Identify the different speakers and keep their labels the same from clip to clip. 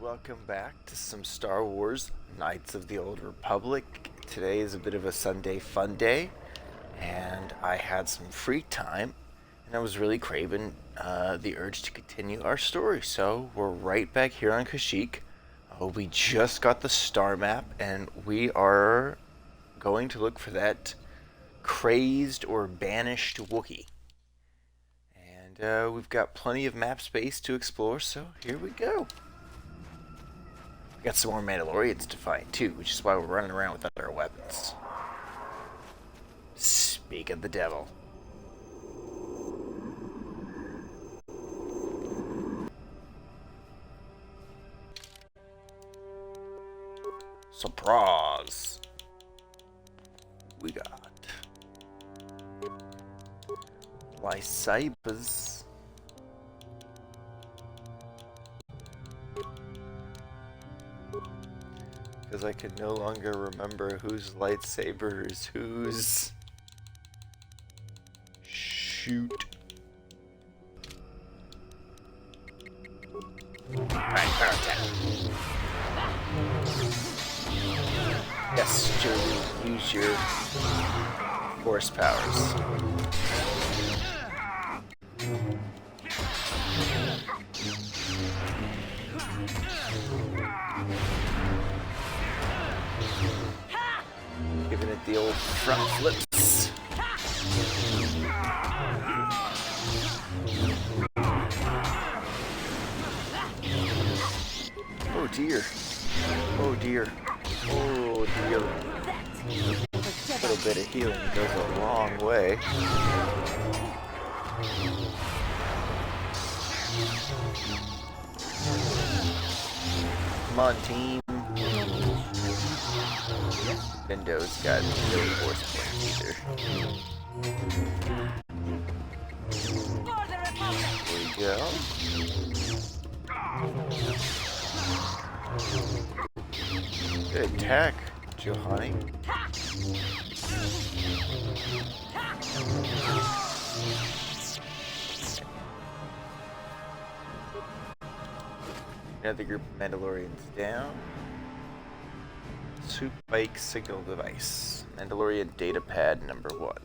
Speaker 1: welcome back to some Star Wars Knights of the Old Republic. Today is a bit of a Sunday fun day, and I had some free time, and I was really craving the urge to continue our story. So we're right back here on Kashyyyk. We just got the star map, and we are going to look for that crazed or banished Wookiee. And we've got plenty of map space to explore, so here we go. We got some more Mandalorians to find too, which is why we're running around without our weapons. Speak of the devil. Surprise! We got lightsabers. Because I can no longer remember whose lightsaber is whose. Shoot. Alright, power attack. Yes, Joe, use your force powers. Giving it the old front flips. Oh dear. Oh dear. Oh dear. A little bit of healing goes a long way. Come on, team. Bendo's got no force points either. There we go. Good attack, Juhani. Another group of Mandalorians down. Suit bike signal device. Mandalorian data pad number 1.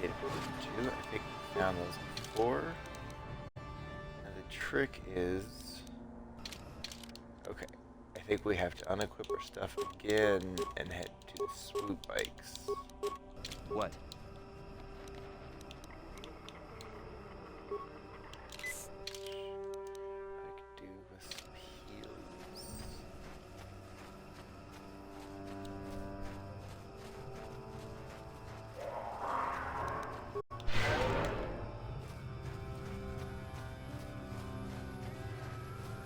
Speaker 1: Data pad 2. I think we found those before. Now the trick is... Okay. I think we have to unequip our stuff again and head to the swoop bikes.
Speaker 2: What?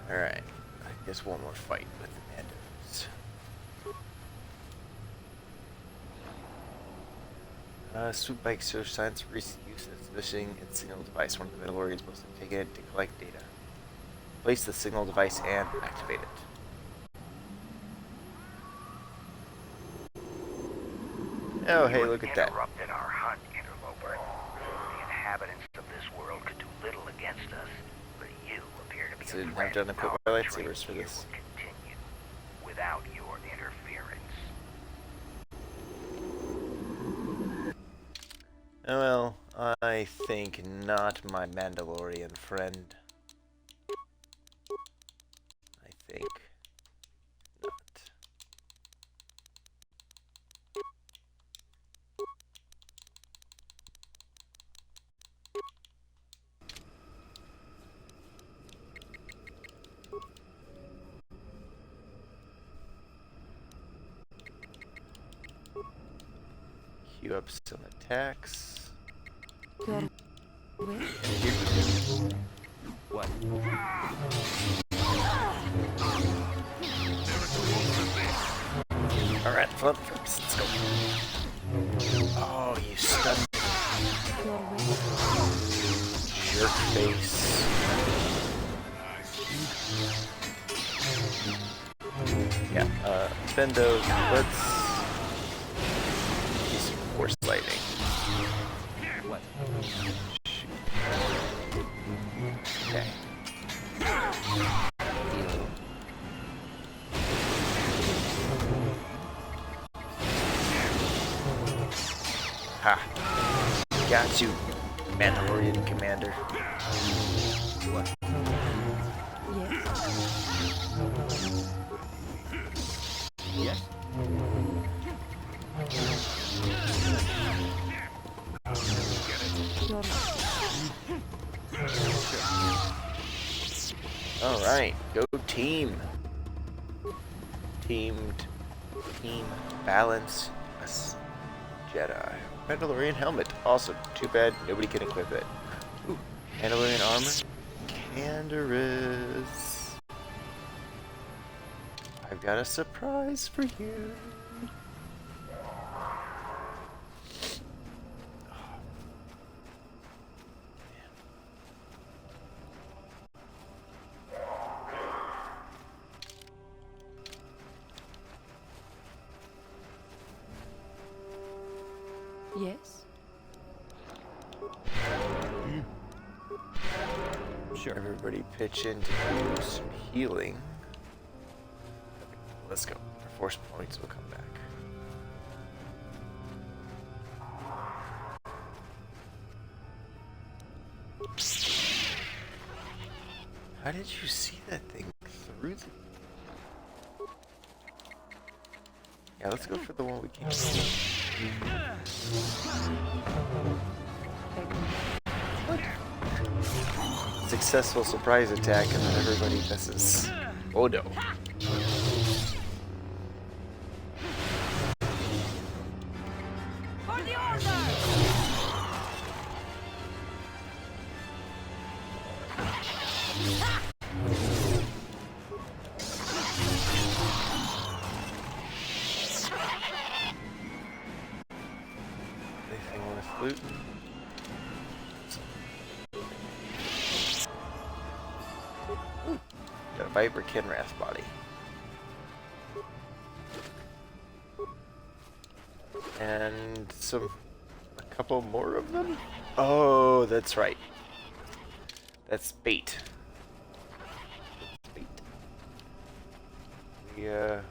Speaker 1: Alright, I guess one more fight with the Mandos. Swoop bike shows signs of recent use and it's missing its signal device. One of the Mandalorians must have taken it to collect data. Place the signal device and activate it. Oh, hey, look at that.
Speaker 3: Interrupted our hunt, interloper. The inhabitants of this world could do little against us, but you appear to be
Speaker 1: So I didn't have to unequip my lightsabers for this.
Speaker 3: Continue without your interference.
Speaker 1: Oh well, I think not, my Mandalorian friend. I think not. Queue up some attacks.
Speaker 2: What?
Speaker 1: Alright, flip flips, let's go. Oh, you stunned jerk face. Yeah, Bendo, let's use some force lightning.
Speaker 2: What?
Speaker 1: Shoot. Okay. Heal. Ha! Got you, Mandalorian Commander. What?
Speaker 2: Yes.
Speaker 1: Alright, go team. Team balance us Jedi. Mandalorian helmet. Awesome. Too bad nobody can equip it. Ooh, Mandalorian armor. Canderous. I've got a surprise for you.
Speaker 4: Yes.
Speaker 1: Sure. Everybody pitch in to do some healing. Let's go. Our force points will come back. How did you see that thing through the... Yeah, let's go for the one we can't see. Successful surprise attack and then everybody misses. Oh no.
Speaker 4: For the order!
Speaker 1: Anything with loot? Ooh, got a Viper Kinrath body. And a couple more of them? Oh, that's right. That's bait. That's bait. We're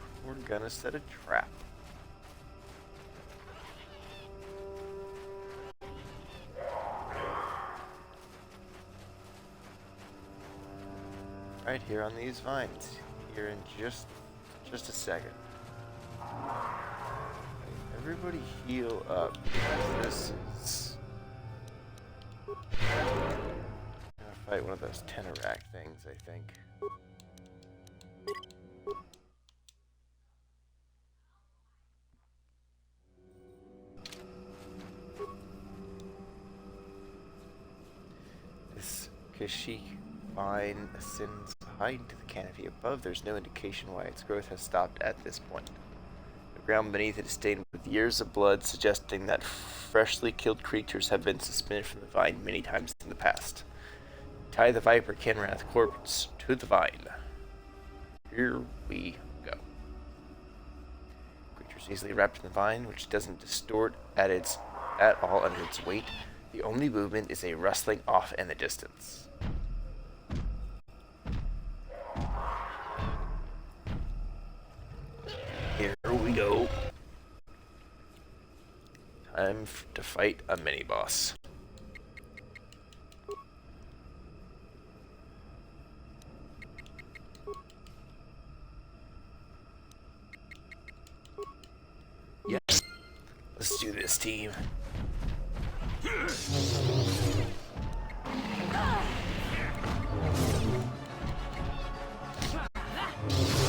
Speaker 1: gonna set a trap. Right here on these vines. Here in just a second. Everybody heal up, because this is... I'm gonna fight one of those Tenorak things, I think. This Kashyyyk vine ascends high into the canopy above. There's no indication why its growth has stopped at this point. The ground beneath it is stained with years of blood, suggesting that freshly killed creatures have been suspended from the vine many times in the past. Tie the Viper Kinrath corpse to the vine. Here we go. Creature's easily wrapped in the vine, which doesn't distort at all under its weight. The only movement is a rustling off in the distance. Here we go. Time to fight a mini-boss. Yeah. Let's do this, team.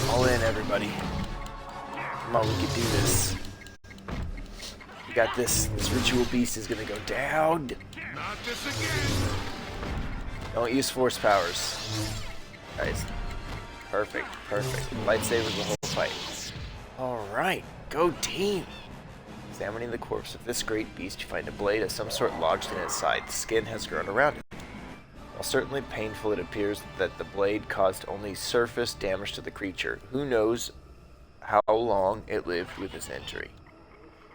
Speaker 1: All in, everybody. Come on, we can do this. We got this. This ritual beast is gonna go down.
Speaker 2: Not this again.
Speaker 1: Don't use force powers. Guys. Perfect. Lightsabers the whole fight. Alright, go team! Examining the corpse of this great beast, you find a blade of some sort lodged in its side. The skin has grown around it. While certainly painful, it appears that the blade caused only surface damage to the creature. Who knows how long it lived with this injury.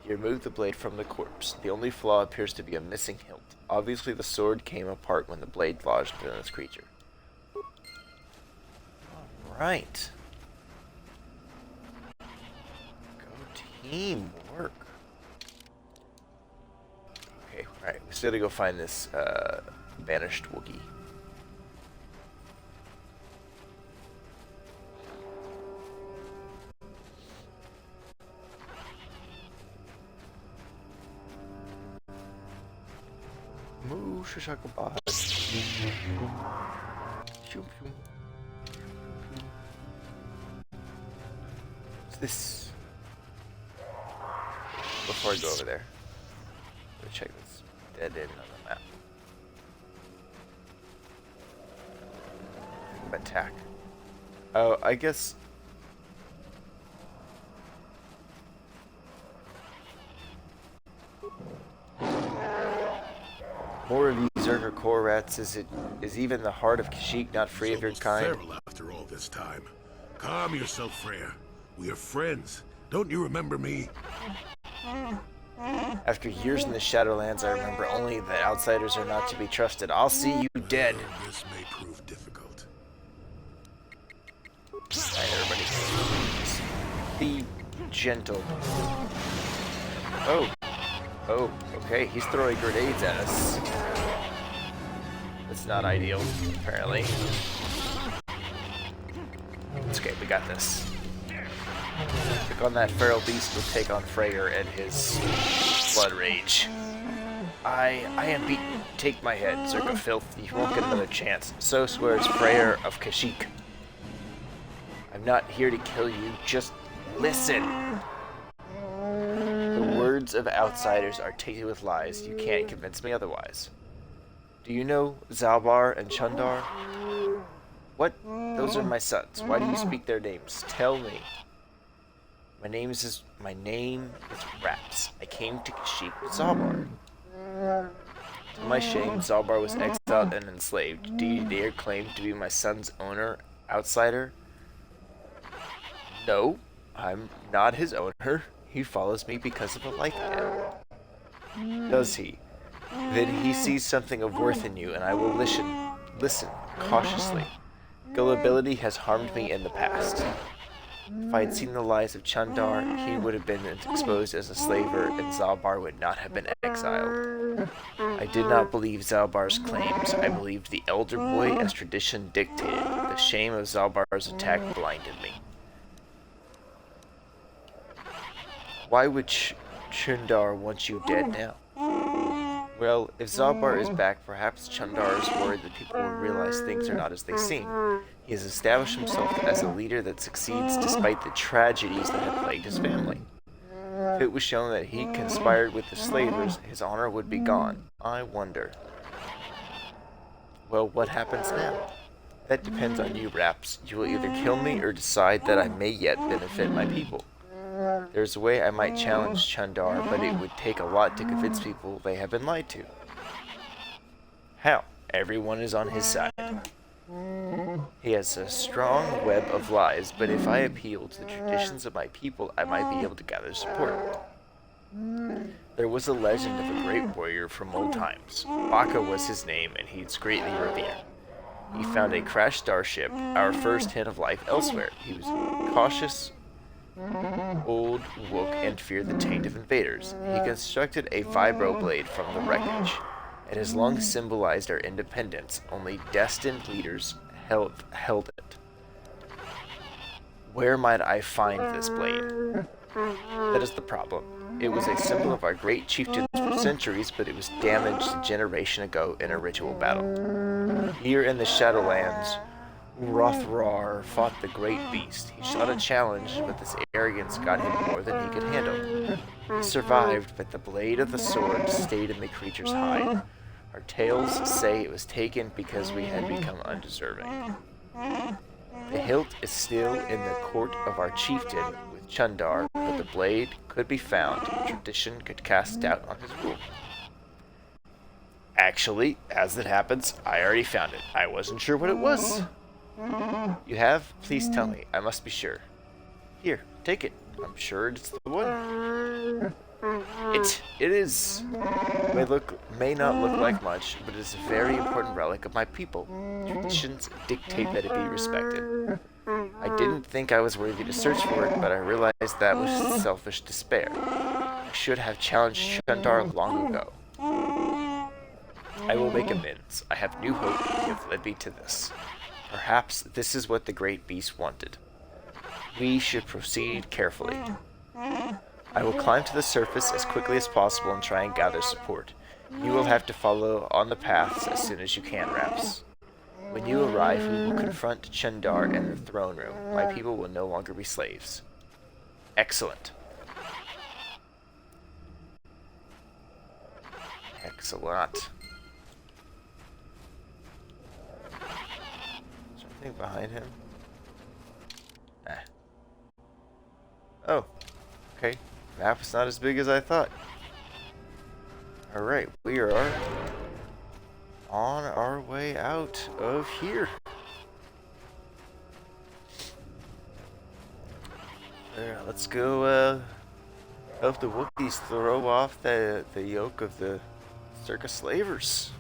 Speaker 1: You remove the blade from the corpse. The only flaw appears to be a missing hilt. Obviously, the sword came apart when the blade lodged within this creature. Right. Go teamwork. Okay, alright. We still gotta go find this banished Wookiee. Moo shashakabah. What's this? Before I go over there, let's check this dead end on the map. Attack. Oh, I guess. More of you Zerker core rats. Is even the heart of Kashyyyk not free of your kind?
Speaker 2: Feral after all this time. Calm yourself, Freya. We are friends. Don't you remember me?
Speaker 1: After years in the Shadowlands, I remember only that outsiders are not to be trusted. I'll see you dead.
Speaker 2: This may prove difficult.
Speaker 1: Alright, everybody. Be gentle. Oh. Oh, okay. He's throwing grenades at us. That's not ideal, apparently. It's okay, we got this. Take on that feral beast, we'll take on Freyr and his blood rage. I am beaten. Take my head, Zerka filth. You won't get another chance. So swears Freyr of Kashyyyk. I'm not here to kill you, just listen. The words of outsiders are tainted with lies. You can't convince me otherwise. Do you know Zalbar and Chundar? What? Those are my sons. Why do you speak their names? Tell me. My name is Raps. I came to Kashyyyk with Zalbar. To my shame, Zalbar was exiled and enslaved. Do you dare claim to be my son's owner, outsider? No, I'm not his owner. He follows me because of a likeness. Does he? Then he sees something of worth in you, and I will listen cautiously. Gullibility has harmed me in the past. If I had seen the lies of Chundar, he would have been exposed as a slaver, and Zalbar would not have been exiled. I did not believe Zalbar's claims. I believed the elder boy as tradition dictated. The shame of Zalbar's attack blinded me. Why would Chundar want you dead now? Well, if Zalbar is back, perhaps Chundar is worried that people will realize things are not as they seem. He has established himself as a leader that succeeds despite the tragedies that have plagued his family. If it was shown that he conspired with the slavers, his honor would be gone. I wonder. Well, what happens now? That depends on you, Raps. You will either kill me or decide that I may yet benefit my people. There's a way I might challenge Chundar, but it would take a lot to convince people they have been lied to. How? Everyone is on his side. He has a strong web of lies, but if I appeal to the traditions of my people, I might be able to gather support. There was a legend of a great warrior from old times. Baka was his name, and he's greatly revered. He found a crashed starship, our first hint of life elsewhere. He was cautious, old, woke, and feared the taint of invaders. He constructed a vibroblade from the wreckage. It has long symbolized our independence. Only destined leaders held it. Where might I find this blade? That is the problem. It was a symbol of our great chieftains for centuries, but it was damaged a generation ago in a ritual battle. Here in the Shadowlands, Rothrar fought the great beast. He shot a challenge, but this arrogance got him more than he could handle. He survived, but the blade of the sword stayed in the creature's hide. Our tales say it was taken because we had become undeserving. The hilt is still in the court of our chieftain with Chundar, but the blade could be found. Tradition could cast doubt on his rule. Actually, as it happens, I already found it. I wasn't sure what it was. You have? Please tell me. I must be sure. Here, take it. I'm sure it's the one. It is. May not look like much, but it is a very important relic of my people. Traditions dictate that it be respected. didn't think I was worthy to search for it, but I realized that was selfish despair. I should have challenged Shundar long ago. I will make amends. I have new hope. You have led me to this. Perhaps this is what the great beast wanted. We should proceed carefully. I will climb to the surface as quickly as possible and try and gather support. You will have to follow on the paths as soon as you can, Raps. When you arrive, we will confront Chendar in the throne room. My people will no longer be slaves. Excellent. Excellent. Is there anything behind him? Nah. Oh. Okay. Map is not as big as I thought. Alright, we are on our way out of here. There, let's go help the Wookiees throw off the yoke of the circus slavers.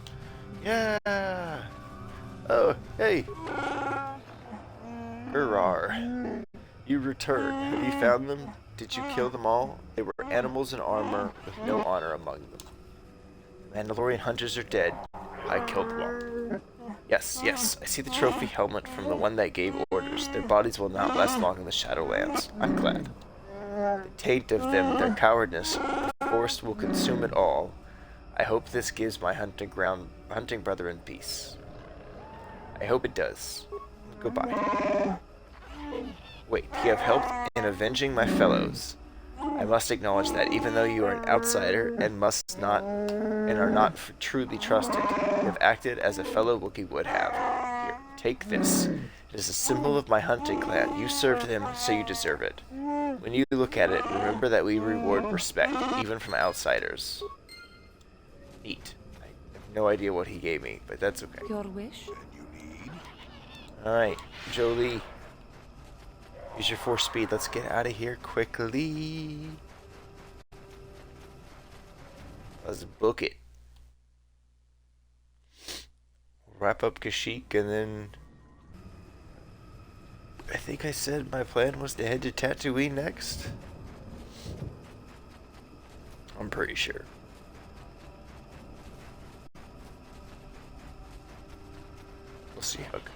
Speaker 1: Yeah. Oh, hey. Hurrah. You returned. Have you found them? Did you kill them all? They were animals in armor with no honor among them. Mandalorian hunters are dead. I killed them all. Yes, yes, I see the trophy helmet from the one that gave orders. Their bodies will not last long in the Shadowlands. I'm glad. The taint of them, their cowardice, the force will consume it all. I hope this gives my hunting brethren peace. I hope it does. Goodbye. Wait, you have helped in avenging my fellows. I must acknowledge that even though you are an outsider and are not truly trusted, you have acted as a fellow Wookiee would have. Here, take this. It is a symbol of my hunting clan. You served them, so you deserve it. When you look at it, remember that we reward respect, even from outsiders. Neat. I have no idea what he gave me, but that's okay.
Speaker 4: Your wish?
Speaker 1: Alright, Jolee. Use your force speed. Let's get out of here quickly. Let's book it. Wrap up Kashyyyk and then... I think I said my plan was to head to Tatooine next. I'm pretty sure. We'll see how it goes.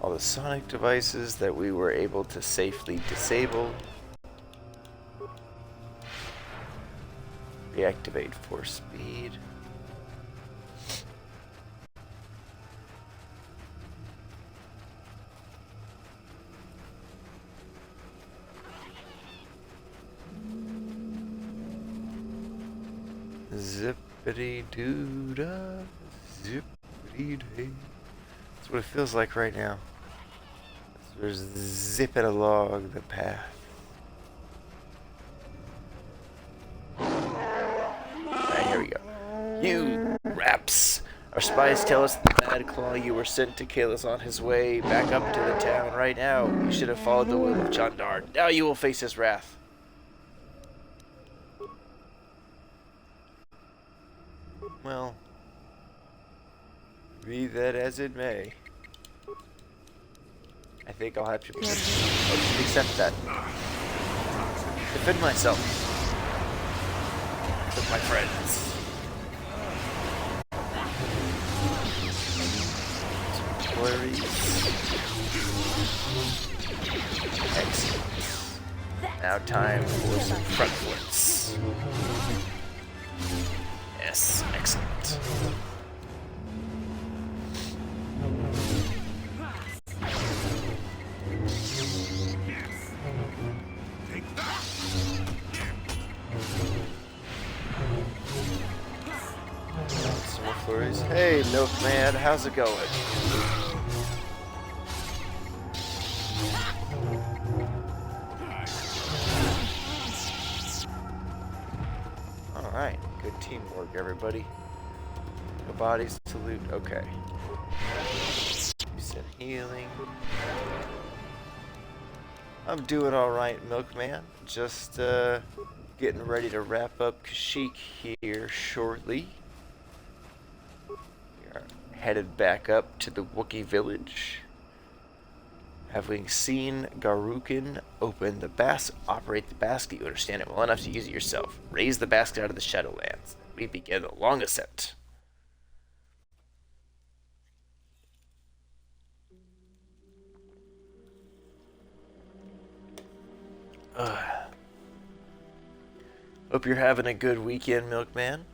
Speaker 1: All the sonic devices that we were able to safely disable. Reactivate force speed. Zippity doo dah, zippity day. That's what it feels like right now. We're zipping along the path. Alright, here we go. You, Raps! Our spies tell us that the Mad Claw you were sent to kill is on his way back up to the town right now. You should have followed the will of Chandar. Now you will face his wrath. Well, be that as it may. I think I'll have to accept that. Defend myself. With my friends. Some flurries. Excellent. Now time for some front flips. Yes, excellent. Some more flurries. Hey, Milkman, how's it going? Alright, good teamwork, everybody. No bodies to loot. Okay. You said healing. I'm doing alright, Milkman. Just, Getting ready to wrap up Kashyyyk here shortly. We are headed back up to the Wookiee village. Having seen Garukin open the operate the basket, you understand it well enough to use it yourself. Raise the basket out of the Shadowlands. We begin the long ascent. Hope you're having a good weekend, Milkman.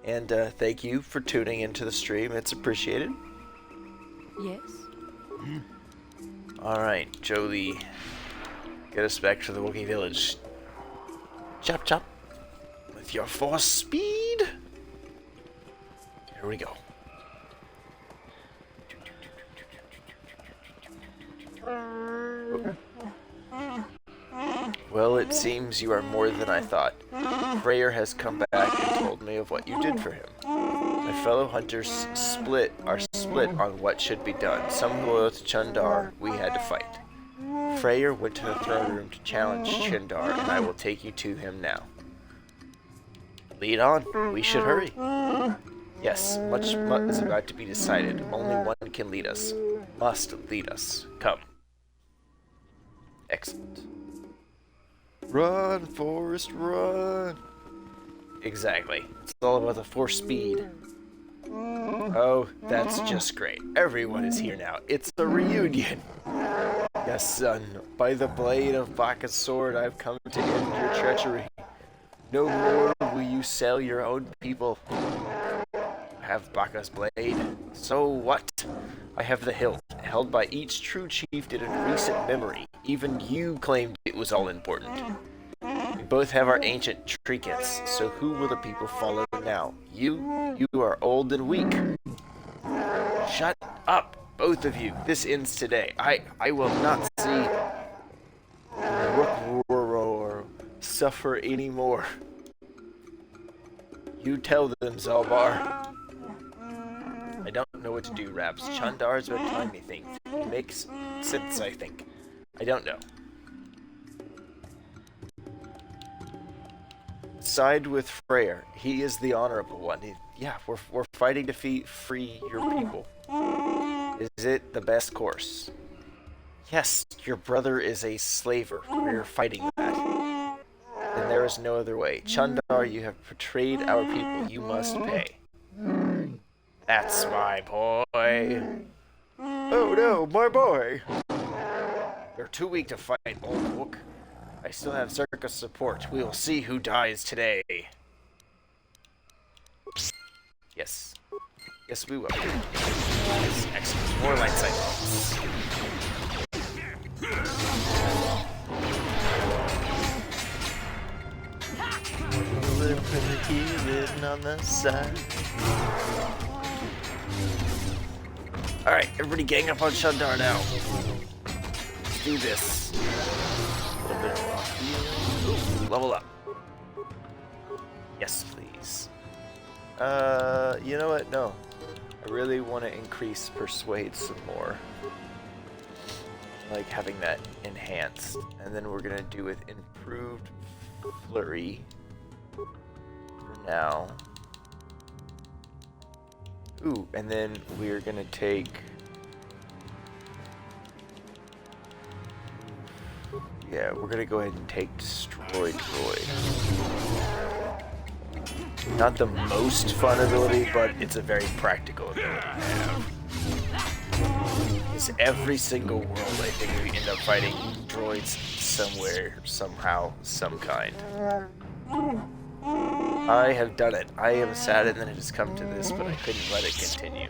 Speaker 1: And thank you for tuning into the stream. It's appreciated.
Speaker 4: Yes?
Speaker 1: Alright, Jolie. Get us back to the Wookiee village. Chop chop. With your force speed. Here we go. Well, it seems you are more than I thought. Freyr has come back and told me of what you did for him. My fellow hunters are split on what should be done. Some loyal to Chundar, we had to fight. Freyr went to the throne room to challenge Chundar, and I will take you to him now. Lead on. We should hurry. Yes, much is about to be decided. Only one can lead us. Must lead us. Come. Excellent. Run, Forrest, run! Exactly. It's all about the force speed. Oh, that's just great. Everyone is here now. It's a reunion. Yes, son. By the blade of Baka's sword, I've come to end your treachery. No more will you sell your own people. Have Baka's blade. So what? I have the hilt, held by each true chieftain in recent memory. Even you claimed it was all important. We both have our ancient trinkets, so who will the people follow now? You? You are old and weak. Shut up, both of you. This ends today. I will not see Rook suffer anymore. You tell them, Zalbar. I don't know what to do, Raps. Chundar's been telling me things. It makes sense, I think. I don't know. Side with Freyr. He is the honorable one. Yeah, we're fighting to free your people. Is it the best course? Yes, your brother is a slaver. We're fighting that. Then there is no other way. Chundar, you have betrayed our people. You must pay. That's my boy. Oh no, my boy. You're too weak to fight, old book. I still have circus support. We will see who dies today. Yes. Yes, we will. Yes, excellent. More light side bombs. Living on the side. Alright, everybody gang up on Chundar now. Let's do this. A little bit of healing. Level up. Yes, please. You know what? No. I really want to increase Persuade some more. Like having that enhanced. And then we're going to do with Improved Flurry for now. Ooh, and then we're going to take... Yeah, we're going to go ahead and take Destroy Droid. Not the most fun ability, but it's a very practical ability to have. Because every single world, I think we end up fighting droids somewhere, somehow, some kind. I have done it. I am saddened that it has come to this, but I couldn't let it continue.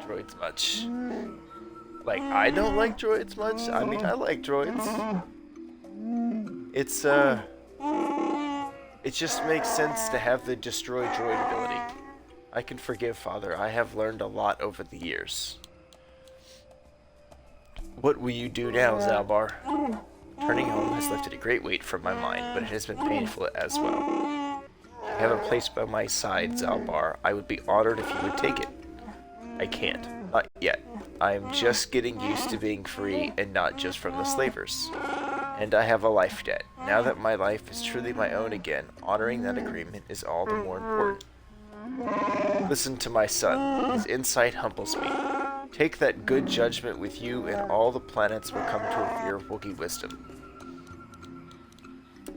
Speaker 1: Droids much. Like, I don't like droids much. I mean, I like droids. It's, it just makes sense to have the Destroy Droid ability. I can forgive, Father. I have learned a lot over the years. What will you do now, Zalbar? Turning home has lifted a great weight from my mind, but it has been painful as well. I have a place by my side, Zalbar. I would be honored if you would take it. I can't. Not yet. I'm just getting used to being free and not just from the slavers. And I have a life debt. Now that my life is truly my own again, honoring that agreement is all the more important. Listen to my son. His insight humbles me. Take that good judgment with you, and all the planets will come to revere Wookiee wisdom.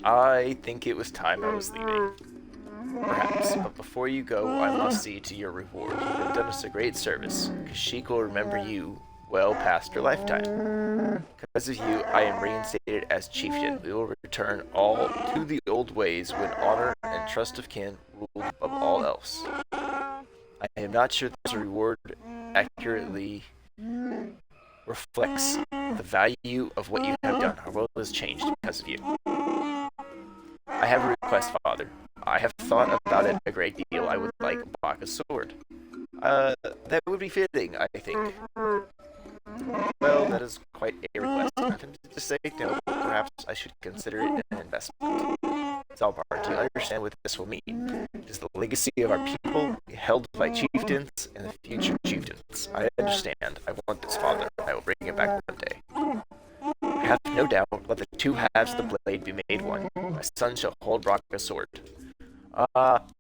Speaker 1: I think it was time I was leaving. Perhaps, but before you go, I must see to your reward. You've done us a great service. Kashyyyk will remember you well past your lifetime. Because of you, I am reinstated as chieftain. We will return all to the old ways when honor and trust of kin rule above all else. I am not sure this reward accurately reflects the value of what you have done. Our world has changed because of you. I have a request, Father. I have thought about it a great deal. I would like Baka's sword. That would be fitting, I think. Well, that is quite a request. I'm tempted to say no, but perhaps I should consider it an investment. Zaalbar, do you understand what this will mean? It is the legacy of our people, held by chieftains and the future chieftains. I understand. I want this, Father. I will bring it back one day. I have no doubt, let the two halves of the blade be made one. My son shall hold Baka's sword.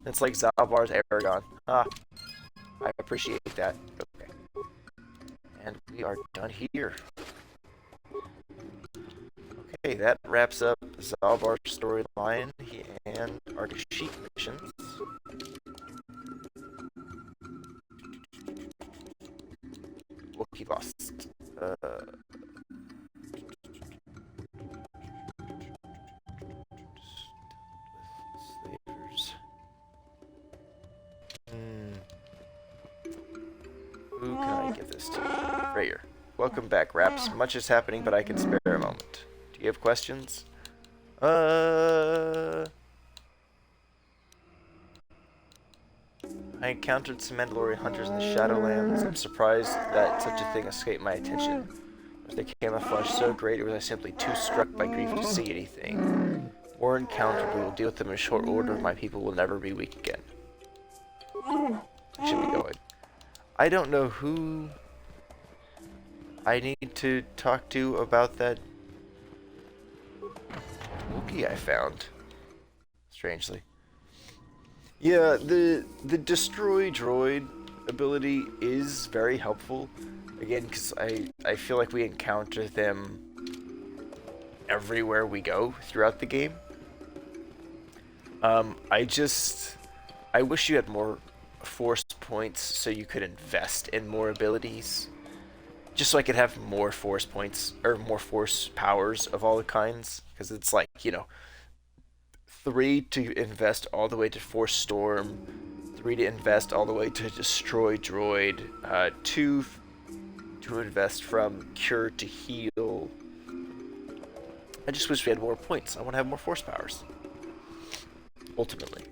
Speaker 1: It's like Zaalbar's Aragon. I appreciate that. Okay. And we are done here. Okay, that wraps up Zaalbar's storyline and our Kashyyyk missions. Wookiee lost. Slavers. Who can I give this to? Freyr. Welcome back, Raps. Much is happening, but I can spare a moment. Do you have questions? I encountered some Mandalorian hunters in the Shadowlands. I'm surprised that such a thing escaped my attention. If they camouflage so great, or was I simply too struck by grief to see anything? More encountered, we will deal with them in short order. My people will never be weak again. I should be going. I don't know who I need to talk to about that Wookiee I found. Strangely. Yeah, the destroy droid ability is very helpful. Again, because I feel like we encounter them everywhere we go throughout the game. I wish you had more force points so you could invest in more abilities. Just so I could have more force points, or more force powers of all the kinds. Because it's like, 3 to invest all the way to Force Storm, 3 to invest all the way to Destroy Droid, 2 to invest from Cure to Heal. I just wish we had more points. I want to have more force powers. Ultimately.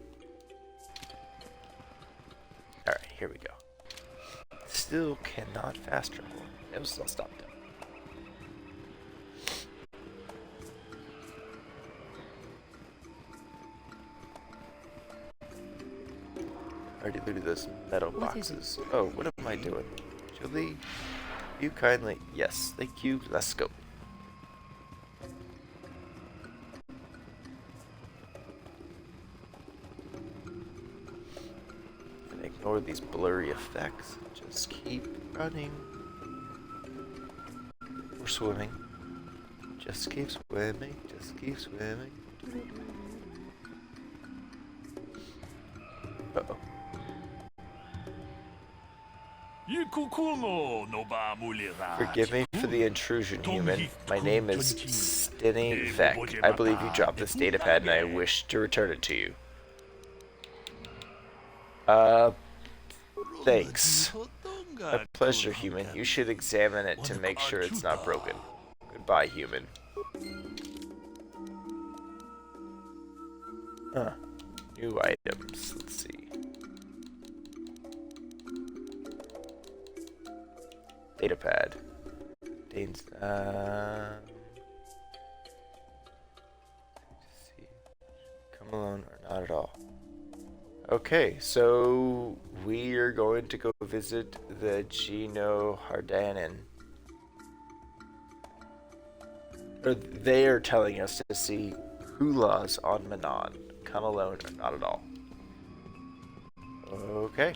Speaker 1: Alright, here we go. Still cannot fast travel. I'll stop that. Already looted those metal boxes. Oh, what am I doing? Julie, you kindly... Yes, thank you. Let's go. And ignore these blurry effects. Just keep running. Or swimming. Just keep swimming. Just keep swimming. Uh-oh. Forgive me for the intrusion, human. My name is Steny Vek. I believe you dropped this datapad and I wish to return it to you. Thanks. A pleasure, human. You should examine it to make sure it's not broken. Goodbye, human. New items. Let's see. Datapad. Dane's, see. Come alone or not at all. Okay, so we are going to go visit the Geno Hardanen. Or they are telling us to see hulas on Manon. Come alone or not at all. Okay.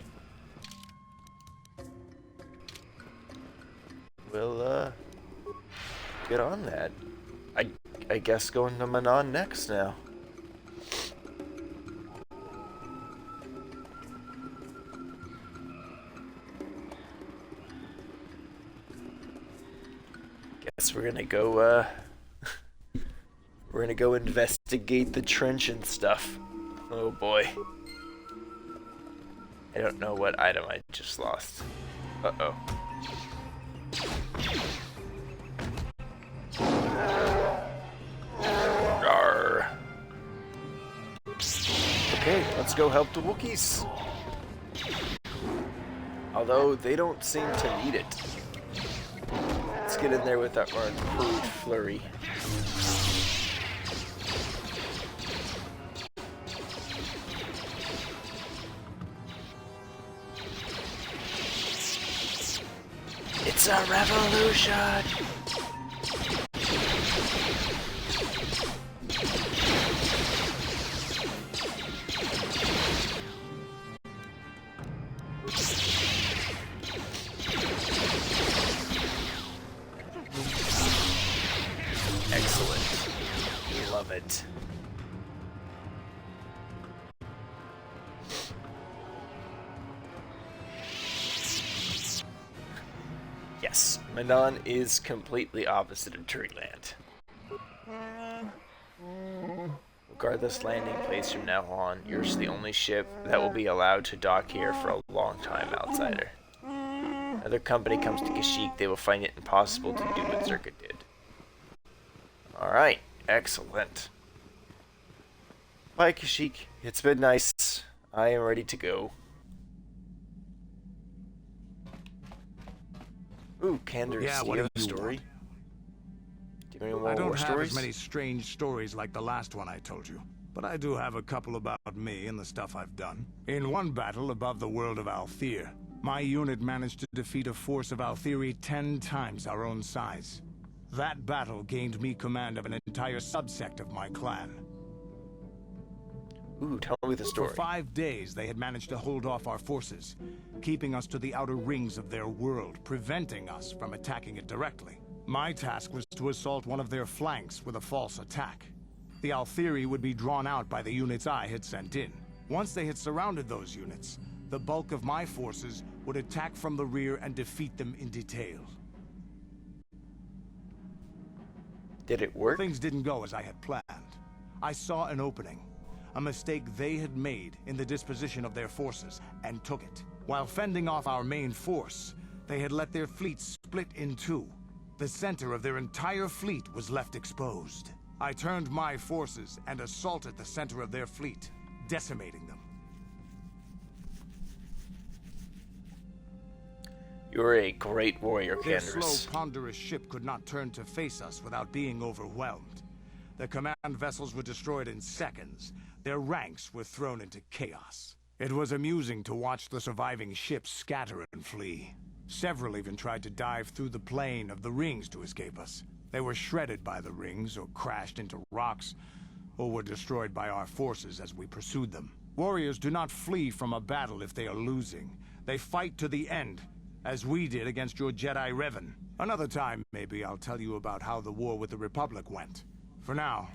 Speaker 1: We'll get on that. I guess going to Manon next now. Guess we're gonna go we're gonna go investigate the trench and stuff. Oh boy. I don't know what item I just lost. Uh-oh. Rawr. Okay, let's go help the Wookiees. Although they don't seem to need it. Let's get in there with our improved flurry. It's a revolution! Excellent. Love it. Yes, Manon is completely opposite of Treeland. Regardless landing place from now on, you're the only ship that will be allowed to dock here for a long time, outsider. Another company comes to Kashyyyk, they will find it impossible to do what Zerka did. Alright, excellent. Bye, Kashyyyk. It's been nice. I am ready to go. Ooh, Kanders,
Speaker 5: Yeah,
Speaker 1: do
Speaker 5: what
Speaker 1: you
Speaker 5: do
Speaker 1: have a
Speaker 5: you
Speaker 1: story?
Speaker 5: want?
Speaker 1: Do you have any more
Speaker 5: I don't
Speaker 1: war
Speaker 5: have
Speaker 1: stories?
Speaker 5: as many strange stories like the last one I told you, but I do have a couple about me and the stuff I've done. In one battle above the world of Althir, my unit managed to defeat a force of Althiri 10 times our own size. That battle gained me command of an entire subsect of my clan.
Speaker 1: Ooh, tell me the story.
Speaker 5: For 5 days, they had managed to hold off our forces, keeping us to the outer rings of their world, preventing us from attacking it directly. My task was to assault one of their flanks with a false attack. The Althiri would be drawn out by the units I had sent in. Once they had surrounded those units, the bulk of my forces would attack from the rear and defeat them in detail.
Speaker 1: Did it work?
Speaker 5: Things didn't go as I had planned. I saw an opening, a mistake they had made in the disposition of their forces, and took it. While fending off our main force, they had let their fleet split in two. The center of their entire fleet was left exposed. I turned my forces and assaulted the center of their fleet, decimating them.
Speaker 1: You're a great warrior,
Speaker 5: Their
Speaker 1: Kanders.
Speaker 5: slow, ponderous ship could not turn to face us without being overwhelmed. The command vessels were destroyed in seconds. Their ranks were thrown into chaos. It was amusing to watch the surviving ships scatter and flee. Several even tried to dive through the plane of the rings to escape us. They were shredded by the rings, or crashed into rocks, or were destroyed by our forces as we pursued them. Warriors do not flee from a battle if they are losing. They fight to the end, as we did against your Jedi Revan. Another time, maybe I'll tell you about how the war with the Republic went. For now,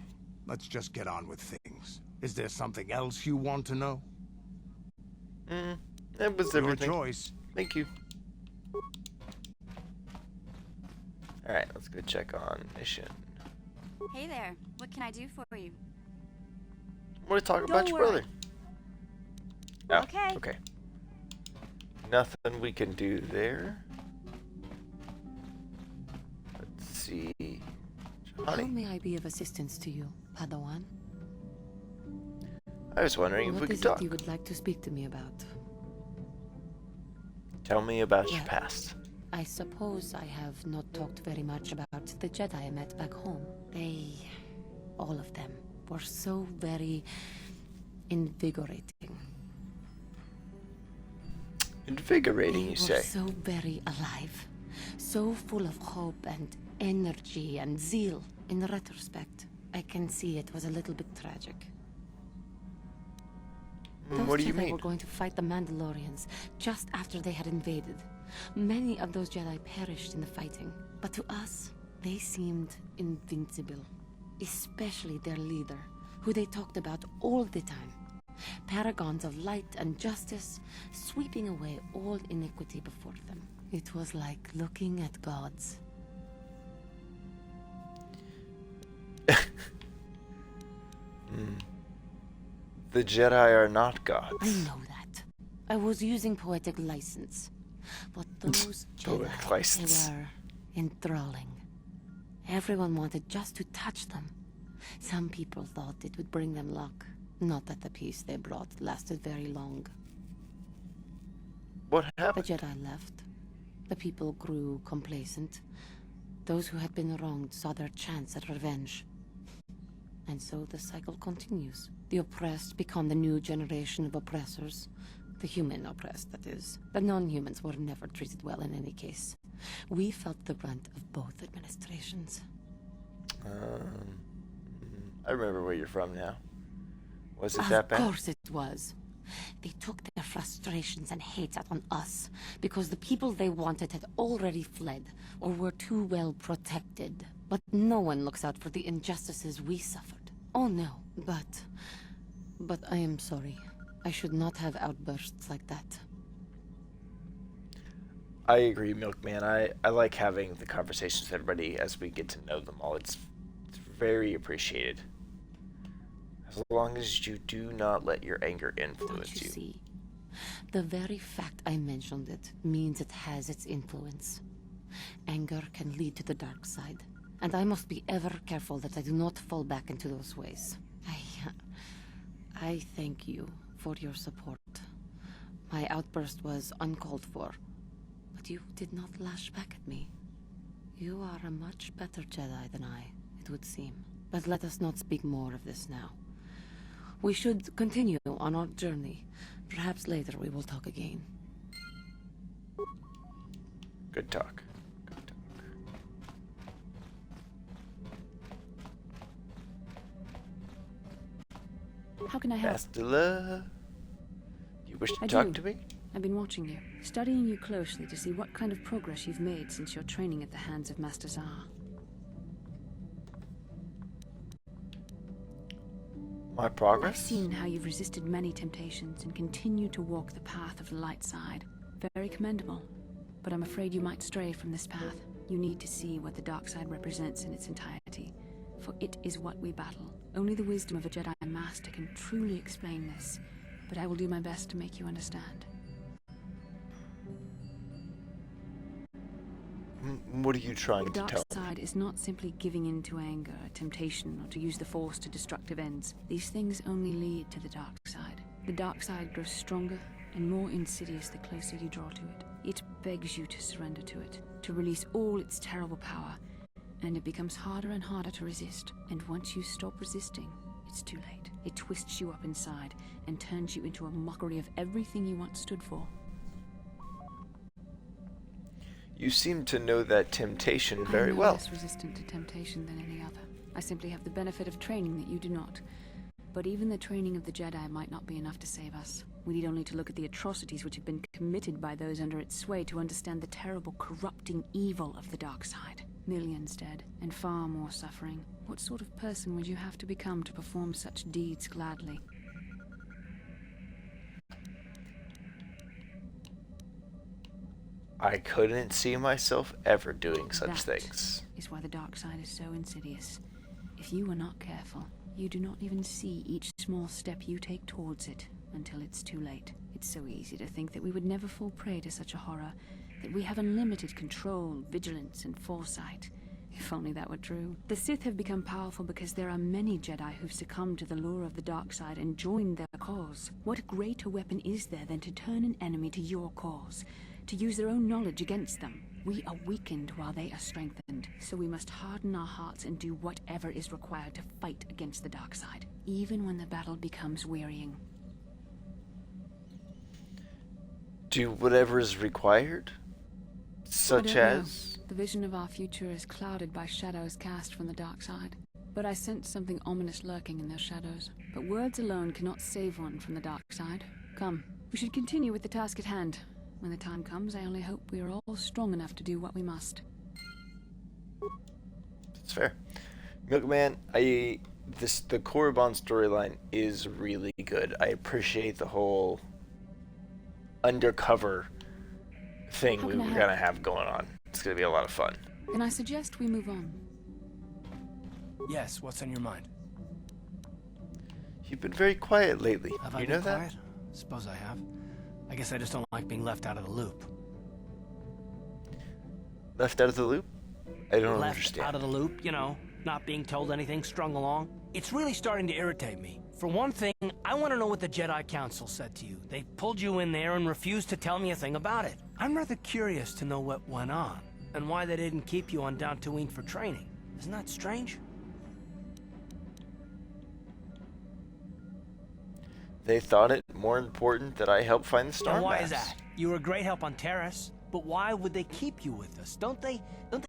Speaker 5: let's just get on with things. Is there something else you want to know?
Speaker 1: That was
Speaker 5: Your
Speaker 1: everything.
Speaker 5: choice.
Speaker 1: Thank you. Alright, let's go check on mission.
Speaker 6: Hey there, what can I do for you?
Speaker 1: I want to talk about
Speaker 6: Don't
Speaker 1: your
Speaker 6: worry.
Speaker 1: brother.
Speaker 6: Okay.
Speaker 1: Okay. Nothing we can do there. Let's see.
Speaker 4: How
Speaker 1: Honey,
Speaker 4: may I be of assistance to you, Padawan?
Speaker 1: I was wondering if
Speaker 4: What
Speaker 1: we could
Speaker 4: is
Speaker 1: talk.
Speaker 4: it you would like to speak to me about?
Speaker 1: Tell me about your
Speaker 4: Yeah.
Speaker 1: past.
Speaker 4: I suppose I have not talked very much about the Jedi I met back home. They, all of them, were so very invigorating.
Speaker 1: Invigorating,
Speaker 4: They
Speaker 1: you
Speaker 4: were
Speaker 1: say?
Speaker 4: so very alive, so full of hope and energy and zeal. In retrospect, I can see it was a little bit tragic. Those
Speaker 1: What do you
Speaker 4: Jedi
Speaker 1: mean?
Speaker 4: were going to fight the Mandalorians just after they had invaded. Many of those Jedi perished in the fighting, but to us, they seemed invincible. Especially their leader, who they talked about all the time. Paragons of light and justice, sweeping away all iniquity before them. It was like looking at gods.
Speaker 1: The Jedi are not gods.
Speaker 4: I know that. I was using poetic license. But those
Speaker 1: Poetic
Speaker 4: Jedi,
Speaker 1: license.
Speaker 4: they were enthralling. Everyone wanted just to touch them. Some people thought it would bring them luck. Not that the peace they brought lasted very long.
Speaker 1: What
Speaker 4: The
Speaker 1: happened?
Speaker 4: Jedi left. The people grew complacent. Those who had been wronged saw their chance at revenge. And so the cycle continues. The oppressed become the new generation of oppressors. The human oppressed, that is. The non-humans were never treated well in any case. We felt the brunt of both administrations.
Speaker 1: I remember where you're from now. Was it
Speaker 4: Of
Speaker 1: that bad?
Speaker 4: course it was. They took their frustrations and hate out on us because the people they wanted had already fled or were too well protected. But no one looks out for the injustices we suffered. Oh no, but I am sorry. I should not have outbursts like that.
Speaker 1: I agree, Milkman. I like having the conversations with everybody as we get to know them all. It's very appreciated. As long as you do not let your anger
Speaker 4: Don't
Speaker 1: influence
Speaker 4: you
Speaker 1: you.
Speaker 4: see? The very fact I mentioned it means it has its influence. Anger can lead to the dark side, and I must be ever careful that I do not fall back into those ways. I thank you for your support. My outburst was uncalled for, but you did not lash back at me. You are a much better Jedi than I, it would seem. But let us not speak more of this now. We should continue on our journey. Perhaps later we will talk again.
Speaker 1: Good talk. Good talk.
Speaker 7: How can I help?
Speaker 1: Bastila, you wish to
Speaker 7: I
Speaker 1: talk
Speaker 7: do.
Speaker 1: to me?
Speaker 7: I've been watching you, studying you closely to see what kind of progress you've made since your training at the hands of Master Zahar.
Speaker 1: My
Speaker 7: I've
Speaker 1: progress?
Speaker 7: seen how you've resisted many temptations and continue to walk the path of the light side. Very commendable. But I'm afraid you might stray from this path. You need to see what the dark side represents in its entirety, for it is what we battle. Only the wisdom of a Jedi Master can truly explain this, but I will do my best to make you understand.
Speaker 1: What are you trying
Speaker 7: The
Speaker 1: to
Speaker 7: dark
Speaker 1: tell me?
Speaker 7: side is not simply giving in to anger, temptation, or to use the Force to destructive ends. These things only lead to the dark side. The dark side grows stronger and more insidious the closer you draw to it. It begs you to surrender to it, to release all its terrible power, and it becomes harder and harder to resist. And once you stop resisting, it's too late. It twists you up inside and turns you into a mockery of everything you once stood for.
Speaker 1: You seem to know that temptation very
Speaker 7: I'm no
Speaker 1: well.
Speaker 7: less resistant to temptation than any other. I simply have the benefit of training that you do not. But even the training of the Jedi might not be enough to save us. We need only to look at the atrocities which have been committed by those under its sway to understand the terrible, corrupting evil of the dark side. Millions dead, and far more suffering. What sort of person would you have to become to perform such deeds gladly?
Speaker 1: I couldn't see myself ever doing such
Speaker 7: That
Speaker 1: things.
Speaker 7: is why the dark side is so insidious. If you are not careful, you do not even see each small step you take towards it until it's too late. It's so easy to think that we would never fall prey to such a horror, that we have unlimited control, vigilance, and foresight. If only that were true. The Sith have become powerful because there are many Jedi who've succumbed to the lure of the dark side and joined their cause. What greater weapon is there than to turn an enemy to your cause? To use their own knowledge against them? We are weakened while they are strengthened, so we must harden our hearts and do whatever is required to fight against the dark side, even when the battle becomes wearying.
Speaker 1: do whatever is required?
Speaker 7: I
Speaker 1: Such
Speaker 7: don't know.
Speaker 1: as?
Speaker 7: The vision of our future is clouded by shadows cast from the dark side. But I sense something ominous lurking in those shadows. But words alone cannot save one from the dark side. Come, we should continue with the task at hand. When the time comes, I only hope we are all strong enough to do what we must.
Speaker 1: That's fair. Milkman, the Korriban storyline is really good. I appreciate the whole undercover thing
Speaker 7: How
Speaker 1: we
Speaker 7: can I
Speaker 1: were
Speaker 7: help?
Speaker 1: gonna have going on. It's gonna be a lot of fun.
Speaker 7: Then I suggest we move on.
Speaker 8: Yes, what's on your mind?
Speaker 1: You've been very quiet lately.
Speaker 8: Have I
Speaker 1: You
Speaker 8: been
Speaker 1: know that?
Speaker 8: quiet? Suppose I have. I guess I just don't like being left out of the loop.
Speaker 1: Left out of the loop? I don't
Speaker 8: Left
Speaker 1: understand.
Speaker 8: out of the loop, you know, not being told anything, strung along. It's really starting to irritate me. For one thing, I want to know what the Jedi Council said to you. They pulled you in there and refused to tell me a thing about it. I'm rather curious to know what went on, and why they didn't keep you on Dantooine for training. Isn't that strange?
Speaker 1: They thought it more important that I help find the star
Speaker 8: And why
Speaker 1: maps.
Speaker 8: is that? You were a great help on Terrace, but why would they keep you with us? Don't they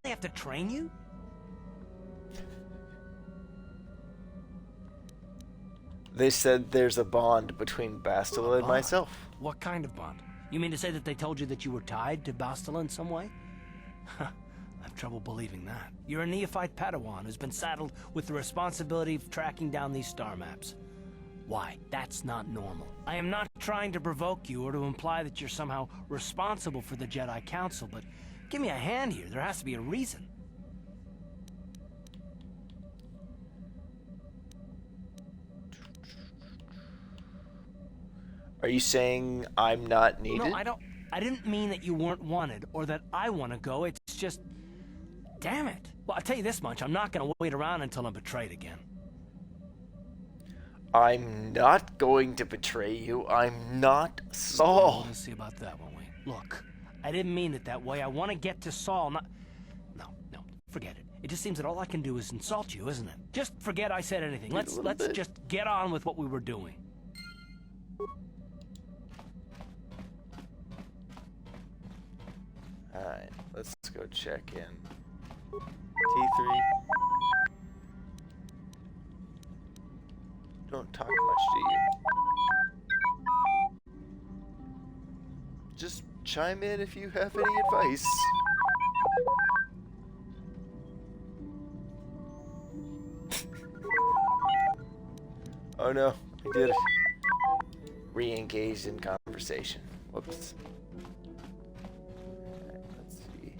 Speaker 8: have to train you?
Speaker 1: They said there's a bond between Bastila and
Speaker 8: bond?
Speaker 1: myself.
Speaker 8: What kind of bond? You mean to say that they told you that you were tied to Bastila in some way? I have trouble believing that. You're a neophyte Padawan who's been saddled with the responsibility of tracking down these star maps. Why? That's not normal. I am not trying to provoke you or to imply that you're somehow responsible for the Jedi Council, but give me a hand here. There has to be a reason.
Speaker 1: Are you saying I'm not needed?
Speaker 8: No, I didn't mean that you weren't wanted or that I want to go. It's just... Damn it. Well, I'll tell you this much. I'm not going to wait around until I'm betrayed again.
Speaker 1: I'm not going to betray you. I'm not Saul.
Speaker 8: We'll see about that, won't we? Look, I didn't mean it that way. I want to get to Saul, not... No, forget it. It just seems that all I can do is insult you, isn't it? Just forget I said anything. Let's
Speaker 1: bit.
Speaker 8: just get on with what we were doing.
Speaker 1: Alright, let's go check in. T3. Don't talk much, do you? Just chime in if you have any advice. Oh no, I did it. Re-engaged in conversation. Whoops. Alright, let's see.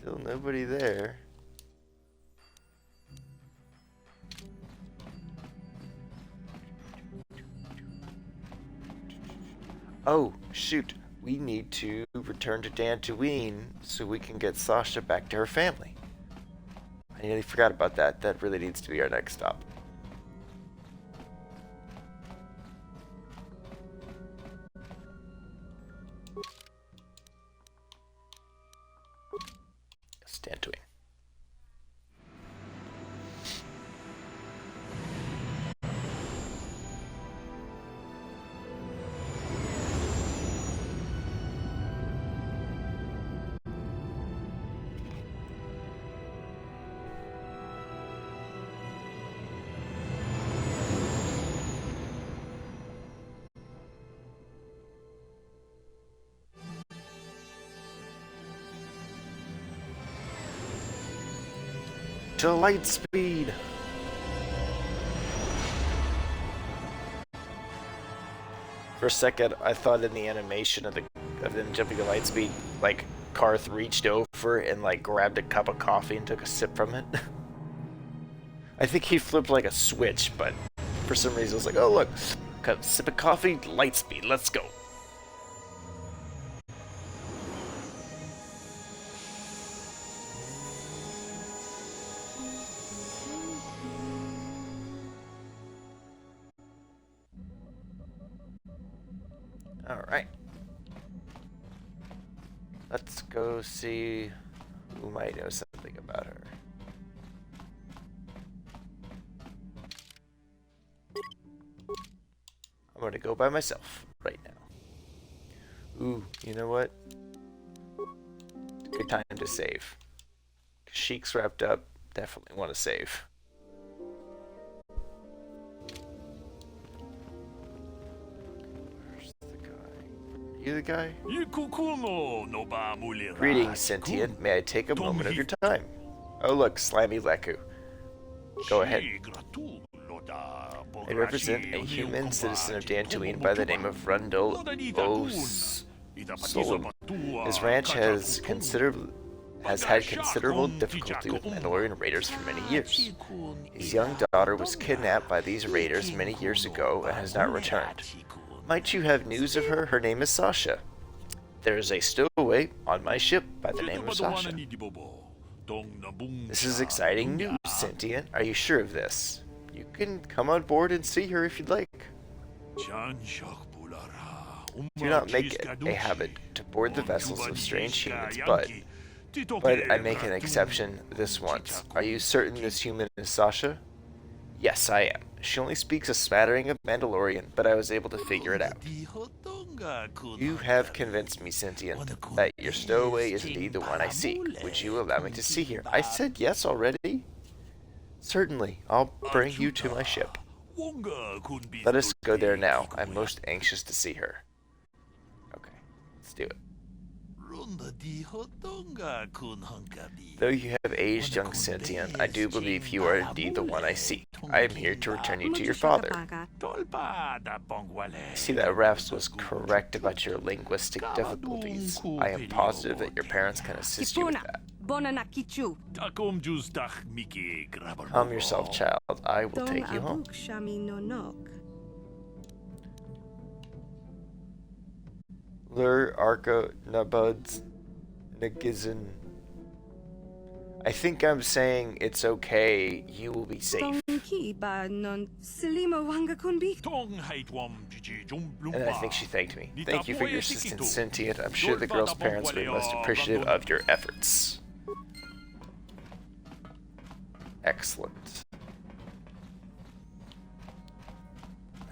Speaker 1: Still nobody there. Oh, shoot. We need to return to Dantooine so we can get Sasha back to her family. I nearly forgot about that. That really needs to be our next stop. Dantooine. To light speed. For a second, I thought in the animation of them jumping to light speed, like Karth reached over and like grabbed a cup of coffee and took a sip from it. I think he flipped like a switch, but for some reason I was like, oh look, sip of coffee, light speed, let's go. Alright. Let's go see who might know something about her. I'm gonna go by myself right now. Ooh, you know what? Good time to save. Sheik's wrapped up. Definitely want to save. Where's the guy? You the guy? Greetings, sentient. May I take a moment of your time? Oh look, Slimy Leku. Go ahead. I represent a human citizen of Dantooine by the name of Rundle O'Solom. His ranch has had considerable difficulty with Mandalorian raiders for many years. His young daughter was kidnapped by these raiders many years ago and has not returned. Might you have news of her? Her name is Sasha. There is a stowaway on my ship by the name of Sasha. This is exciting news, Sentient. Are you sure of this? You can come on board and see her if you'd like. Do not make it a habit to board the vessels of strange humans, but I make an exception this once. Are you certain this human is Sasha? Yes, I am. She only speaks a smattering of Mandalorian, but I was able to figure it out. You have convinced me, Sentient, that your stowaway is indeed the one I seek. Would you allow me to see her? I said yes already. Certainly, I'll bring you to my ship. Let us go there now. I'm most anxious to see her. Okay, let's do it. Though you have aged, young Sentient, I do believe you are indeed the one I seek. I am here to return you to your father. I see that Raphs was correct about your linguistic difficulties. I am positive that your parents can assist you with that. Calm yourself, child. I will take you home. Lur Arco Nabuds Nagizan. I think I'm saying it's okay. You will be safe. And I think she thanked me. Thank you for your assistance, Sentient. I'm sure the girl's parents will be most appreciative of your efforts. Excellent.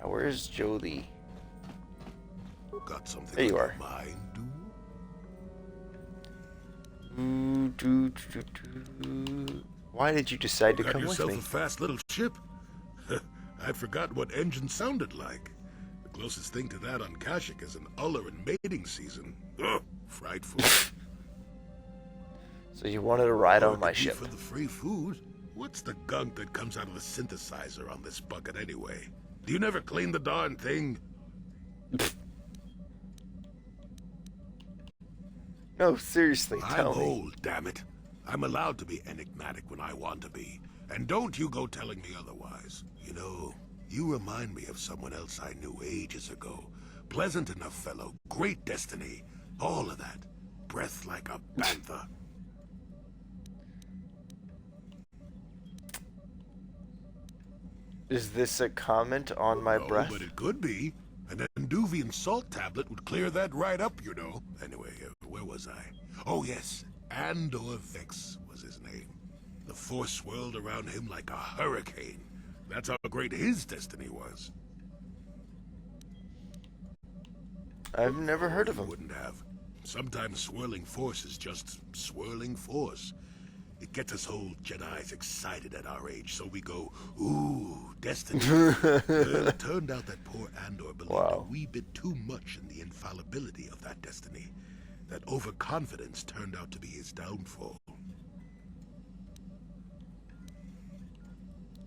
Speaker 1: Now where's Jolie?
Speaker 2: Got something
Speaker 1: there you are. Why did you decide to come with me?
Speaker 2: Got yourself a fast little ship? I'd forgotten what engine sounded like. The closest thing to that on Kashyyyk is an Uller in mating season. Ugh, frightful.
Speaker 1: So you wanted to ride on my ship?
Speaker 2: For the free food? What's the gunk that comes out of the synthesizer on this bucket anyway? Do you never clean the darn thing?
Speaker 1: No, seriously, tell me.
Speaker 2: I'm old, damn it. I'm allowed to be enigmatic when I want to be. And don't you go telling me otherwise. You know, you remind me of someone else I knew ages ago. Pleasant enough fellow, great destiny, all of that. Breath like a bantha.
Speaker 1: Is this a comment on my breath?
Speaker 2: But it could be. An Anduvian salt tablet would clear that right up, you know. Anyway, where was I? Oh yes, Andor Vex was his name. The Force swirled around him like a hurricane. That's how great his destiny was.
Speaker 1: I've never heard of him.
Speaker 2: Wouldn't have. Sometimes swirling force is just swirling force. It gets us old Jedis excited at our age, so we go, ooh, destiny. It turned out that poor Andor believed a wee bit too much in the infallibility of that destiny. That overconfidence turned out to be his downfall.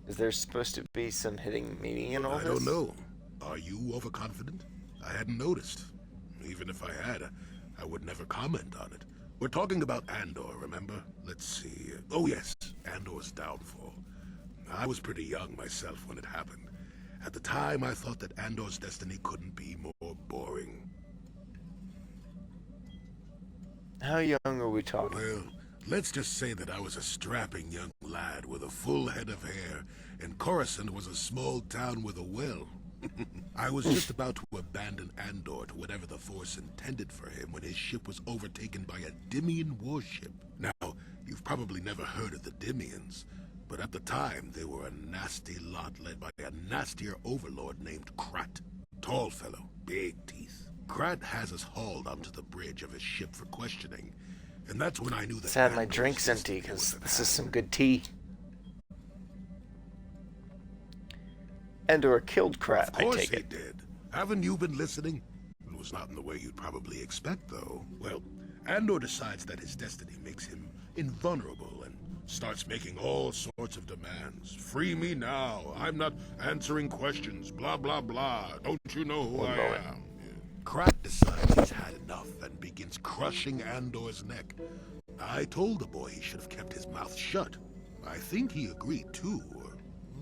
Speaker 1: Is there supposed to be some hidden meaning in all this?
Speaker 2: I don't know. Are you overconfident? I hadn't noticed. Even if I had, I would never comment on it. We're talking about Andor, remember? Let's see. Oh yes, Andor's downfall. I was pretty young myself when it happened. At the time, I thought that Andor's destiny couldn't be more boring.
Speaker 1: How young are we talking?
Speaker 2: Well, let's just say that I was a strapping young lad with a full head of hair, and Coruscant was a small town with a well. I was just about to abandon Andor to whatever the Force intended for him when his ship was overtaken by a Dimian warship. Now, you've probably never heard of the Dimians, but at the time they were a nasty lot led by a nastier overlord named Krat. Tall fellow, big teeth. Krat has us hauled onto the bridge of his ship for questioning, and that's when I knew that.
Speaker 1: Let's have my
Speaker 2: Andor's
Speaker 1: drinks
Speaker 2: destiny
Speaker 1: empty, because
Speaker 2: wasn't
Speaker 1: this is some
Speaker 2: happening.
Speaker 1: good tea. Andor killed Krat,
Speaker 2: Of
Speaker 1: I
Speaker 2: course
Speaker 1: take
Speaker 2: he
Speaker 1: it.
Speaker 2: did. Haven't you been listening? It was not in the way you'd probably expect, though. Well, Andor decides that his destiny makes him invulnerable and starts making all sorts of demands. Free me now. I'm not answering questions. Blah, blah, blah. Don't you know who
Speaker 1: One
Speaker 2: I
Speaker 1: moment.
Speaker 2: am? Krat decides he's had enough and begins crushing Andor's neck. I told the boy he should have kept his mouth shut. I think he agreed, too, or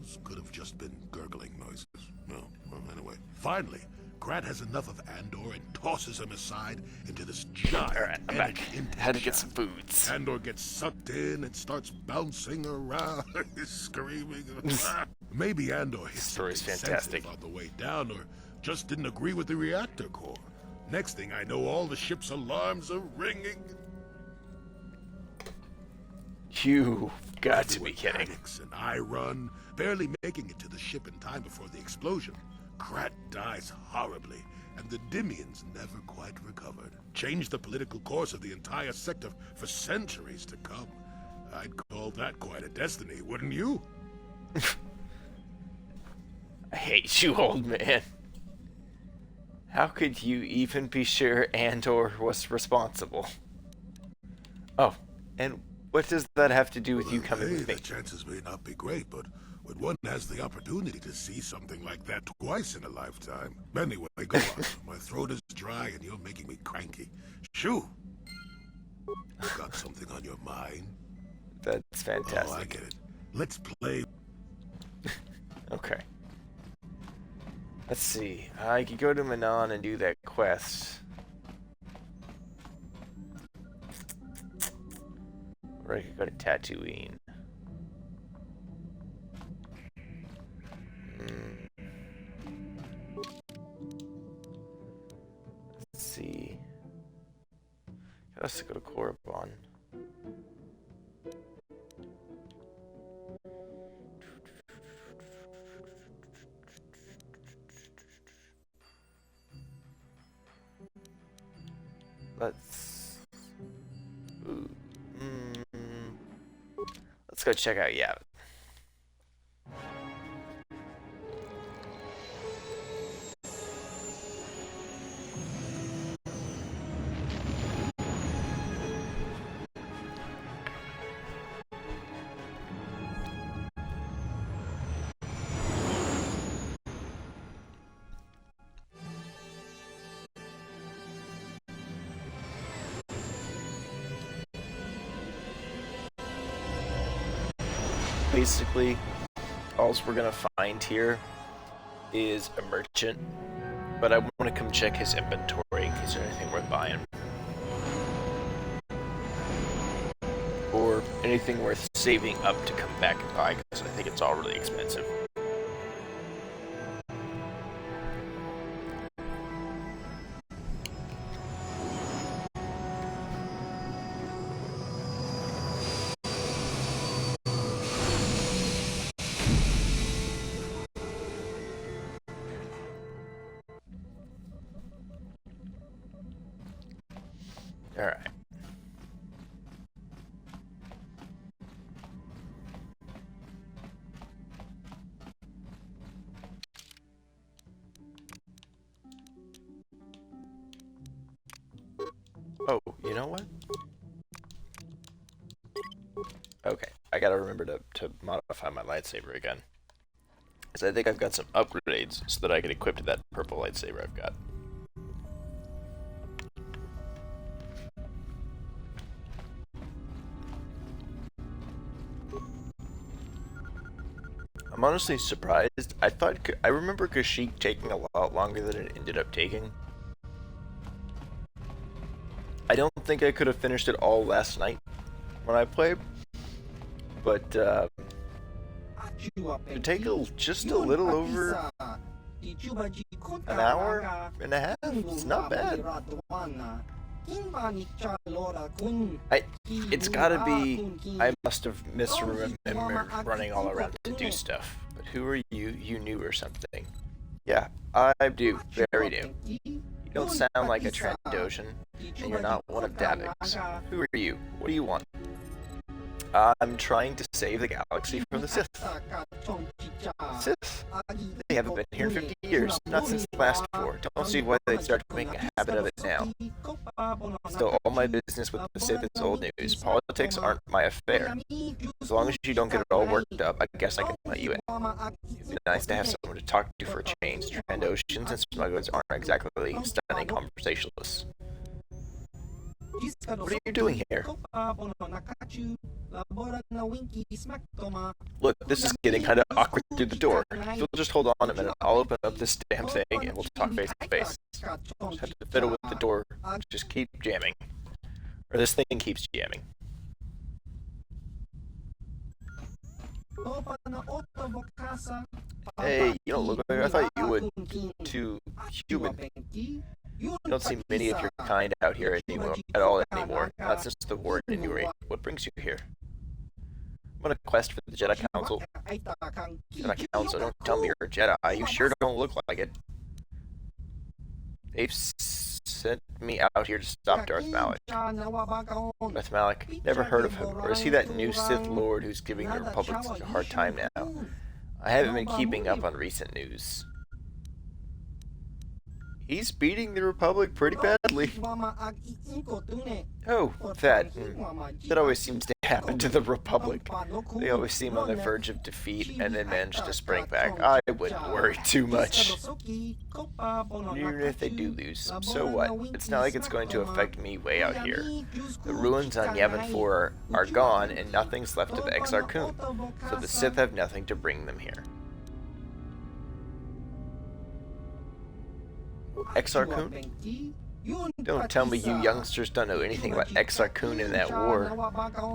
Speaker 2: this could have just been gurgling noises. No, well, anyway. Finally, Krat has enough of Andor and tosses him aside into this giant
Speaker 1: Alright, I'm back.
Speaker 2: energy intake
Speaker 1: Had to get
Speaker 2: shaft.
Speaker 1: some foods.
Speaker 2: Andor gets sucked in and starts bouncing around, screaming. Maybe Andor hit
Speaker 1: This story's
Speaker 2: something
Speaker 1: fantastic.
Speaker 2: sensitive on the way down, or just didn't agree with the reactor core. Next thing I know, all the ship's alarms are ringing.
Speaker 1: You got to be
Speaker 2: Everyone
Speaker 1: kidding.
Speaker 2: panics, and I run, barely making it to the ship in time before the explosion. Krat dies horribly, and the Dimians never quite recovered. Changed the political course of the entire sector for centuries to come. I'd call that quite a destiny, wouldn't you?
Speaker 1: I hate you, old man. How could you even be sure Andor was responsible? Oh, and what does that have to do with you coming
Speaker 2: Hey,
Speaker 1: with me?
Speaker 2: the chances may not be great, but when one has the opportunity to see something like that twice in a lifetime. Anyway, go on. My throat is dry and you're making me cranky. Shoo! You got something on your mind?
Speaker 1: That's
Speaker 2: Oh, I
Speaker 1: fantastic.
Speaker 2: get it. Let's play.
Speaker 1: Okay. Let's see. I could go to Manon and do that quest. Or I could go to Tatooine. Let's see. Got us to go to Korriban. Let's. Ooh, let's go check out Yavin. Basically, all we're gonna find here is a merchant, but I want to come check his inventory in case there's anything worth buying. Or anything worth saving up to come back and buy, because I think it's all really expensive. Alright. Oh, you know what? Okay, I gotta remember to modify my lightsaber again. Because I think I've got some upgrades so that I can equip that purple lightsaber I've got. I'm honestly surprised. I remember Kashyyyk taking a lot longer than it ended up taking. I don't think I could have finished it all last night when I played, but to take just a little over an hour and a half, it's not bad. It's gotta be, I must have misremembered running all around to do stuff. But who are you? You new or something? Yeah, I'm new, very new. You don't sound like a Trandoshan, and you're not one of Davik's. Who are you? What do you want? I'm trying to save the galaxy from the Sith. Sith? They haven't been here in 50 years, not since the last war. Don't see why they'd start to make a habit of it now. Still, all my business with the Sith is old news. Politics aren't my affair. As long as you don't get it all worked up, I guess I can let you in. It'd be nice to have someone to talk to for a change. Trandoshans and smugglers aren't exactly stunning conversationalists. What are you doing here? Look, this is getting kind of awkward through the door. If you'll just hold on a minute, I'll open up this damn thing and we'll talk face to face. Just have to fiddle with the door. Just keep jamming. Or this thing keeps jamming. Hey, you don't look like I thought you would. Too human. You don't see many of your kind out here anymore, at all anymore. Not since the war at any rate. What brings you here? I'm on a quest for the Jedi Council. Jedi Council? Don't tell me you're a Jedi. You sure don't look like it. They've sent me out here to stop Darth Malak. Darth Malak? Never heard of him. Or is he that new Sith Lord who's giving the Republic such a hard time now? I haven't been keeping up on recent news. He's beating the Republic pretty badly. Oh, that. That always seems to happen to the Republic. They always seem on the verge of defeat and then manage to spring back. I wouldn't worry too much. Even if they do lose, so what? It's not like it's going to affect me way out here. The ruins on Yavin 4 are gone and nothing's left of Exar Kun, so the Sith have nothing to bring them here. Exar Kun? Don't tell me you youngsters don't know anything about Exar Kun in that war.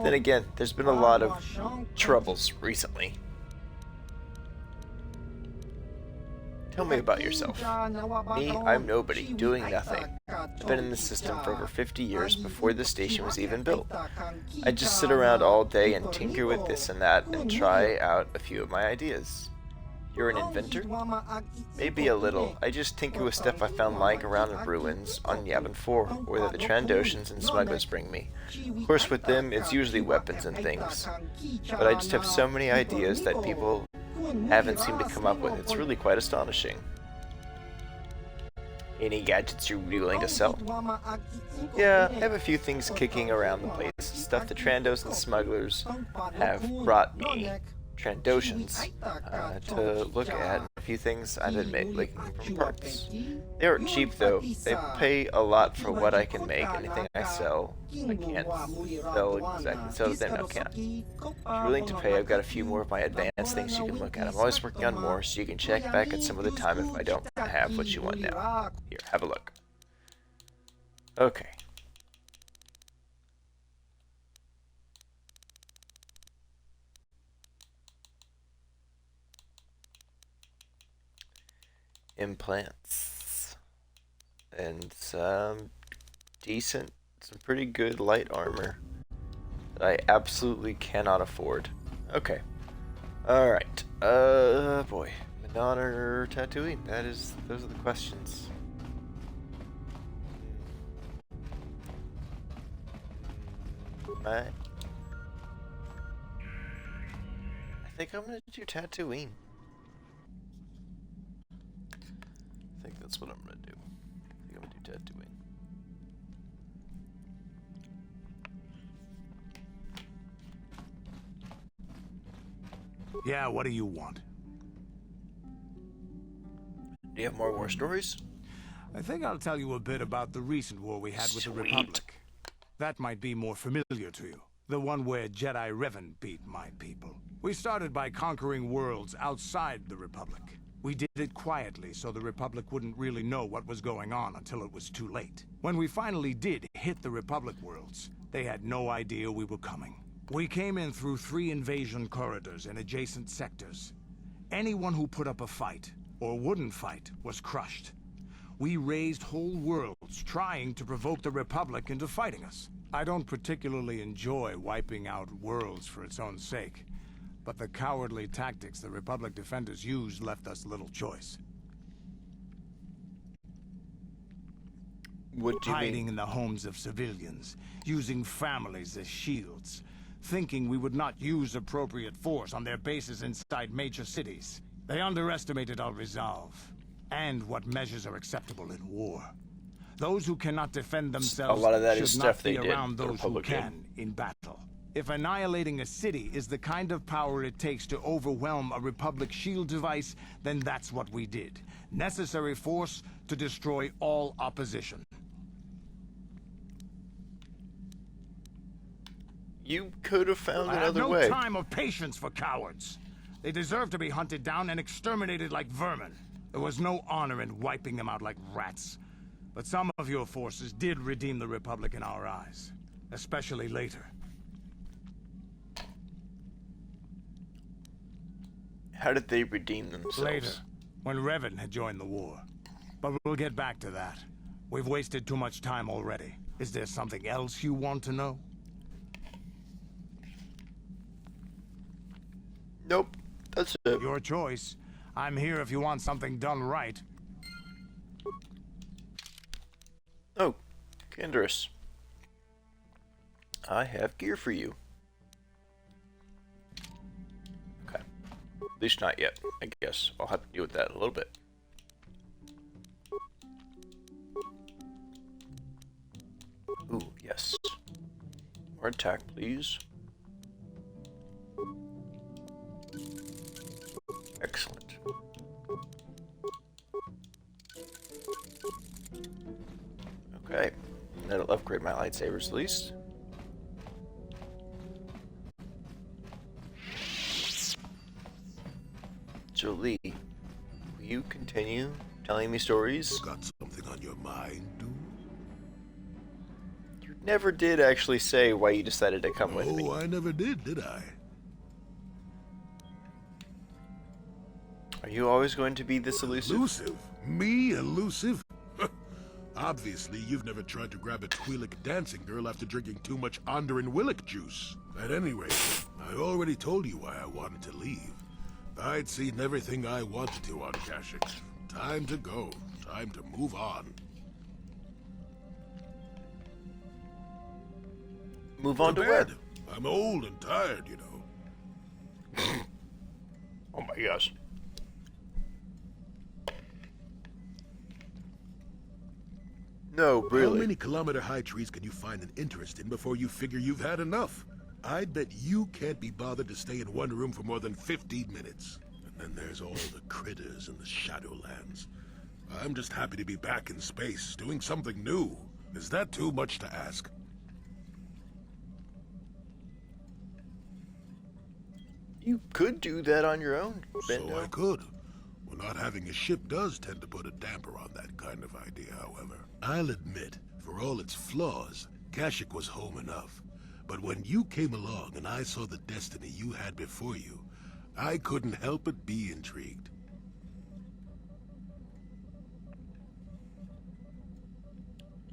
Speaker 1: Then again, there's been a lot of troubles recently. Tell me about yourself. Me, I'm nobody, doing nothing. I've been in the system for over 50 years before the station was even built. I just sit around all day and tinker with this and that and try out a few of my ideas. You're an inventor? Maybe a little. I just tinker with stuff I found lying around in ruins on Yavin 4, or that the Trandoshans and smugglers bring me. Of course, with them, it's usually weapons and things. But I just have so many ideas that people haven't seemed to come up with. It's really quite astonishing. Any gadgets you're willing to sell? Yeah, I have a few things kicking around the place. Stuff the Trandos and smugglers have brought me. Trandoshans to look at. A few things I've been making from parts. They aren't cheap though. They pay a lot for what I can make. Anything I sell, I can't sell exactly. So then I can't. If you're willing to pay, I've got a few more of my advanced things you can look at. I'm always working on more, so you can check back at some of the time if I don't have what you want now. Here, have a look. Okay. Implants and some pretty good light armor that I absolutely cannot afford. Okay, all right. Boy, Madonna or Tatooine? Those are the questions. I think I'm gonna do Tatooine. I think that's what I'm gonna do. I think I'm gonna do Tatooine.
Speaker 5: Yeah, what do you want?
Speaker 1: Do you have more war stories?
Speaker 5: I think I'll tell you a bit about the recent war we had with the Republic. That might be more familiar to you. The one where Jedi Revan beat my people. We started by conquering worlds outside the Republic. We did it quietly so the Republic wouldn't really know what was going on until it was too late. When we finally did hit the Republic worlds, they had no idea we were coming. We came in through 3 invasion corridors in adjacent sectors. Anyone who put up a fight, or wouldn't fight, was crushed. We raised whole worlds trying to provoke the Republic into fighting us. I don't particularly enjoy wiping out worlds for its own sake. But the cowardly tactics the Republic defenders used left us little choice.
Speaker 1: What do you
Speaker 5: Hiding
Speaker 1: mean?
Speaker 5: in the homes of civilians, using families as shields, thinking we would not use appropriate force on their bases inside major cities. They underestimated our resolve, and what measures are acceptable in war. Those who cannot defend themselves
Speaker 1: lot of that
Speaker 5: should
Speaker 1: is
Speaker 5: not
Speaker 1: stuff
Speaker 5: be
Speaker 1: they did,
Speaker 5: around
Speaker 1: the
Speaker 5: those who
Speaker 1: Republic did.
Speaker 5: can in battle. If annihilating a city is the kind of power it takes to overwhelm a Republic shield device, then that's what we did. Necessary force to destroy all opposition.
Speaker 1: You could have found
Speaker 5: I have
Speaker 1: another
Speaker 5: no
Speaker 1: way.
Speaker 5: time or patience for cowards. They deserve to be hunted down and exterminated like vermin. There was no honor in wiping them out like rats. But some of your forces did redeem the Republic in our eyes, especially later.
Speaker 1: How did they redeem themselves?
Speaker 5: Later, when Revan had joined the war. But we'll get back to that. We've wasted too much time already. Is there something else you want to know?
Speaker 1: Nope. That's it.
Speaker 5: Your choice. I'm here if you want something done right.
Speaker 1: Oh, Canderous. I have gear for you. Okay. At least not yet, I guess. I'll have to deal with that in a little bit. Ooh, yes. More attack, please. Excellent. Okay. That'll upgrade my lightsabers at least. Jolie, will you continue telling me stories?
Speaker 2: Got something on your mind, dude?
Speaker 1: You never did actually say why you decided to come with me.
Speaker 2: Oh, I never did I?
Speaker 1: Are you always going to be this elusive?
Speaker 2: Elusive? Me elusive? Obviously, you've never tried to grab a Twi'lek dancing girl after drinking too much Onderon Willick juice. At any rate, I already told you why I wanted to leave. I'd seen everything I wanted to on Kashyyyk. Time to go. Time to move on.
Speaker 1: Move on to where?
Speaker 2: bed. I'm old and tired, you know.
Speaker 1: Oh my gosh. No,
Speaker 2: How
Speaker 1: really.
Speaker 2: many kilometer-high trees can you find an interest in before you figure you've had enough? I'd bet you can't be bothered to stay in one room for more than 15 minutes. And then there's all the critters in the Shadowlands. I'm just happy to be back in space, doing something new. Is that too much to ask?
Speaker 1: You could do that on your own,
Speaker 2: So
Speaker 1: Bendo.
Speaker 2: I could. Well, not having a ship does tend to put a damper on that kind of idea, however. I'll admit, for all its flaws, Kashyyyk was home enough. But when you came along and I saw the destiny you had before you, I couldn't help but be intrigued.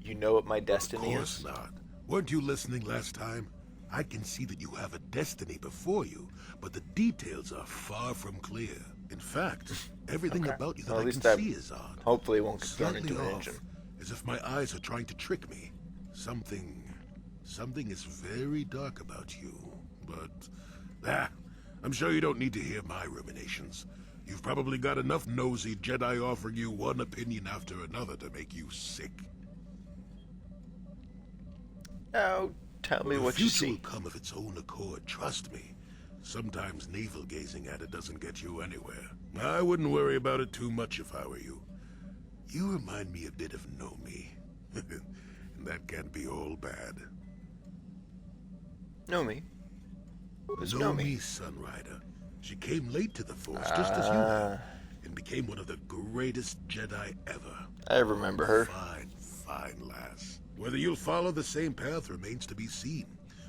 Speaker 1: You know what my destiny
Speaker 2: Of course
Speaker 1: is?
Speaker 2: not. Weren't you listening last time? I can see that you have a destiny before you, but the details are far from clear. In fact, everything
Speaker 1: Okay.
Speaker 2: about you that
Speaker 1: Well, at
Speaker 2: I
Speaker 1: least
Speaker 2: can
Speaker 1: that
Speaker 2: see is odd.
Speaker 1: hopefully won't get thrown
Speaker 2: Slightly
Speaker 1: into an
Speaker 2: off,
Speaker 1: engine.
Speaker 2: as if my eyes are trying to trick me. Something is very dark about you. But, I'm sure you don't need to hear my ruminations. You've probably got enough nosy Jedi offering you one opinion after another to make you sick.
Speaker 1: Now, tell me
Speaker 2: The
Speaker 1: what you
Speaker 2: future will
Speaker 1: see.
Speaker 2: come of its own accord, trust me. Sometimes navel-gazing at it doesn't get you anywhere. I wouldn't worry about it too much if I were you. You remind me a bit of Nomi. And that can't be all bad.
Speaker 1: Nomi? Who's
Speaker 2: Nomi
Speaker 1: Nomi?
Speaker 2: Sunrider. She came late to the Force, just as you have, and became one of the greatest Jedi ever.
Speaker 1: I remember her.
Speaker 2: Fine, fine lass. Whether you'll follow the same path remains to be seen.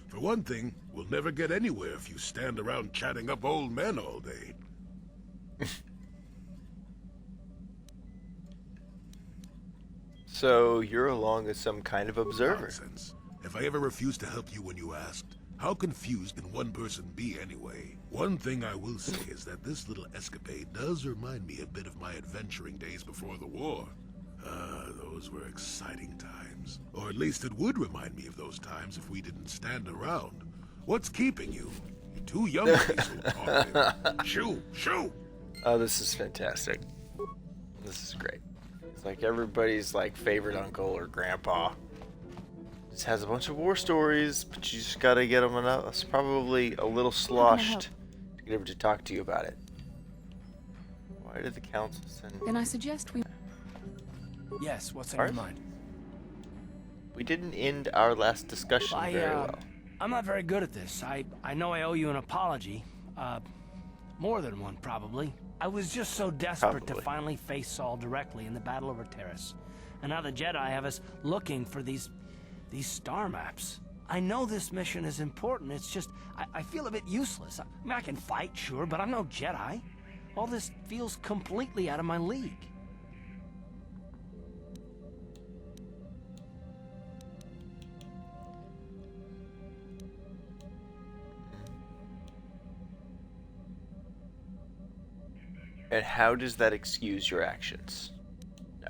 Speaker 2: For one thing, we'll never get anywhere if you stand around chatting up old men all day.
Speaker 1: So, you're along as some kind of observer.
Speaker 2: Nonsense. If I ever refused to help you when you asked, how confused can one person be anyway? One thing I will say is that this little escapade does remind me a bit of my adventuring days before the war. Those were exciting times. Or at least it would remind me of those times if we didn't stand around. What's keeping you? You're too young to be so talkative. Shoo! Shoo!
Speaker 1: Oh, this is fantastic. This is great. It's like everybody's like favorite uncle or grandpa. Just has a bunch of war stories, but you just gotta get them enough. It's probably a little sloshed to get him to talk to you about it. Why did the council send?
Speaker 7: Then I suggest we...
Speaker 8: Yes, what's on your
Speaker 1: Alright.
Speaker 8: mind?
Speaker 1: We didn't end our last discussion very well.
Speaker 8: I'm not very good at this. I know I owe you an apology. More than one, probably. I was just so desperate to
Speaker 1: Probably.
Speaker 8: finally face Saul directly in the battle over Terrace. And now the Jedi have us looking for these star maps. I know this mission is important, it's just, I feel a bit useless. I mean, I can fight, sure, but I'm no Jedi. All this feels completely out of my league.
Speaker 1: And how does that excuse your actions? No.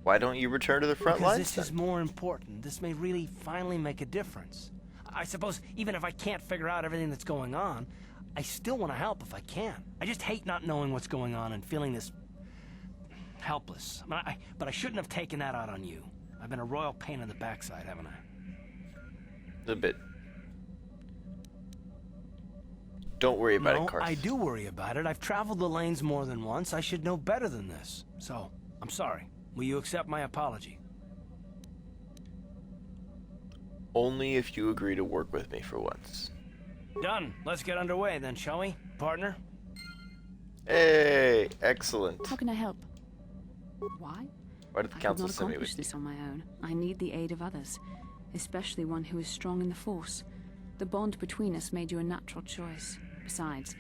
Speaker 1: Why don't you return to the front
Speaker 8: Because
Speaker 1: lines
Speaker 8: this is
Speaker 1: then?
Speaker 8: more important. This may really finally make a difference. I suppose even if I can't figure out everything that's going on, I still want to help if I can. I just hate not knowing what's going on and feeling this helpless. But I shouldn't have taken that out on you. I've been a royal pain in the backside, haven't I?
Speaker 1: A bit. Don't worry about it, Carth.
Speaker 8: I do worry about it. I've traveled the lanes more than once. I should know better than this. So, I'm sorry. Will you accept my apology?
Speaker 1: Only if you agree to work with me for once.
Speaker 8: Done. Let's get underway then, shall we, partner?
Speaker 1: Hey, excellent.
Speaker 7: How can I help? Why?
Speaker 1: Why did the
Speaker 7: I could
Speaker 1: council
Speaker 7: not
Speaker 1: send me
Speaker 7: accomplish
Speaker 1: with you?
Speaker 7: this on my own. I need the aid of others, especially one who is strong in the Force. The bond between us made you a natural choice. Besides,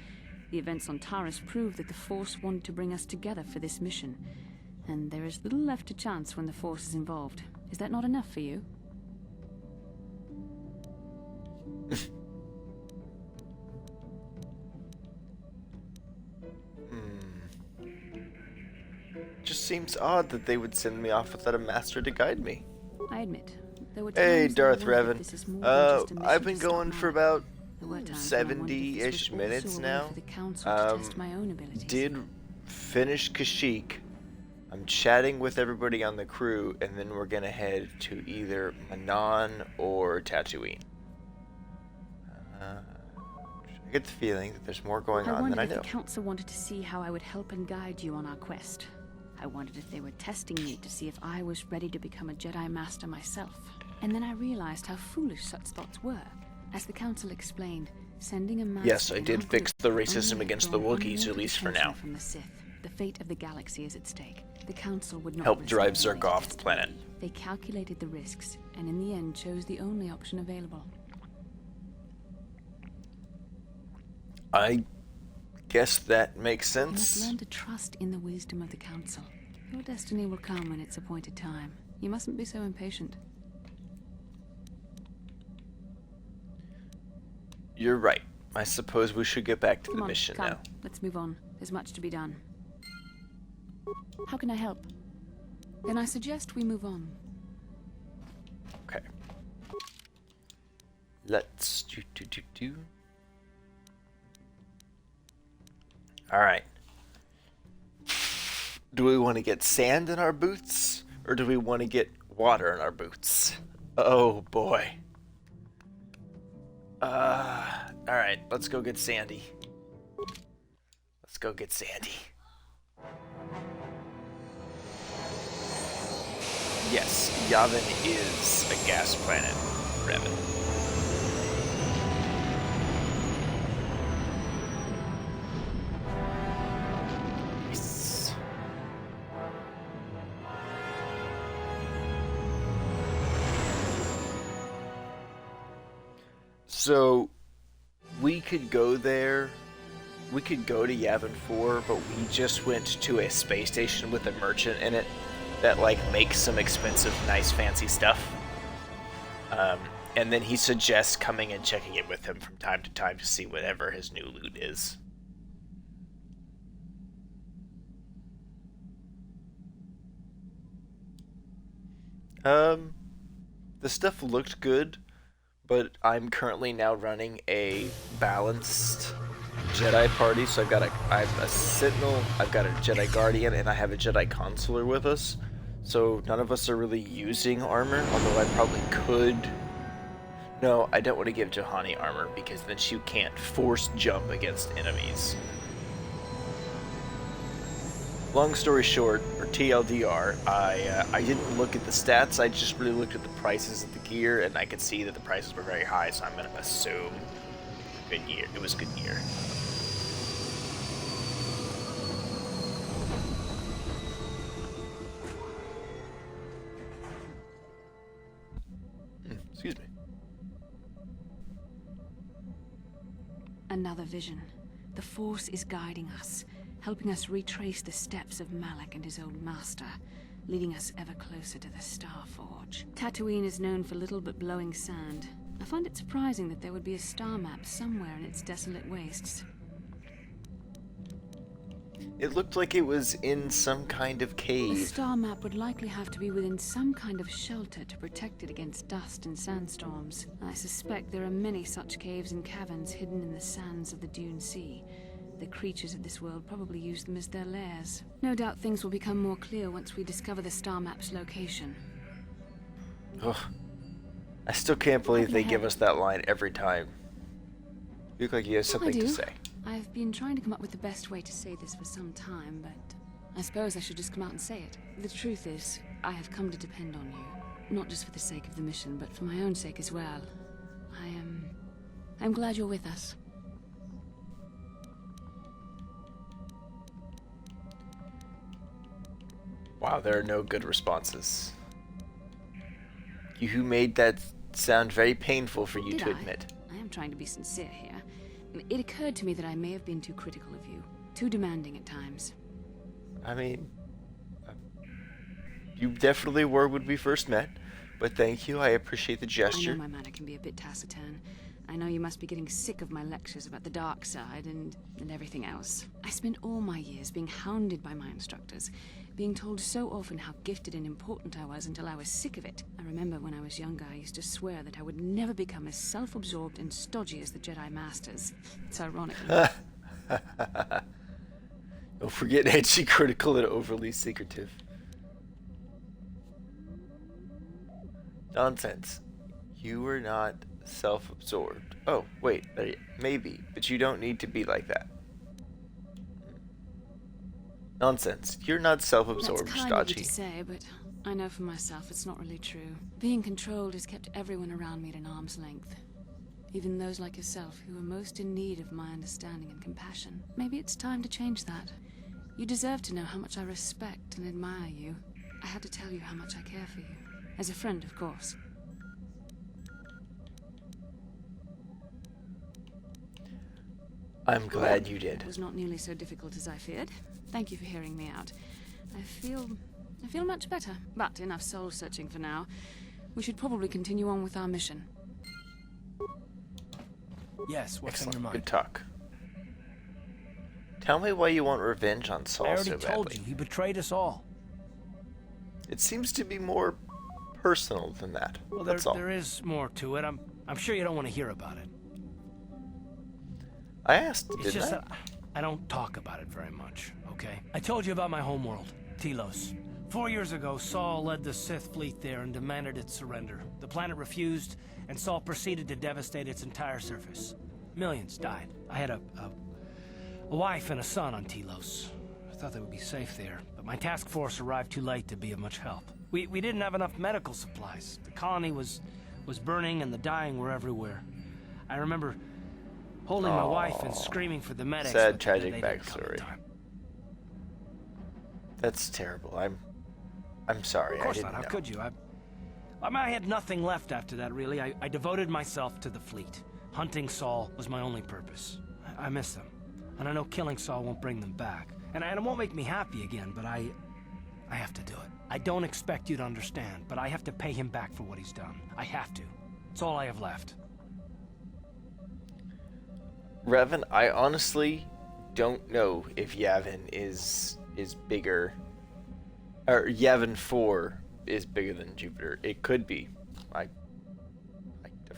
Speaker 7: the events on Taris prove that the Force wanted to bring us together for this mission, and there is little left to chance when the Force is involved. Is that not enough for you?
Speaker 1: Just seems odd that they would send me off without a master to guide me.
Speaker 7: I admit, there were
Speaker 1: Hey,
Speaker 7: times that I
Speaker 1: Darth
Speaker 7: wondered if
Speaker 1: Revan.
Speaker 7: this is more than just a mission
Speaker 1: I've been
Speaker 7: to stop
Speaker 1: going for
Speaker 7: now.
Speaker 1: about
Speaker 7: There were times when I wondered if this
Speaker 1: 70-ish
Speaker 7: was
Speaker 1: minutes
Speaker 7: also a way
Speaker 1: now.
Speaker 7: for the Council to test my own abilities.
Speaker 1: Did finish Kashyyyk. I'm chatting with everybody on the crew, and then we're gonna head to either Manon or Tatooine. I get the feeling that there's more going
Speaker 7: I
Speaker 1: on than
Speaker 7: wondered
Speaker 1: I
Speaker 7: if
Speaker 1: know.
Speaker 7: the Council wanted to see how I would help and guide you on our quest. I wondered if they were testing me to see if I was ready to become a Jedi Master myself. And then I realized how foolish such thoughts were. As the Council explained, sending a master...
Speaker 1: Yes, I
Speaker 7: in
Speaker 1: did
Speaker 7: our
Speaker 1: fix
Speaker 7: group
Speaker 1: the racism
Speaker 7: only
Speaker 1: against
Speaker 7: draw
Speaker 1: the Wookiees,
Speaker 7: unwanted
Speaker 1: at least for
Speaker 7: attention
Speaker 1: now.
Speaker 7: From the Sith. The fate of the galaxy is at stake. The Council would not
Speaker 1: Help
Speaker 7: risk
Speaker 1: drive
Speaker 7: their way to
Speaker 1: Zerg off the
Speaker 7: destiny.
Speaker 1: planet.
Speaker 7: They calculated the risks, and in the end chose the only option available.
Speaker 1: I guess that makes
Speaker 7: You must
Speaker 1: sense.
Speaker 7: learn to trust in the wisdom of the Council. Your destiny will come when it's appointed time. You mustn't be so impatient.
Speaker 1: You're right. I suppose we should get back to
Speaker 7: Come
Speaker 1: the
Speaker 7: on,
Speaker 1: mission
Speaker 7: come.
Speaker 1: now.
Speaker 7: Let's move on. There's much to be done. How can I help? Then I suggest we move on.
Speaker 1: Okay. Let's do. All right. Do we want to get sand in our boots, or do we want to get water in our boots? Oh boy. All right. Let's go get Sandy. Let's go get Sandy. Yes, Yavin is a gas planet, Revan. Yes. So, we could go there. We could go to Yavin 4, but we just went to a space station with a merchant in it that like makes some expensive, nice, fancy stuff. And then he suggests coming and checking it with him from time to time to see whatever his new loot is. The stuff looked good, but I'm currently now running a balanced Jedi party, so I have a Sentinel, I've got a Jedi Guardian, and I have a Jedi Consular with us. So none of us are really using armor, although I probably could. No, I don't want to give Juhani armor because then she can't force jump against enemies. Long story short, or TLDR, I didn't look at the stats, I just really looked at the prices of the gear, and I could see that the prices were very high, so I'm going to assume good gear. It was good gear. Excuse me.
Speaker 7: Another vision. The Force is guiding us, helping us retrace the steps of Malak and his old master, leading us ever closer to the Star Forge. Tatooine is known for little but blowing sand. I find it surprising that there would be a star map somewhere in its desolate wastes.
Speaker 1: It looked like it was in some kind of
Speaker 7: The
Speaker 1: cave.
Speaker 7: star map would likely have to be within some kind of shelter to protect it against dust and sandstorms. I suspect there are many such caves and caverns hidden in the sands of the Dune Sea. The creatures of this world probably use them as their lairs. No doubt things will become more clear once we discover the star map's location.
Speaker 1: Ugh. I still can't believe
Speaker 7: can
Speaker 1: they
Speaker 7: I
Speaker 1: give
Speaker 7: help?
Speaker 1: us that line every time. You look like you have something to
Speaker 7: do.
Speaker 1: say.
Speaker 7: I've been trying to come up with the best way to say this for some time, but I suppose I should just come out and say it. The truth is, I have come to depend on you. Not just for the sake of the mission, but for my own sake as well. I'm glad you're with us.
Speaker 1: Wow, there are no good responses. You made that sound very painful for you
Speaker 7: Did
Speaker 1: to
Speaker 7: I?
Speaker 1: admit.
Speaker 7: I am trying to be sincere here. It occurred to me that I may have been too critical of you, too demanding at times.
Speaker 1: I mean, you definitely were when we first met, but thank you. I appreciate the
Speaker 7: I
Speaker 1: gesture.
Speaker 7: know my manner can be a bit taciturn. I know you must be getting sick of my lectures about the dark side and everything else. I spent all my years being hounded by my instructors, being told so often how gifted and important I was until I was sick of it. I remember when I was younger, I used to swear that I would never become as self-absorbed and stodgy as the Jedi Masters. It's ironic.
Speaker 1: Don't forget edgy, critical, and overly secretive. Nonsense. You were not self-absorbed. Oh, wait, maybe, but you don't need to be like that. Nonsense. You're not self-absorbed,
Speaker 7: That's kind of you
Speaker 1: stodgy.
Speaker 7: to say, but I know for myself it's not really true. Being controlled has kept everyone around me at an arm's length. Even those like yourself who are most in need of my understanding and compassion. Maybe it's time to change that. You deserve to know how much I respect and admire you. I had to tell you how much I care for you. As a friend, of course.
Speaker 1: I'm glad you did.
Speaker 7: It was not nearly so difficult as I feared. Thank you for hearing me out. I feel much better. But enough soul searching for now. We should probably continue on with our mission.
Speaker 8: Yes, what's on your
Speaker 1: Excellent.
Speaker 8: mind?
Speaker 1: Good talk. Tell me why you want revenge on Saul
Speaker 8: I already
Speaker 1: so
Speaker 8: told
Speaker 1: badly.
Speaker 8: you, he betrayed us all.
Speaker 1: It seems to be more personal than that.
Speaker 8: Well,
Speaker 1: That's all.
Speaker 8: there is more to it. I'm sure you don't want to hear about it.
Speaker 1: I asked,
Speaker 8: It's
Speaker 1: didn't
Speaker 8: just
Speaker 1: I?
Speaker 8: that I don't talk about it very much, okay? I told you about my homeworld, Telos. 4 years ago, Saul led the Sith fleet there and demanded its surrender. The planet refused, and Saul proceeded to devastate its entire surface. Millions died. I had a wife and a son on Telos. I thought they would be safe there, but my task force arrived too late to be of much help. We didn't have enough medical supplies. The colony was burning and the dying were everywhere. I remember holding my wife and screaming for the medics.
Speaker 1: Sad,
Speaker 8: but
Speaker 1: tragic
Speaker 8: they didn't come in
Speaker 1: backstory.
Speaker 8: time.
Speaker 1: That's terrible. I'm sorry.
Speaker 8: Of course
Speaker 1: I didn't
Speaker 8: not. How
Speaker 1: know.
Speaker 8: could you? I had nothing left after that, really. I devoted myself to the fleet. Hunting Saul was my only purpose. I miss them. And I know killing Saul won't bring them back. And it won't make me happy again, but I have to do it. I don't expect you to understand, but I have to pay him back for what he's done. I have to. It's all I have left.
Speaker 1: Revan, I honestly don't know if Yavin is bigger, or Yavin 4 is bigger than Jupiter. It could be. I've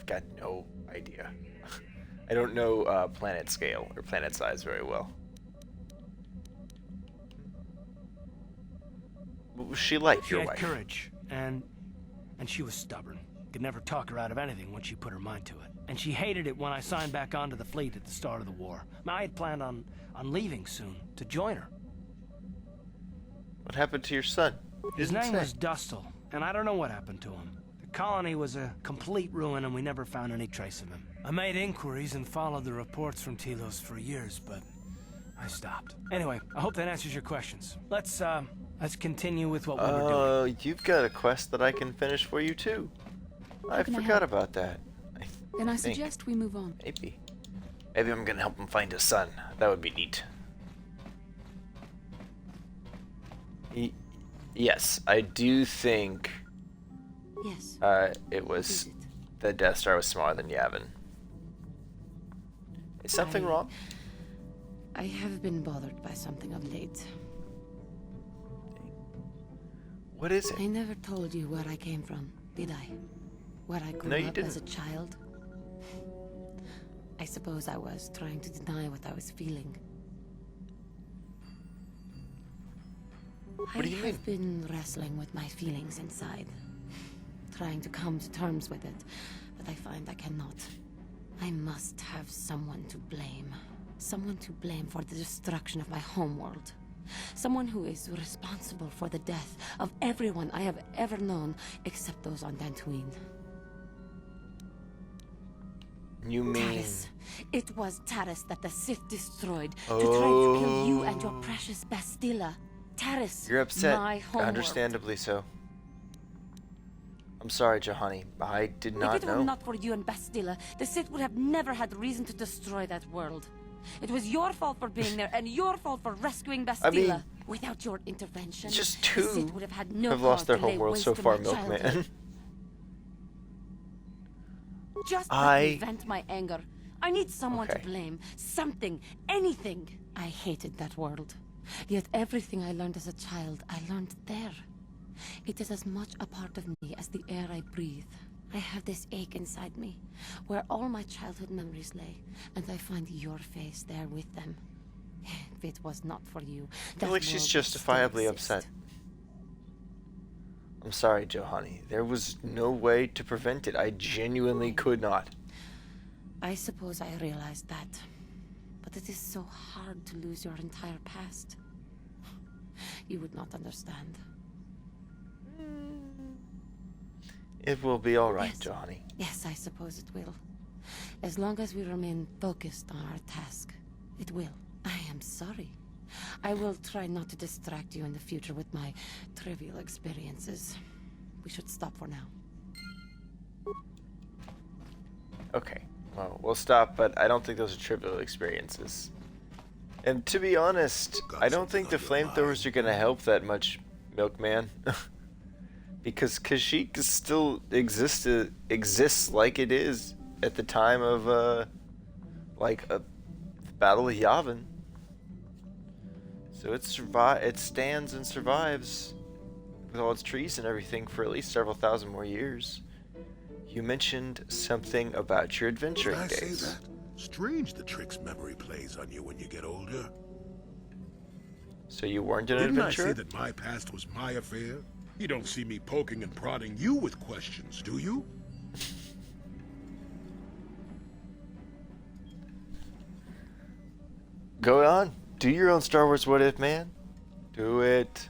Speaker 1: got no idea. I don't know planet scale or planet size very well. What was she like,
Speaker 8: She
Speaker 1: your
Speaker 8: had
Speaker 1: wife?
Speaker 8: courage, and she was stubborn. Could never talk her out of anything once she put her mind to it. And she hated it when I signed back onto the fleet at the start of the war. I had planned on leaving soon to join her.
Speaker 1: What happened to your son?
Speaker 8: His
Speaker 1: Didn't
Speaker 8: name
Speaker 1: say.
Speaker 8: was Dustle, and I don't know what happened to him. The colony was a complete ruin, and we never found any trace of him. I made inquiries and followed the reports from Telos for years, but I stopped. Anyway, I hope that answers your questions. Let's continue with what we were doing.
Speaker 1: You've got a quest that I can finish for you too. I
Speaker 7: can I
Speaker 1: forgot
Speaker 7: help?
Speaker 1: about that.
Speaker 7: Then I
Speaker 1: think.
Speaker 7: suggest we move on.
Speaker 1: Maybe I'm gonna help him find his son. That would be neat. Yes, I do think
Speaker 4: Yes.
Speaker 1: it
Speaker 4: What
Speaker 1: was
Speaker 4: is it?
Speaker 1: the Death Star was smaller than Yavin. Is something wrong?
Speaker 4: I have been bothered by something of late.
Speaker 1: What is it?
Speaker 4: I never told you where I came from, did I? Where I grew
Speaker 1: No, you
Speaker 4: up as a
Speaker 1: didn't.
Speaker 4: child? I suppose I was trying to deny what I was feeling.
Speaker 1: What do you
Speaker 4: I have been wrestling with my feelings inside, trying to come to terms with it, but I find I cannot. I must have someone to blame. Someone to blame for the destruction of my homeworld. Someone who is responsible for the death of everyone I have ever known, except those on Dantooine.
Speaker 1: You mean
Speaker 4: Taris. It was Taris that the Sith destroyed to try to kill you and your precious Bastila. Taris,
Speaker 1: you're upset?
Speaker 4: my homeworld.
Speaker 1: Understandably so. I'm sorry, Johanny. I did not
Speaker 4: If it
Speaker 1: know.
Speaker 4: were not for you and Bastila, the Sith would have never had reason to destroy that world. It was your fault for being there, and your fault for rescuing Bastila.
Speaker 1: mean,
Speaker 4: without your intervention,
Speaker 1: just
Speaker 4: the
Speaker 1: two
Speaker 4: Sith would have had no
Speaker 1: have lost their
Speaker 4: cause to lay
Speaker 1: homeworld
Speaker 4: waste
Speaker 1: so
Speaker 4: to
Speaker 1: far,
Speaker 4: my
Speaker 1: Milkman.
Speaker 4: childhood. Just let
Speaker 1: I-
Speaker 4: me vent my anger. I need someone
Speaker 1: Okay.
Speaker 4: to blame. Something. Anything. I hated that world. Yet everything I learned as a child, I learned there. It is as much a part of me as the air I breathe. I have this ache inside me, where all my childhood memories lay, and I find your face there with them. If it was not for you,
Speaker 1: I
Speaker 4: that
Speaker 1: feel like she's
Speaker 4: world would
Speaker 1: justifiably
Speaker 4: still exist.
Speaker 1: upset. I'm sorry, Johanny. There was no way to prevent it. I genuinely could not.
Speaker 4: I suppose I realized that. But it is so hard to lose your entire past. You would not understand.
Speaker 1: It will be alright,
Speaker 4: Yes.
Speaker 1: Johanny.
Speaker 4: Yes, I suppose it will. As long as we remain focused on our task, it will. I am sorry. I will try not to distract you in the future with my trivial experiences. We should stop for now.
Speaker 1: Okay. Well, we'll stop, but I don't think those are trivial experiences. And to be honest, I don't think the flamethrowers are gonna help that much, Milkman. because Kashyyyk still exists like it is at the time of the Battle of Yavin. So it stands and survives with all its trees and everything for at least several thousand more years. You mentioned something about your
Speaker 2: Did
Speaker 1: adventuring
Speaker 2: I say
Speaker 1: days.
Speaker 2: that? Strange the tricks memory plays on you when you get older.
Speaker 1: So you weren't an
Speaker 2: Didn't I
Speaker 1: adventurer?
Speaker 2: say that my past was my affair? You don't see me poking and prodding you with questions, do you?
Speaker 1: Go on. Do your own Star Wars What If, man. Do it.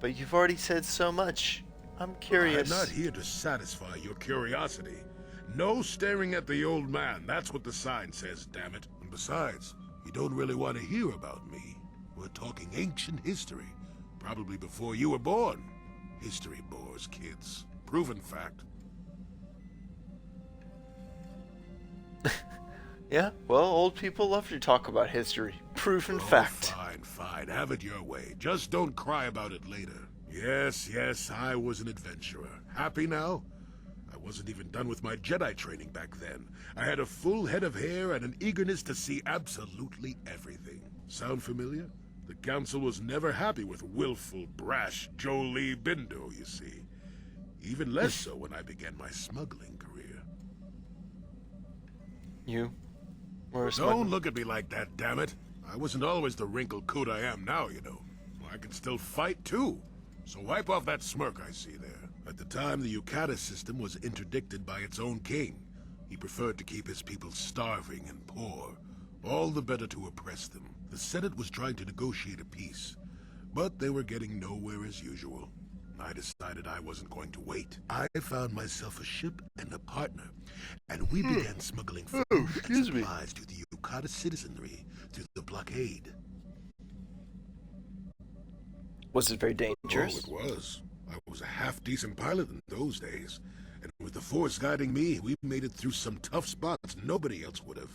Speaker 1: But you've already said so much. I'm curious.
Speaker 2: I'm not here to satisfy your curiosity. No staring at the old man. That's what the sign says, damn it. And besides, you don't really want to hear about me. We're talking ancient history. Probably before you were born. History bores kids. Proven fact.
Speaker 1: Yeah, well, old people love to talk about history. Proven
Speaker 2: Oh,
Speaker 1: fact.
Speaker 2: fine, fine. Have it your way. Just don't cry about it later. Yes, I was an adventurer. Happy now? I wasn't even done with my Jedi training back then. I had a full head of hair and an eagerness to see absolutely everything. Sound familiar? The council was never happy with willful, brash Jolie Bindo, you see. Even less so when I began my smuggling career.
Speaker 1: You were a
Speaker 2: Don't
Speaker 1: smuggler?
Speaker 2: look at me like that, damn it. I wasn't always the wrinkled coot I am now, you know. I can still fight, too. So wipe off that smirk I see there. At the time, the Yukata system was interdicted by its own king. He preferred to keep his people starving and poor, all the better to oppress them. The Senate was trying to negotiate a peace, but they were getting nowhere as usual. I decided I wasn't going to wait. I found myself a ship and a partner, and we began smuggling food and supplies to the Yukata citizenry through the blockade.
Speaker 1: Was it very dangerous?
Speaker 2: Oh, it was. I was a half-decent pilot in those days, and with the Force guiding me, we made it through some tough spots nobody else would have.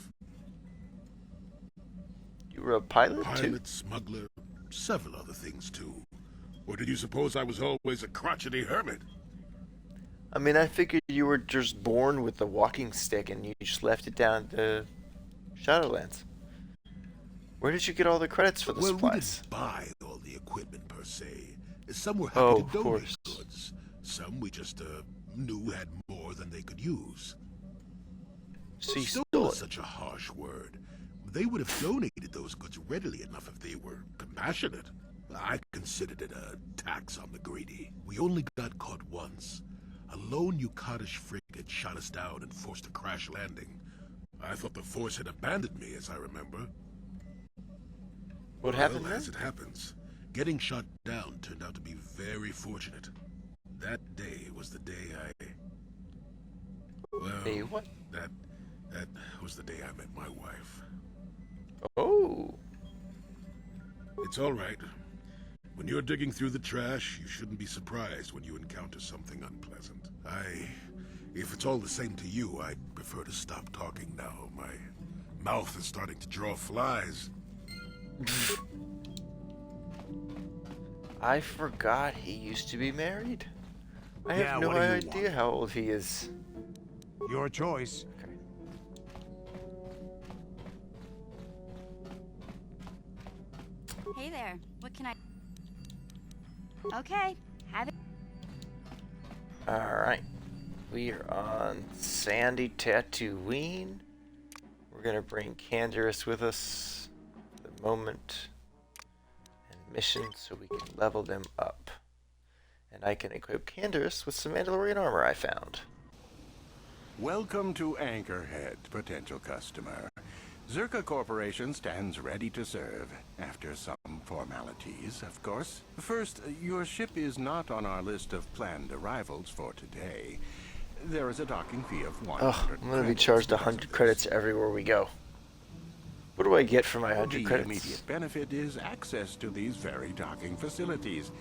Speaker 1: You were a pilot, too?
Speaker 2: Pilot, smuggler, several other things, too. Or did you suppose I was always a crotchety hermit?
Speaker 1: I mean, I figured you were just born with the walking stick and you just left it down at the Shadowlands. Where did you get all the credits for the
Speaker 2: Well, we
Speaker 1: supplies?
Speaker 2: didn't buy all the equipment per se. Some were happy
Speaker 1: Oh,
Speaker 2: to
Speaker 1: of
Speaker 2: donate
Speaker 1: course.
Speaker 2: goods. Some we just knew had more than they could use.
Speaker 1: So you
Speaker 2: Stole
Speaker 1: stole
Speaker 2: is
Speaker 1: it.
Speaker 2: such a harsh word. They would have donated those goods readily enough if they were compassionate. I considered it a tax on the greedy. We only got caught once. A lone Yukatish frigate shot us down and forced a crash landing. I thought the Force had abandoned me, as I remember.
Speaker 1: What happened
Speaker 2: Well,
Speaker 1: then?
Speaker 2: as it happens, getting shot down turned out to be very fortunate. That day was the day I... Well,
Speaker 1: Hey, what?
Speaker 2: that was the day I met my wife.
Speaker 1: Oh.
Speaker 2: It's all right. When you're digging through the trash, you shouldn't be surprised when you encounter something unpleasant. If it's all the same to you, I'd prefer to stop talking now. My mouth is starting to draw flies.
Speaker 1: I forgot he used to be married. I
Speaker 5: Yeah,
Speaker 1: have no
Speaker 5: what do you
Speaker 1: idea
Speaker 5: want?
Speaker 1: how old he is.
Speaker 5: Your choice.
Speaker 1: Okay.
Speaker 6: Hey there. What can I... Okay. Have it.
Speaker 1: Alright. We are on Sandy Tatooine. We're gonna bring Canderous with us for the moment. And mission so we can level them up. And I can equip Canderous with some Mandalorian armor I found.
Speaker 9: Welcome to Anchorhead, potential customer. Zerka Corporation stands ready to serve, after some formalities, of course. First, your ship is not on our list of planned arrivals for today. There is a docking fee of 100
Speaker 1: Ugh, I'm gonna be
Speaker 9: credits
Speaker 1: charged
Speaker 9: because of
Speaker 1: 100
Speaker 9: this.
Speaker 1: credits everywhere we go. What do I get for my 100
Speaker 9: The
Speaker 1: credits?
Speaker 9: immediate benefit is access to these very docking facilities.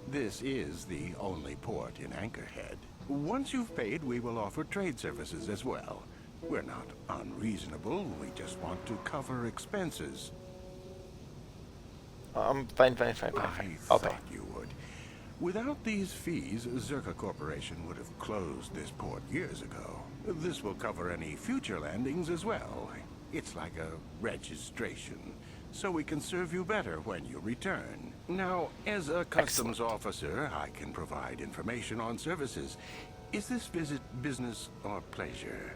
Speaker 9: This is the only port in Anchorhead. Once you've paid, we will offer trade services as well. We're not unreasonable, we just want to cover expenses.
Speaker 1: Fine.
Speaker 9: I
Speaker 1: I'll pay.
Speaker 9: thought you would. Without these fees, Zerka Corporation would have closed this port years ago. This will cover any future landings as well. It's like a registration, so we can serve you better when you return. Now, as a customs officer, I can provide information on services. Is this visit business or pleasure?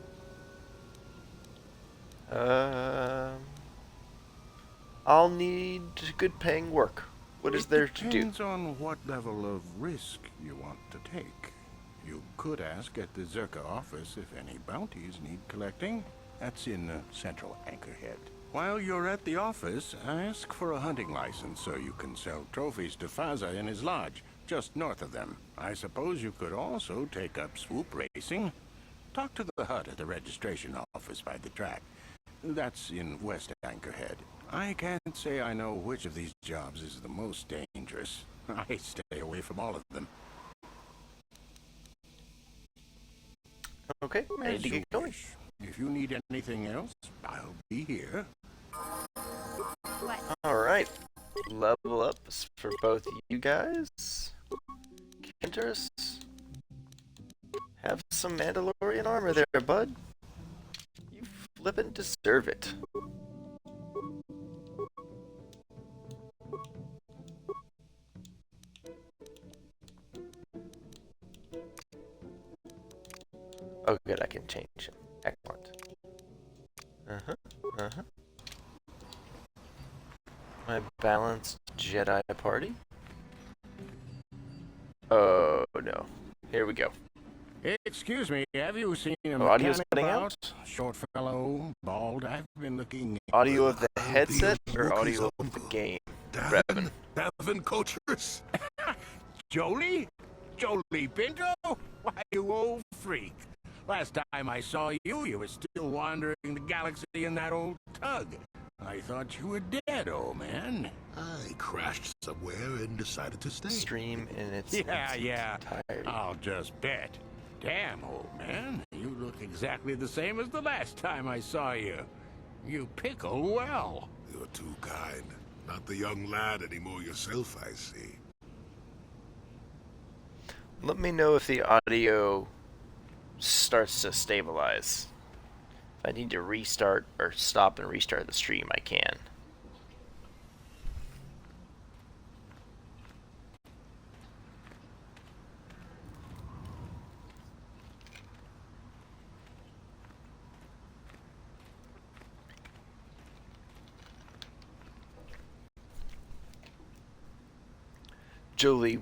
Speaker 1: I'll need good paying work. What is there to do?
Speaker 9: Depends on what level of risk you want to take. You could ask at the Zerka office if any bounties need collecting. That's in central Anchorhead. While you're at the office, ask for a hunting license so you can sell trophies to Faza in his lodge, just north of them. I suppose you could also take up swoop racing. Talk to the HUD at the registration office by the track. That's in West Anchorhead. I can't say I know which of these jobs is the most dangerous. I stay away from all of them.
Speaker 1: Okay, ready
Speaker 9: As
Speaker 1: to
Speaker 9: you
Speaker 1: get going.
Speaker 9: wish. If you need anything else, I'll be here.
Speaker 6: What?
Speaker 1: Alright. Level up for both you guys. Canderous. Have some Mandalorian armor there, bud. You flippin' deserve it. can change it. Excellent. My balanced Jedi party? Oh no. Here we go.
Speaker 9: Excuse me, have you seen a
Speaker 1: Audio's
Speaker 9: mechanic
Speaker 1: cutting
Speaker 9: about?
Speaker 1: out?
Speaker 9: Short fellow, bald. I've been looking.
Speaker 1: Audio of the headset or
Speaker 2: Wookiees
Speaker 1: audio of the
Speaker 2: uncle.
Speaker 1: game?
Speaker 2: Davin? Davin Coaches?
Speaker 9: Jolie? Jolie Pinto? Why, you old freak. Last time I saw you, you were still wandering the galaxy in that old tug. I thought you were dead, old man.
Speaker 2: I crashed somewhere and decided to stay.
Speaker 1: Stream in its
Speaker 9: Yeah.
Speaker 1: entirety.
Speaker 9: I'll just bet. Damn, old man. You look exactly the same as the last time I saw you. You pickle well.
Speaker 2: You're too kind. Not the young lad anymore yourself, I see.
Speaker 1: Let me know if the audio starts to stabilize. If I need to restart or stop and restart the stream, I can. Jolie,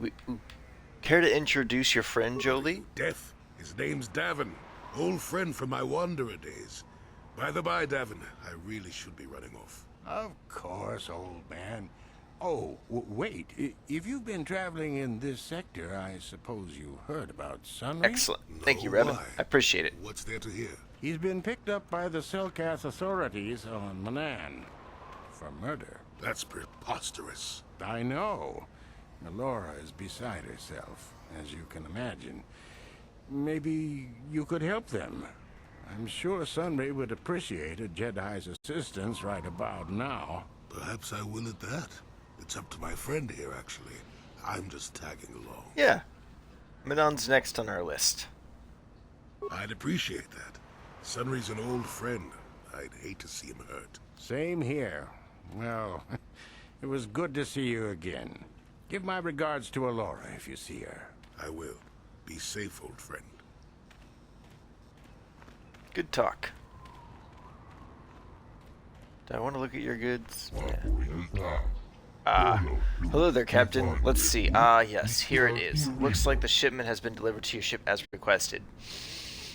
Speaker 1: care to introduce your friend, Jolie?
Speaker 2: Death. His name's Davin. Old friend from my Wanderer days. By the by, Davin, I really should be running off.
Speaker 9: Of course, old man. Oh, wait. If you've been traveling in this sector, I suppose you heard about Sunray?
Speaker 1: Excellent. Thank you,
Speaker 2: No,
Speaker 1: Revan.
Speaker 2: why?
Speaker 1: I appreciate it.
Speaker 2: What's there to hear?
Speaker 9: He's been picked up by the Selkath authorities on Manan for murder.
Speaker 2: That's preposterous.
Speaker 9: I know. Laura is beside herself, as you can imagine. Maybe you could help them. I'm sure Sunray would appreciate a Jedi's assistance right about now.
Speaker 2: Perhaps I will at that. It's up to my friend here, actually. I'm just tagging along.
Speaker 1: Yeah. Manon's next on our list.
Speaker 2: I'd appreciate that. Sunry's an old friend. I'd hate to see him hurt.
Speaker 9: Same here. Well, it was good to see you again. Give my regards to Alora if you see her.
Speaker 2: I will. Be safe, old friend.
Speaker 1: Good talk. Do I want to look at your goods? Yeah. Hello there, Captain. Let's see. Yes, here it is. Looks like the shipment has been delivered to your ship as requested.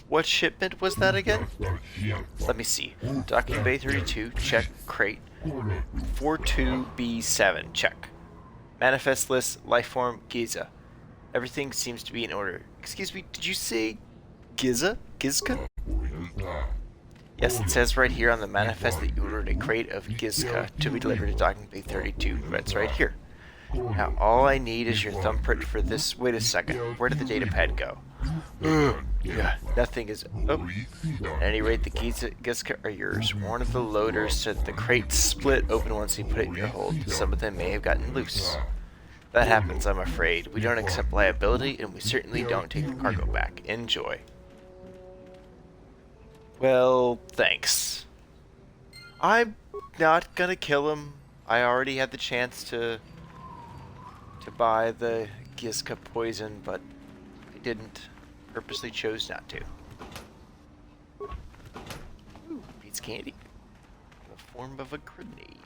Speaker 1: What shipment was that again? Let me see. Docking Bay 32, check. Crate 42B7, check. Manifest list, lifeform, Giza. Everything seems to be in order. Excuse me, did you say Giza? Gizka? Yes, it says right here on the manifest that you ordered a crate of Gizka to be delivered to Docking Bay 32. That's right here. Now, all I need is your thumbprint for this. Wait a second. Where did the data pad go? Yeah, nothing is. Oh. At any rate, the Gizka are yours. One of the loaders said the crate split open once you put it in your hold. Some of them may have gotten loose. That happens, I'm afraid. We don't accept liability, and we certainly don't take the cargo back. Enjoy. Well, thanks. I'm not gonna kill him. I already had the chance to buy the Gizka poison, but I didn't. Purposely chose not to. Ooh, beats candy. In the form of a grenade.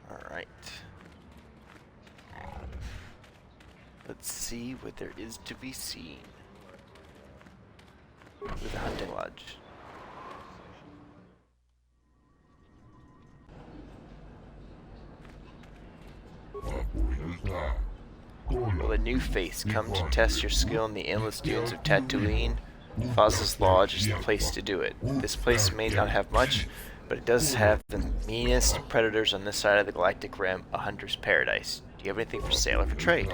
Speaker 1: Alright. Let's see what there is to be seen. With the hunting lodge. Will a new face come to test your skill in the endless dunes of Tatooine? Faz's Lodge is the place to do it. This place may not have much, but it does have the meanest predators on this side of the galactic rim, a hunter's paradise. Do you have anything for sale or for trade?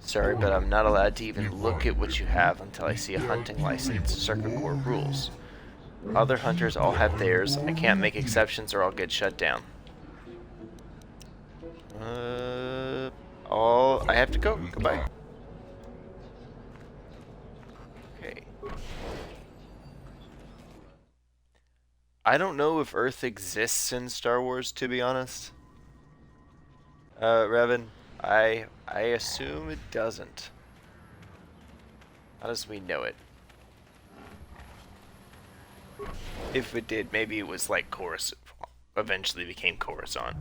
Speaker 1: Sorry, but I'm not allowed to even look at what you have until I see a hunting license. Circuit Corps rules. Other hunters all have theirs. I can't make exceptions or I'll get shut down. I have to go. Goodbye. I don't know if Earth exists in Star Wars, to be honest. Revan, I assume it doesn't. How does we know it? If it did, maybe it was like Coruscant. Eventually became Coruscant.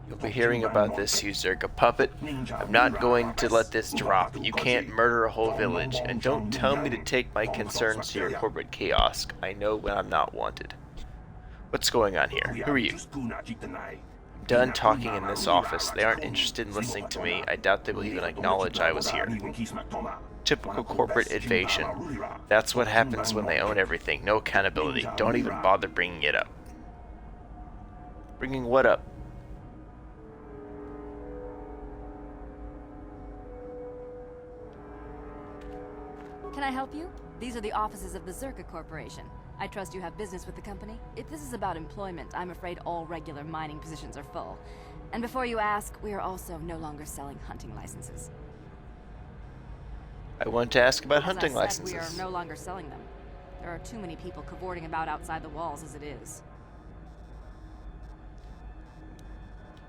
Speaker 1: You'll be hearing about this, you Zerka puppet. I'm not going to let this drop. You can't murder a whole village, and don't tell me to take my concerns to your corporate kiosk. I know when I'm not wanted. What's going on here? Who are you? I'm done talking in this office. They aren't interested in listening to me. I doubt they will even acknowledge I was here. Typical corporate evasion. That's what happens when they own everything. No accountability. Don't even bother bringing it up. Bringing what up?
Speaker 10: Can I help you? These are the offices of the Zerka Corporation. I trust you have business with the company. If this is about employment, I'm afraid all regular mining positions are full. And before you ask, we are also no longer selling hunting licenses.
Speaker 1: I want to ask about hunting
Speaker 10: As I said,
Speaker 1: licenses.
Speaker 10: we are no longer selling them. There are too many people cavorting about outside the walls as it is.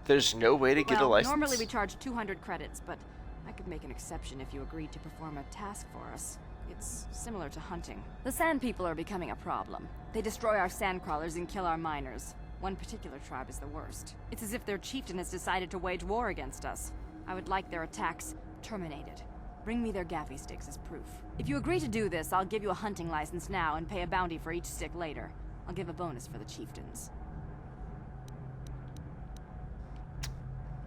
Speaker 1: There's no way to get a license?
Speaker 10: Normally we charge 200 credits, but I could make an exception if you agreed to perform a task for us. It's similar to hunting. The Sand People are becoming a problem. They destroy our sand crawlers and kill our miners. One particular tribe is the worst. It's as if their chieftain has decided to wage war against us. I would like their attacks terminated. Bring me their gaffy sticks as proof. If you agree to do this, I'll give you a hunting license now and pay a bounty for each stick later. I'll give a bonus for the chieftains.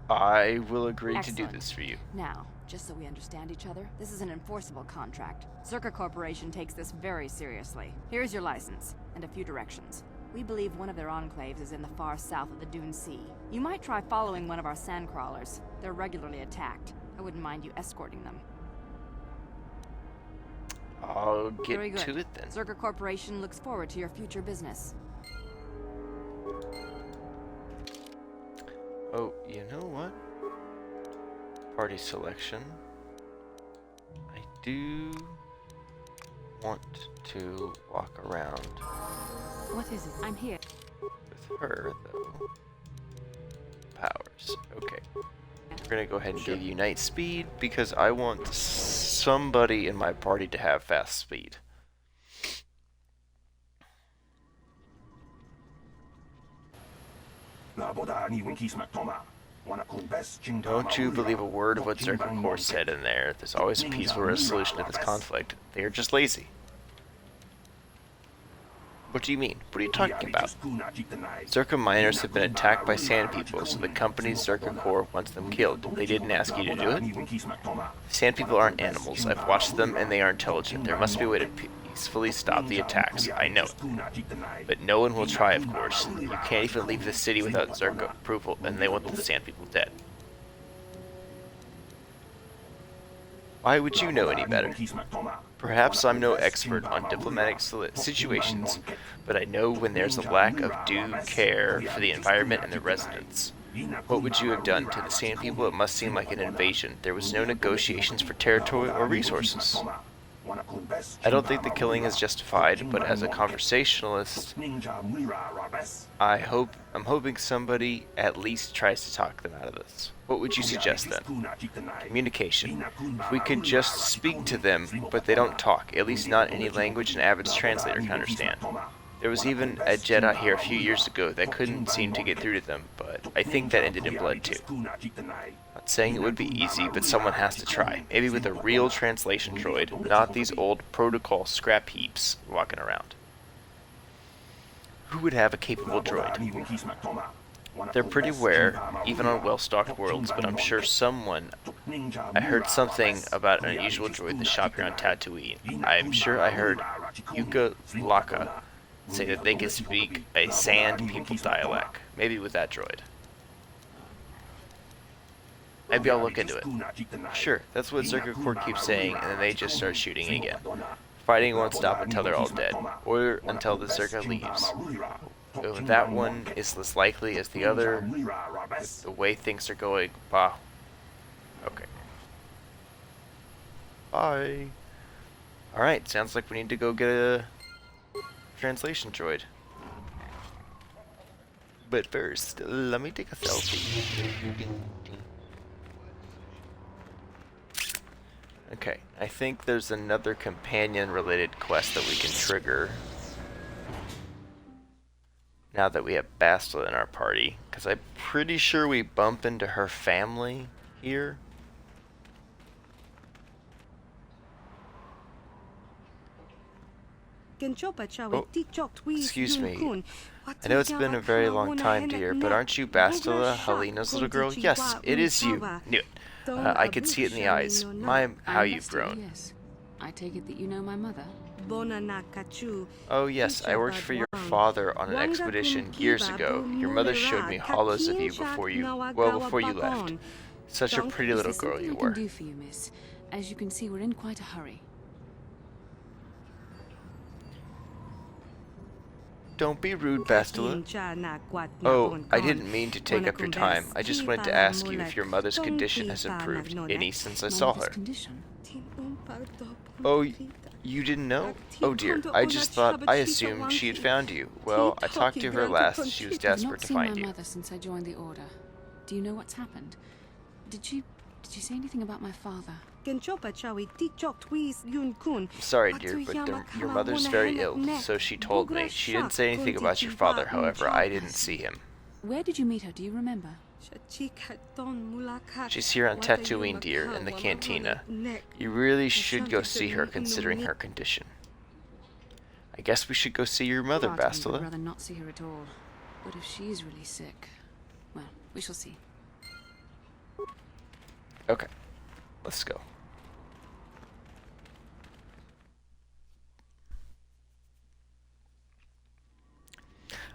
Speaker 1: I will agree
Speaker 10: Excellent.
Speaker 1: to do this for you.
Speaker 10: Now, just so we understand each other, this is an enforceable contract. Zerka Corporation takes this very seriously. Here's your license, and a few directions. We believe one of their enclaves is in the far south of the Dune Sea. You might try following one of our sand crawlers. They're regularly attacked. I wouldn't mind you escorting them.
Speaker 1: I'll get
Speaker 10: Very good.
Speaker 1: to it then.
Speaker 10: Zerka Corporation looks forward to your future business.
Speaker 1: Oh, you know what? Party selection. I do want to walk around
Speaker 10: What is it? I'm here.
Speaker 1: with her, though. Powers. Okay. We're gonna go ahead and give you night speed because I want somebody in my party to have fast speed. Don't you believe a word of what Zerka Core said in there. There's always a peaceful resolution to this conflict. They are just lazy. What do you mean? What are you talking about? Zerka miners have been attacked by Sand People, so the company's Zerka Core wants them killed. They didn't ask you to do it? Sand People aren't animals. I've watched them and they are intelligent. There must be a way to peacefully stop the attacks. I know. But no one will try, of course. You can't even leave the city without Zerka approval, and they want the Sand People dead. Why would you know any better? Perhaps I'm no expert on diplomatic situations, but I know when there's a lack of due care for the environment and the residents. What would you have done to the Sand People? It must seem like an invasion. There was no negotiations for territory or resources. I don't think the killing is justified, but as a conversationalist, I'm hoping somebody at least tries to talk them out of this. What would you suggest then? Communication. If we could just speak to them, but they don't talk, at least not any language an Avid's translator can understand. There was even a Jedi here a few years ago that couldn't seem to get through to them, but I think that ended in blood too. Not saying it would be easy, but someone has to try. Maybe with a real translation droid, not these old protocol scrap heaps walking around. Who would have a capable droid? They're pretty rare, even on well-stocked worlds, but I'm sure someone... I heard something about an unusual droid in the shop here on Tatooine. I'm sure I heard Yuka Laka say that they can speak a Sand People dialect. Maybe with that droid. Maybe I'll look into it. Sure, that's what Zerka Core keeps saying, and then they just start shooting again. Fighting won't stop until they're all dead, or until the Zerka leaves. So that one is less likely as the other, with the way things are going. Wow. Okay. Bye. Alright, sounds like we need to go get a translation droid. But first, let me take a selfie. Okay, I think there's another companion-related quest that we can trigger now that we have Bastila in our party, because I'm pretty sure we bump into her family here. Oh, excuse me. I know it's been a very long time, dear, but aren't you Bastila, Helena's little girl? Yes, it is you. Knew it. I could see it in the eyes. My, how you've grown.
Speaker 7: Yes. I take it that you know my mother?
Speaker 1: Oh yes, I worked for your father on an expedition years ago. Your mother showed me hollows of you before you left. Such a pretty little girl you were.
Speaker 7: What can do for you, miss? As you can see, we're in quite a hurry.
Speaker 1: Don't be rude, Bastila. Oh, I didn't mean to take up your time. I just wanted to ask you if your mother's condition has improved any since I saw her. Oh, you didn't know? Oh dear, I assumed she had found you. Well, I talked to her last. She was desperate to find you.
Speaker 7: I've not seen my mother since I joined the Order. Do you know what's happened? Did you say anything about my father?
Speaker 1: Sorry, dear, but your mother's very ill, so she told me. She didn't say anything about your father, however, I didn't see him.
Speaker 7: Where did you meet her? Do you remember?
Speaker 1: She's here on Tatooine, dear, in the cantina. You really should go see her, considering her condition. I guess we should go see your mother, Bastila.
Speaker 7: I'd rather not see her at all. But if she's really sick, well, we shall see.
Speaker 1: Okay, let's go.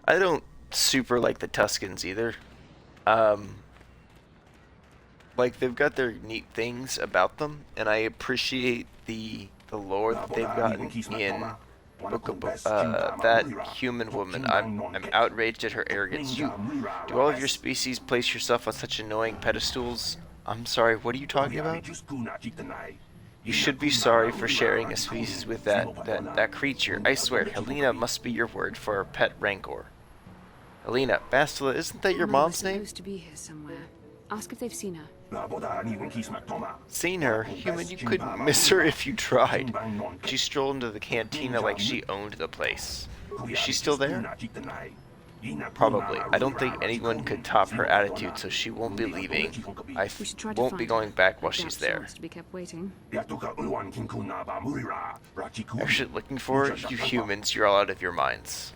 Speaker 1: I don't super like the Tuskens either. Like, they've got their neat things about them, and I appreciate the lore that they've gotten in Book of that human woman. I'm outraged at her arrogance. Do all of your species place yourself on such annoying pedestals? I'm sorry, what are you talking about? You should be sorry for sharing a species with that creature. I swear, Helena must be your word for a pet rancor. Helena, Bastila, isn't that your mom's name?
Speaker 7: Supposed to be here somewhere. Ask if they've seen her.
Speaker 1: Seen her? Human, you couldn't miss her if you tried. She strolled into the cantina like she owned the place. Is she still there? Probably. I don't think anyone could top her attitude, so she won't be leaving. I won't be going back while she's there. Actually, looking for her? You humans, you're all out of your minds.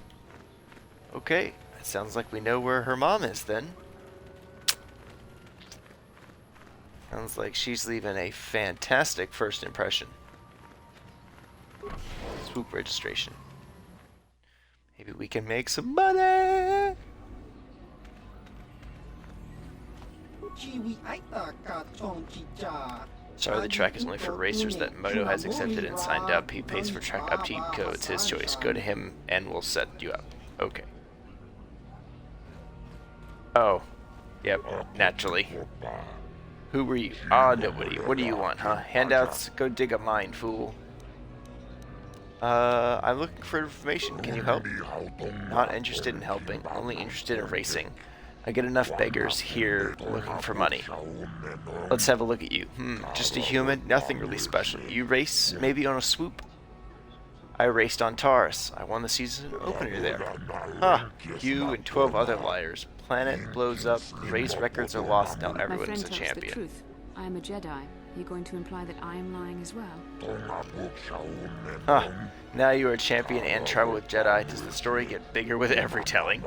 Speaker 1: Okay, it sounds like we know where her mom is then. Sounds like she's leaving a fantastic first impression. Swoop registration. Maybe we can make some money! Sorry, the track is only for racers that Moto has accepted and signed up. He pays for track upkeep, so it's his choice. Go to him and we'll set you up. Okay. Oh. Yep, naturally. Who were you? Ah, nobody. What do you want, huh? Handouts? Go dig a mine, fool. I'm looking for information. Can you help? Not interested in helping. Only interested in racing. I get enough beggars here looking for money. Let's have a look at you. Just a human? Nothing really special. You race? Maybe on a swoop? I raced on Taurus. I won the season opener there. Huh. You and 12 other liars. Planet blows up. Race records are lost. Now everyone is a champion.
Speaker 7: The truth. I am a Jedi. You're going to imply that I am lying as well?
Speaker 1: Huh. Now you are a champion and travel with Jedi. Does the story get bigger with every telling?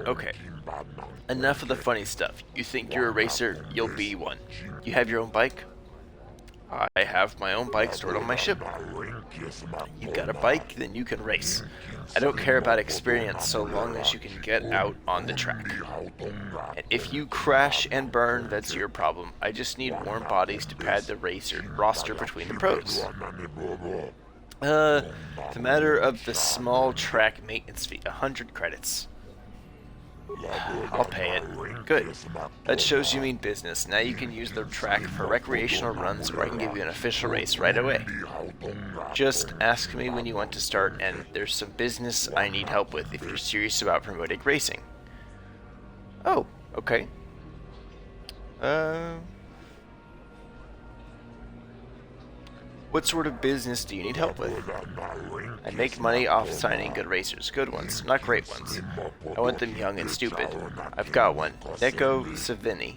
Speaker 1: Okay. Enough of the funny stuff. You think you're a racer, you'll be one. You have your own bike? I have my own bike stored on my ship. You've got a bike, then you can race. I don't care about experience so long as you can get out on the track. And if you crash and burn, that's your problem. I just need warm bodies to pad the roster between the pros. The matter of the small track maintenance fee, 100 credits. I'll pay it. Good. That shows you mean business. Now you can use the track for recreational runs, or I can give you an official race right away. Just ask me when you want to start, and there's some business I need help with if you're serious about promoting racing. Oh, okay. What sort of business do you need help with? I make money off signing good racers. Good ones, not great ones. I want them young and stupid. I've got one. Neko Savini.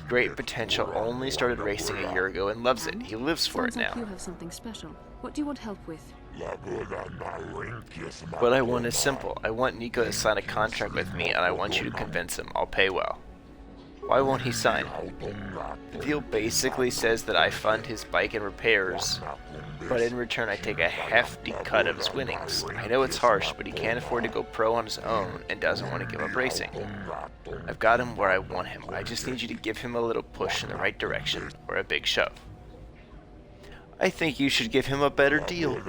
Speaker 1: Great potential, only started racing a year ago and loves it. He lives for it
Speaker 7: Sounds like
Speaker 1: now.
Speaker 7: you have something special. What do you want help with?
Speaker 1: What I want is simple. I want Nico to sign a contract with me, and I want you to convince him. I'll pay well. Why won't he sign? The deal basically says that I fund his bike and repairs, but in return I take a hefty cut of his winnings. I know it's harsh, but he can't afford to go pro on his own and doesn't want to give up racing. I've got him where I want him. I just need you to give him a little push in the right direction, or a big shove. I think you should give him a better deal.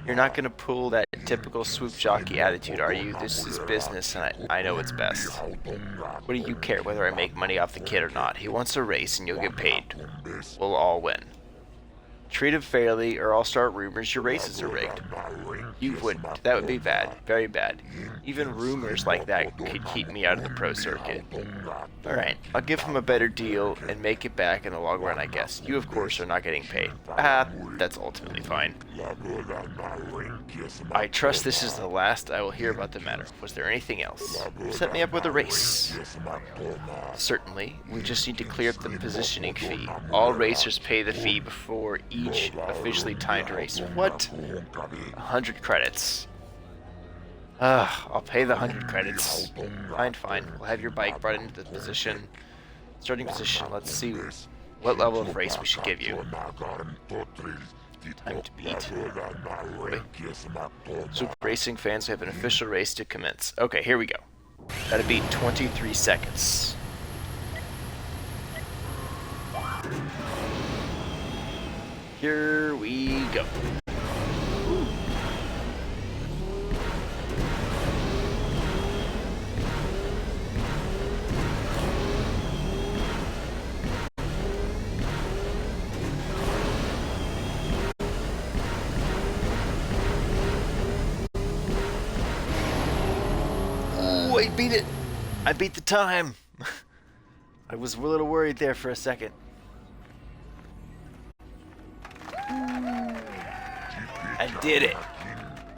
Speaker 1: You're not going to pull that typical swoop jockey attitude, are you? This is business, and I know what's best. What do you care whether I make money off the kid or not? He wants a race, and you'll get paid. We'll all win. Treat him fairly, or I'll start rumors your races are rigged. You wouldn't. That would be bad. Very bad. Even rumors like that could keep me out of the pro circuit. Alright, I'll give him a better deal and make it back in the long run, I guess. You, of course, are not getting paid. That's ultimately fine. I trust this is the last I will hear about the matter. Was there anything else? Set me up with a race. Certainly. We just need to clear up the positioning fee. All racers pay the fee before each officially timed race. What? 100 credits. I'll pay the 100 credits. Fine. We'll have your bike brought into the position. Starting position, let's see what level of race we should give you. Time to beat. Okay. Super Racing fans, we have an official race to commence. Okay, here we go. Gotta beat 23 seconds. Here we go. Ooh, I beat it! I beat the time! I was a little worried there for a second. I did it!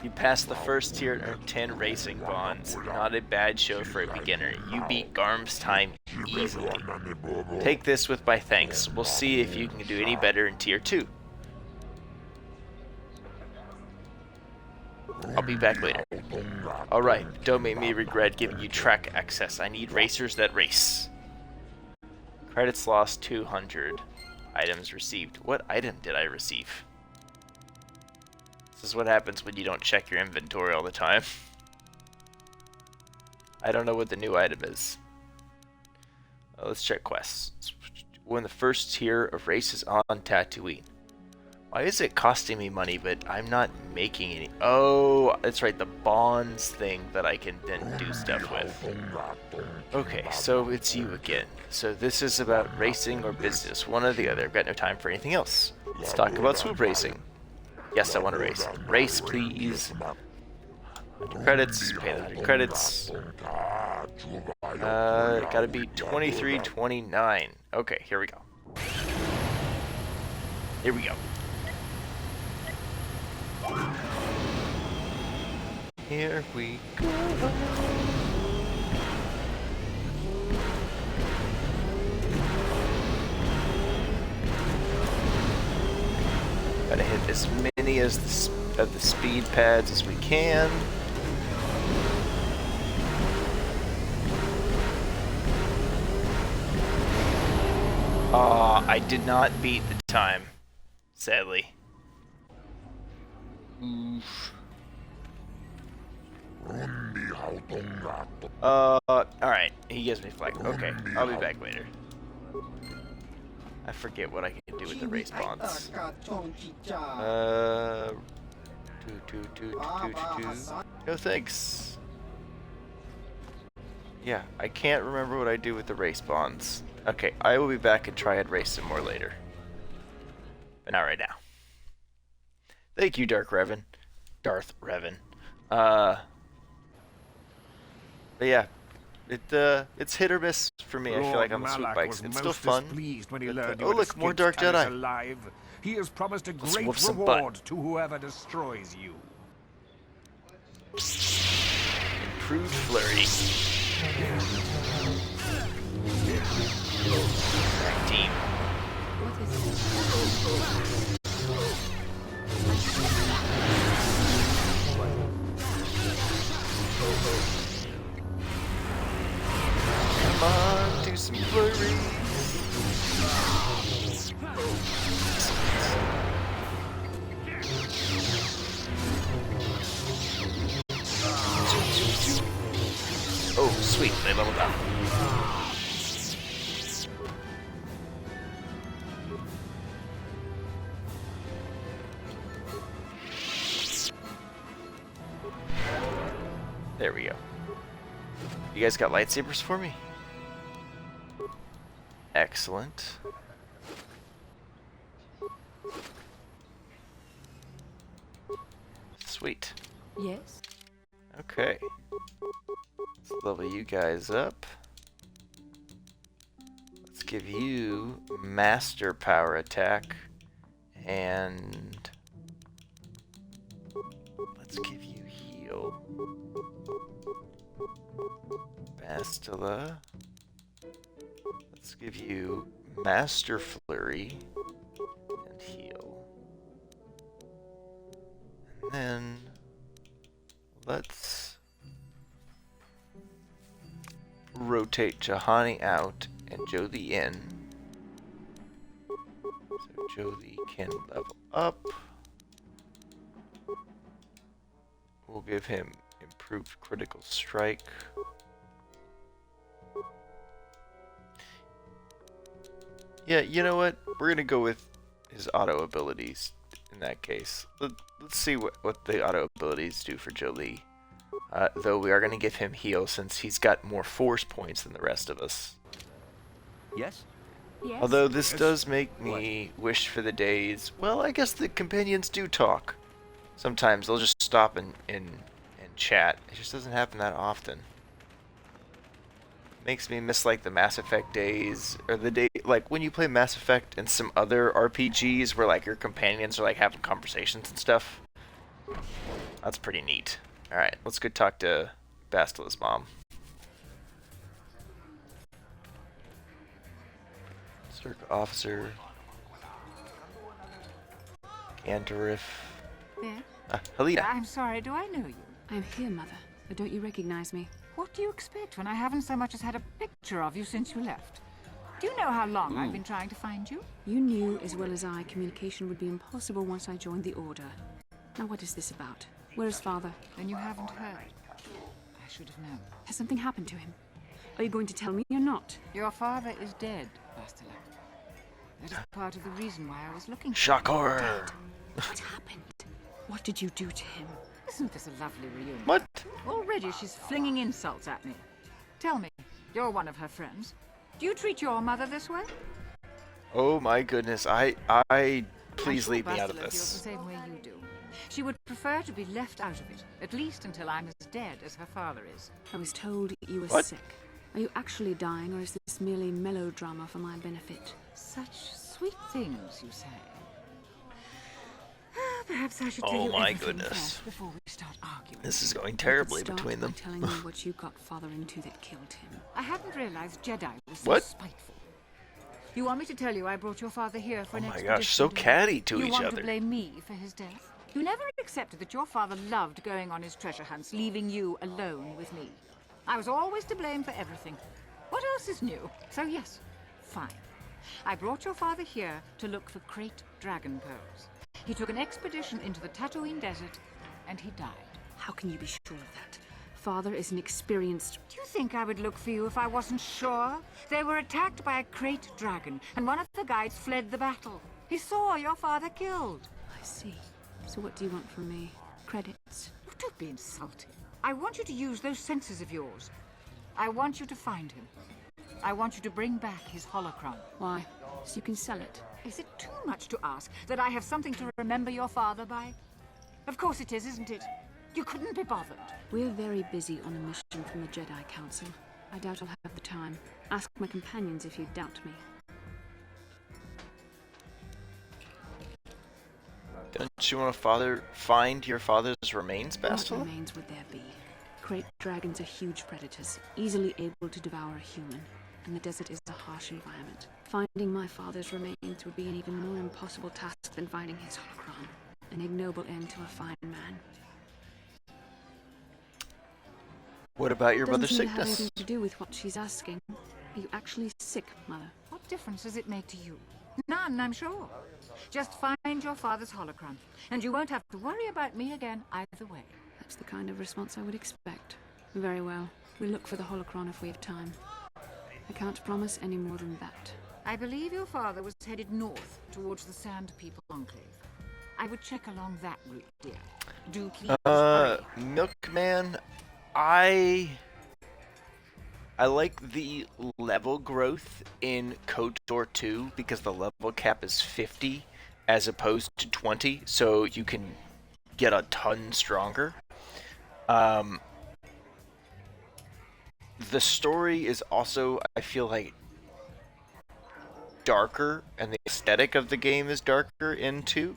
Speaker 1: You passed the first tier and earned 10 racing bonds. Not a bad show for a beginner. You beat Garm's time easily. Take this with my thanks. We'll see if you can do any better in tier 2. I'll be back later. Alright, don't make me regret giving you track access. I need racers that race. Credits lost 200. Items received. What item did I receive? This is what happens when you don't check your inventory all the time. I don't know what the new item is. Let's check quests. Win the first tier of races on Tatooine. Why is it costing me money, but I'm not making any? Oh, that's right, the bonds thing that I can then do stuff with. Okay, so it's you again. So this is about racing or business, one or the other. I've got no time for anything else. Let's talk about swoop racing. Yes, I want to race. Race, please. 100 credits, pay the 100 credits. Gotta be 23:29. Okay, here we go. Here we go. Here we go. Gotta hit as many of the speed pads as we can. I did not beat the time, sadly. Oof. Alright, he gives me flag. Okay, I'll be back later. I forget what I can do with the race bonds. No thanks. Yeah, I can't remember what I do with the race bonds. Okay, I will be back and try and race some more later. But not right now. Thank you, Darth Revan. But yeah, it's hit or miss for me. I feel like on the sweet bikes. It's still fun.
Speaker 5: When he
Speaker 1: But,
Speaker 5: learned
Speaker 1: oh look, more Dark Jedi.
Speaker 5: alive. He has promised a
Speaker 1: Let's
Speaker 5: great
Speaker 1: whoop some
Speaker 5: reward to whoever destroys you.
Speaker 1: Improved flurry. Tag team. Come on, do some flurry. Oh, sweet, they leveled up. There we go. You guys got lightsabers for me? Excellent. Sweet.
Speaker 7: Yes?
Speaker 1: Okay. Let's level you guys up. Let's give you master power attack. And let's give you heal. Bastila. Let's give you master flurry and heal. And then let's rotate Juhani out and Jodhi in. So Jodhi can level up. We'll give him improved critical strike. Yeah, you know what? We're gonna go with his auto abilities in that case. Let's see what the auto abilities do for Jolee. Though we are gonna give him heal since he's got more force points than the rest of us.
Speaker 3: Yes?
Speaker 7: Yes?
Speaker 1: Although this does make me wish for the days. Well, I guess the companions do talk. Sometimes they'll just stop and chat. It just doesn't happen that often. Makes me miss like the Mass Effect days, or the day like when you play Mass Effect and some other RPGs where like your companions are like having conversations and stuff. That's pretty neat. All right, let's go talk to Bastila's mom. Circle officer. Gantarif.
Speaker 6: Yeah?
Speaker 1: Helena.
Speaker 6: I'm sorry, do I know you?
Speaker 7: I'm here, Mother. But don't you recognize me?
Speaker 6: What do you expect when I haven't so much as had a picture of you since you left? Do you know how long I've been trying to find you?
Speaker 7: You knew as well as I communication would be impossible once I joined the Order. Now what is this about? Where is Father?
Speaker 6: Then you haven't heard. I should have known.
Speaker 7: Has something happened to him? Are you going to tell me or not?
Speaker 6: Your father is dead, Bastila. That is part of the reason why I was looking for
Speaker 1: Shock
Speaker 6: you.
Speaker 1: horror.
Speaker 7: What happened? What did you do to him?
Speaker 6: Isn't this a lovely reunion?
Speaker 1: What?
Speaker 6: Already she's flinging insults at me. Tell me, you're one of her friends. Do you treat your mother this way?
Speaker 1: Oh my goodness. Please leave me out of
Speaker 6: Bastila feels
Speaker 1: this.
Speaker 6: the same way you do. She would prefer to be left out of it, at least until I'm as dead as her father is.
Speaker 7: I was told you were
Speaker 1: What?
Speaker 7: sick. Are you actually dying, or is this merely melodrama for my benefit?
Speaker 6: Such sweet things, you say. Perhaps I should tell
Speaker 1: Oh
Speaker 6: you
Speaker 1: my
Speaker 6: everything
Speaker 1: goodness.
Speaker 6: first before we start arguing.
Speaker 1: This is going
Speaker 7: You could
Speaker 1: terribly
Speaker 7: start
Speaker 1: between
Speaker 7: by
Speaker 1: them.
Speaker 7: telling me what you got Father into that killed him.
Speaker 6: I hadn't realized Jedi was so
Speaker 1: What?
Speaker 6: spiteful. You want me to tell you I brought your father here for
Speaker 1: Oh
Speaker 6: an
Speaker 1: my
Speaker 6: expedition?
Speaker 1: gosh, so
Speaker 6: do you?
Speaker 1: catty to
Speaker 6: You
Speaker 1: each
Speaker 6: want
Speaker 1: other.
Speaker 6: to blame me for his death? You never accepted that your father loved going on his treasure hunts, leaving you alone with me. I was always to blame for everything. What else is new? So yes, fine. I brought your father here to look for great dragon pearls. He took an expedition into the Tatooine desert, and he died.
Speaker 7: How can you be sure of that? Father is an experienced...
Speaker 6: Do you think I would look for you if I wasn't sure? They were attacked by a great dragon, and one of the guides fled the battle. He saw your father killed.
Speaker 7: I see. So what do you want from me? Credits?
Speaker 6: Oh, don't be insulting. I want you to use those senses of yours. I want you to find him. I want you to bring back his holocron.
Speaker 7: Why? So you can sell it.
Speaker 6: Is it too much to ask that I have something to remember your father by? Of course it is, isn't it? You couldn't be bothered.
Speaker 7: We're very busy on a mission from the Jedi Council. I doubt I'll have the time. Ask my companions if you doubt me.
Speaker 1: Don't you want to find your father's remains,
Speaker 7: What
Speaker 1: Bastila?
Speaker 7: remains would there be? Great dragons are huge predators, easily able to devour a human, and the desert is a harsh environment. Finding my father's remains would be an even more impossible task than finding his holocron. An ignoble end to a fine man.
Speaker 1: What about your
Speaker 7: Doesn't
Speaker 1: mother's
Speaker 7: seem to have
Speaker 1: sickness?
Speaker 7: anything to do with what she's asking. Are you actually sick, Mother?
Speaker 6: What difference does it make to you? None, I'm sure. Just find your father's holocron, and you won't have to worry about me again either way.
Speaker 7: That's the kind of response I would expect. Very well. We'll look for the holocron if we have time. I can't promise any more than that.
Speaker 6: I believe your father was headed north towards the Sand People Enclave. I would check along that route, dear. Do please hurry.
Speaker 1: Milkman, I like the level growth in KOTOR 2 because the level cap is 50 as opposed to 20, so you can get a ton stronger. The story is also, I feel like, darker, and the aesthetic of the game is darker in 2.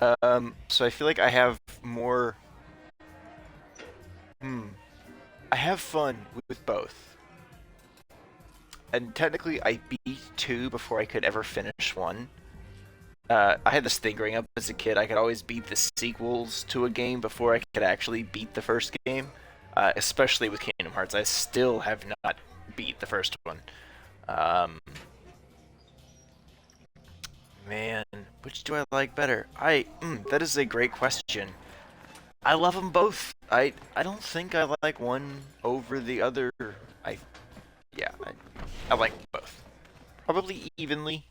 Speaker 1: So I feel like I have more... I have fun with both. And technically I beat 2 before I could ever finish 1. I had this thing growing up as a kid, I could always beat the sequels to a game before I could actually beat the first game. Especially with Kingdom Hearts, I still have not beat the first one. Man, which do I like better? That is a great question. I love them both. I don't think I like one over the other. I like both. Probably evenly.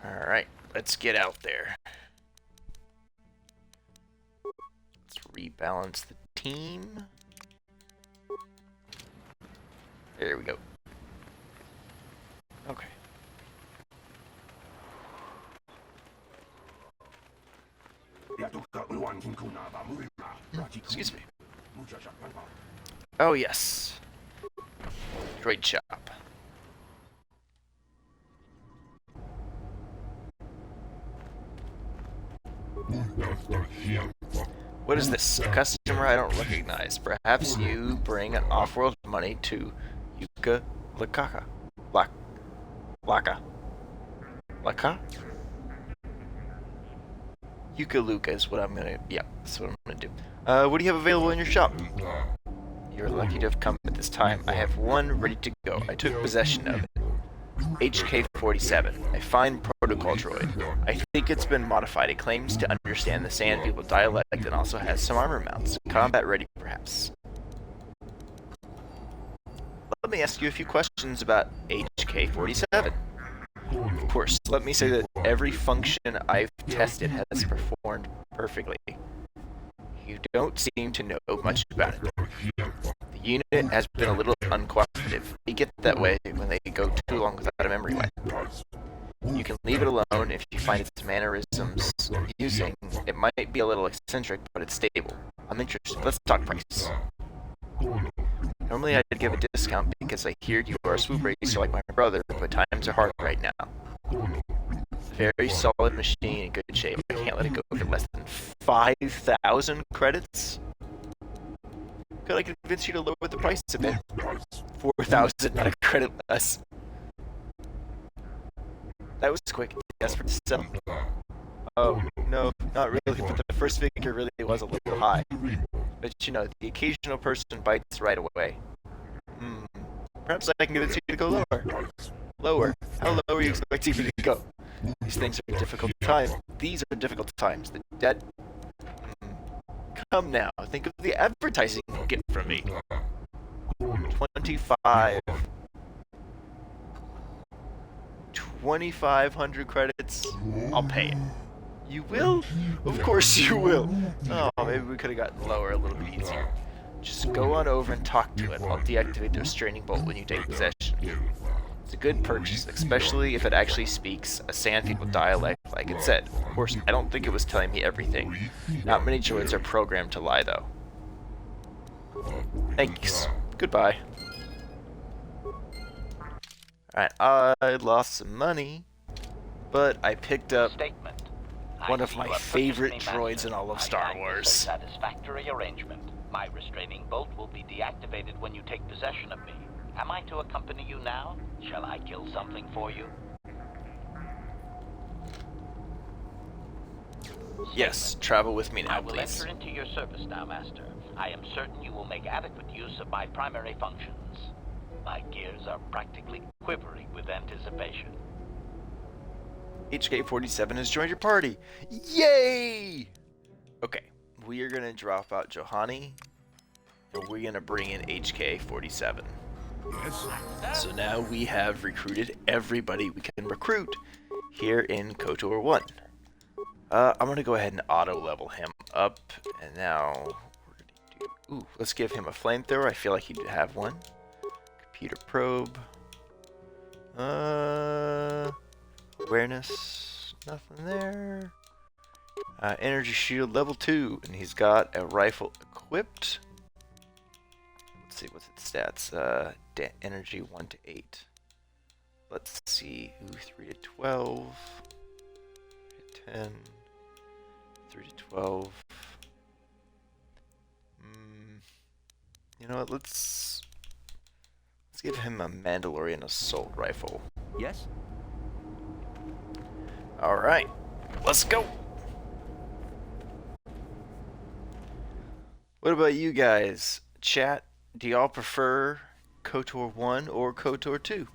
Speaker 1: Alright, let's get out there. Let's rebalance the team. There we go. Okay. Excuse me. Oh, yes. Great job. What is this? A customer I don't recognize. Perhaps you bring off-world money to Yuka Lakaka. Laka? Yuka Luka is what I'm gonna... Yeah, that's what I'm gonna do. What do you have available in your shop? You're lucky to have come at this time. I have one ready to go. I took possession of it. HK-47, a fine protocol droid. I think it's been modified. It claims to understand the Sand People dialect and also has some armor mounts. Combat ready, perhaps. Let me ask you a few questions about HK-47. Of course, let me say that every function I've tested has performed perfectly. You don't seem to know much about it. The unit has been a little uncooperative. They get that way when they go too long without a memory wipe. You can leave it alone if you find its mannerisms amusing. It might be a little eccentric, but it's stable. I'm interested. Let's talk price. Normally I'd give a discount because I hear you are a swoop racer like my brother, but times are hard right now. Very solid machine in good shape. I can't let it go for less than 5,000 credits. Could I convince you to lower the price a bit? 4,000, not a credit less. That was quick. Desperate to sell. Oh, no, not really, but the first figure really was a little high. But you know, the occasional person bites right away. Perhaps I can convince you to go lower. Lower? How low are you expecting me to go? These things are difficult times. These are difficult times. The debt... Come now, think of the advertising you get from me. 25. 2,500 credits. I'll pay it. You will? Of course you will. Oh, maybe we could have gotten lower a little bit easier. Just go on over and talk to it. I'll deactivate the restraining bolt when you take possession. It's a good purchase, especially if it actually speaks a Sand People dialect like it said. Of course, I don't think it was telling me everything. Not many droids are programmed to lie, though. Thanks. Goodbye. Alright, I lost some money, but I picked up one of my favorite droids in all of Star Wars.
Speaker 3: Satisfactory arrangement. My restraining bolt will be deactivated when you take possession of me. Am I to accompany you now? Shall I kill something for you?
Speaker 1: Yes, travel with me now,
Speaker 3: I will
Speaker 1: please.
Speaker 3: enter into your service now, Master. I am certain you will make adequate use of my primary functions. My gears are practically quivering with anticipation.
Speaker 1: HK-47 has joined your party. Yay! Okay, we are going to drop out Johanny, and we're going to bring in HK-47.
Speaker 2: Yes?
Speaker 1: So now we have recruited everybody we can recruit here in KOTOR 1. I'm going to go ahead and auto-level him up, and now, what did he do? Ooh, let's give him a flamethrower. I feel like he'd have one. Computer probe. Awareness, nothing there. Energy shield level 2, and he's got a rifle equipped. Let's see what's its stats. Energy 1 to 8. Let's see. Ooh, 3 to 12. 3 to 10. 3 to 12. You know what? Let's give him a Mandalorian assault rifle.
Speaker 3: Yes?
Speaker 1: Alright, let's go! What about you guys? Chat, do y'all prefer KOTOR 1 or KOTOR 2?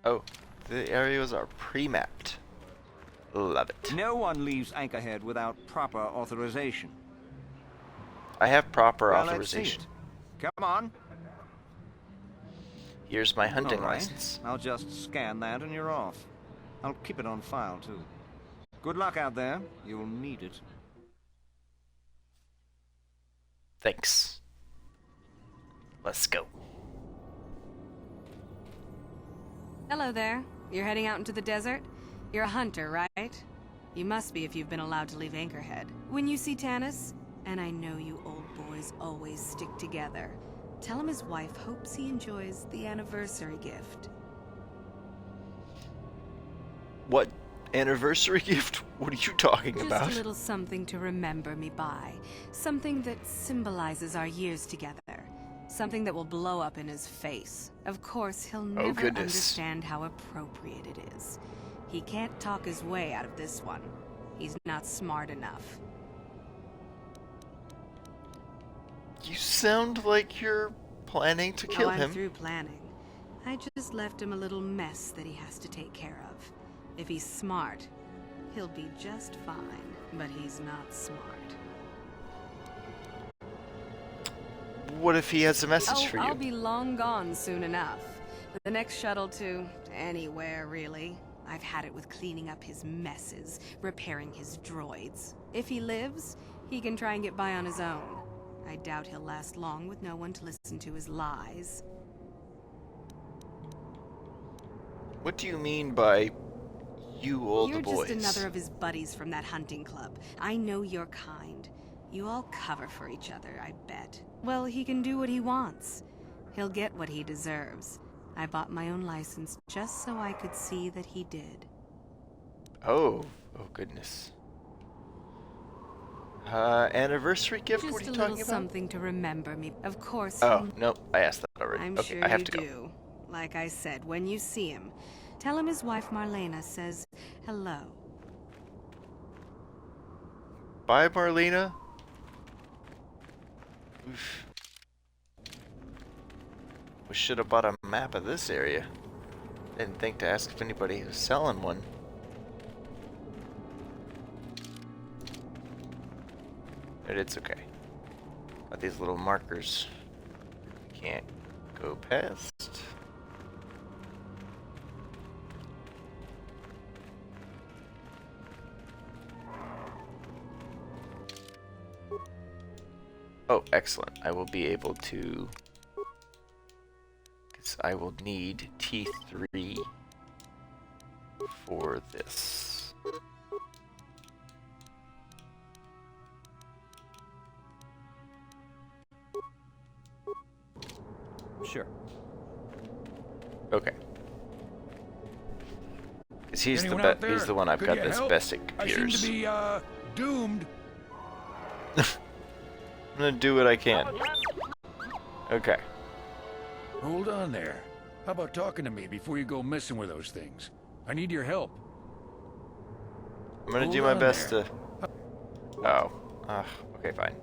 Speaker 1: Oh, the areas are pre-mapped. Love it.
Speaker 11: No one leaves Anchorhead without proper authorization.
Speaker 1: I have proper
Speaker 11: Well, let's
Speaker 1: authorization.
Speaker 11: see it. Come on.
Speaker 1: Here's my hunting
Speaker 11: All right.
Speaker 1: license.
Speaker 11: I'll just scan that and you're off. I'll keep it on file, too. Good luck out there. You'll need it.
Speaker 1: Thanks. Let's go.
Speaker 10: Hello there. You're heading out into the desert? You're a hunter, right? You must be if you've been allowed to leave Anchorhead. When you see Tanis, and I know you old boys always stick together, tell him his wife hopes he enjoys the anniversary gift.
Speaker 1: What anniversary gift? What are you talking
Speaker 10: Just
Speaker 1: about?
Speaker 10: a little something to remember me by. Something that symbolizes our years together. Something that will blow up in his face. Of course, he'll never
Speaker 1: goodness.
Speaker 10: understand how appropriate it is. He can't talk his way out of this one. He's not smart enough.
Speaker 1: You sound like you're planning to kill
Speaker 10: I'm
Speaker 1: him.
Speaker 10: through planning. I just left him a little mess that he has to take care of. If he's smart, he'll be just fine. But he's not smart.
Speaker 1: What if he has a message for you?
Speaker 10: I'll be long gone soon enough. The next shuttle to anywhere, really. I've had it with cleaning up his messes, repairing his droids. If he lives, he can try and get by on his own. I doubt he'll last long with no one to listen to his lies.
Speaker 1: What do you mean by you older
Speaker 10: You're
Speaker 1: boys?
Speaker 10: just another of his buddies from that hunting club. I know your kind. You all cover for each other, I bet. Well, he can do what he wants. He'll get what he deserves. I bought my own license just so I could see that he did.
Speaker 1: Oh goodness. Anniversary gift?
Speaker 10: Just
Speaker 1: What are you
Speaker 10: a
Speaker 1: talking
Speaker 10: little
Speaker 1: about?
Speaker 10: something to remember me. Of course.
Speaker 1: Oh, nope, I asked that already.
Speaker 10: I'm
Speaker 1: okay,
Speaker 10: sure
Speaker 1: I have
Speaker 10: you
Speaker 1: to go.
Speaker 10: do. Like I said, when you see him, tell him his wife Marlena says hello.
Speaker 1: Bye, Marlena. Oof. We should have bought a map of this area. Didn't think to ask if anybody was selling one. But it's okay. Got these little markers. can't go past. Oh, excellent. I will be able to... Because I will need T3 for this.
Speaker 11: Sure.
Speaker 1: Okay. Because he's
Speaker 12: Anyone out there?
Speaker 1: he's the one I've
Speaker 12: Could
Speaker 1: got
Speaker 12: you
Speaker 1: this
Speaker 12: help?
Speaker 1: best. It
Speaker 12: I seem
Speaker 1: appears.
Speaker 12: to be, doomed.
Speaker 1: I'm gonna do what I can. Okay.
Speaker 12: Hold on there. How about talking to me before you go messing with those things? I need your help.
Speaker 1: I'm gonna do
Speaker 12: Hold
Speaker 1: my
Speaker 12: on
Speaker 1: best
Speaker 12: there.
Speaker 1: to... Oh. Okay, fine.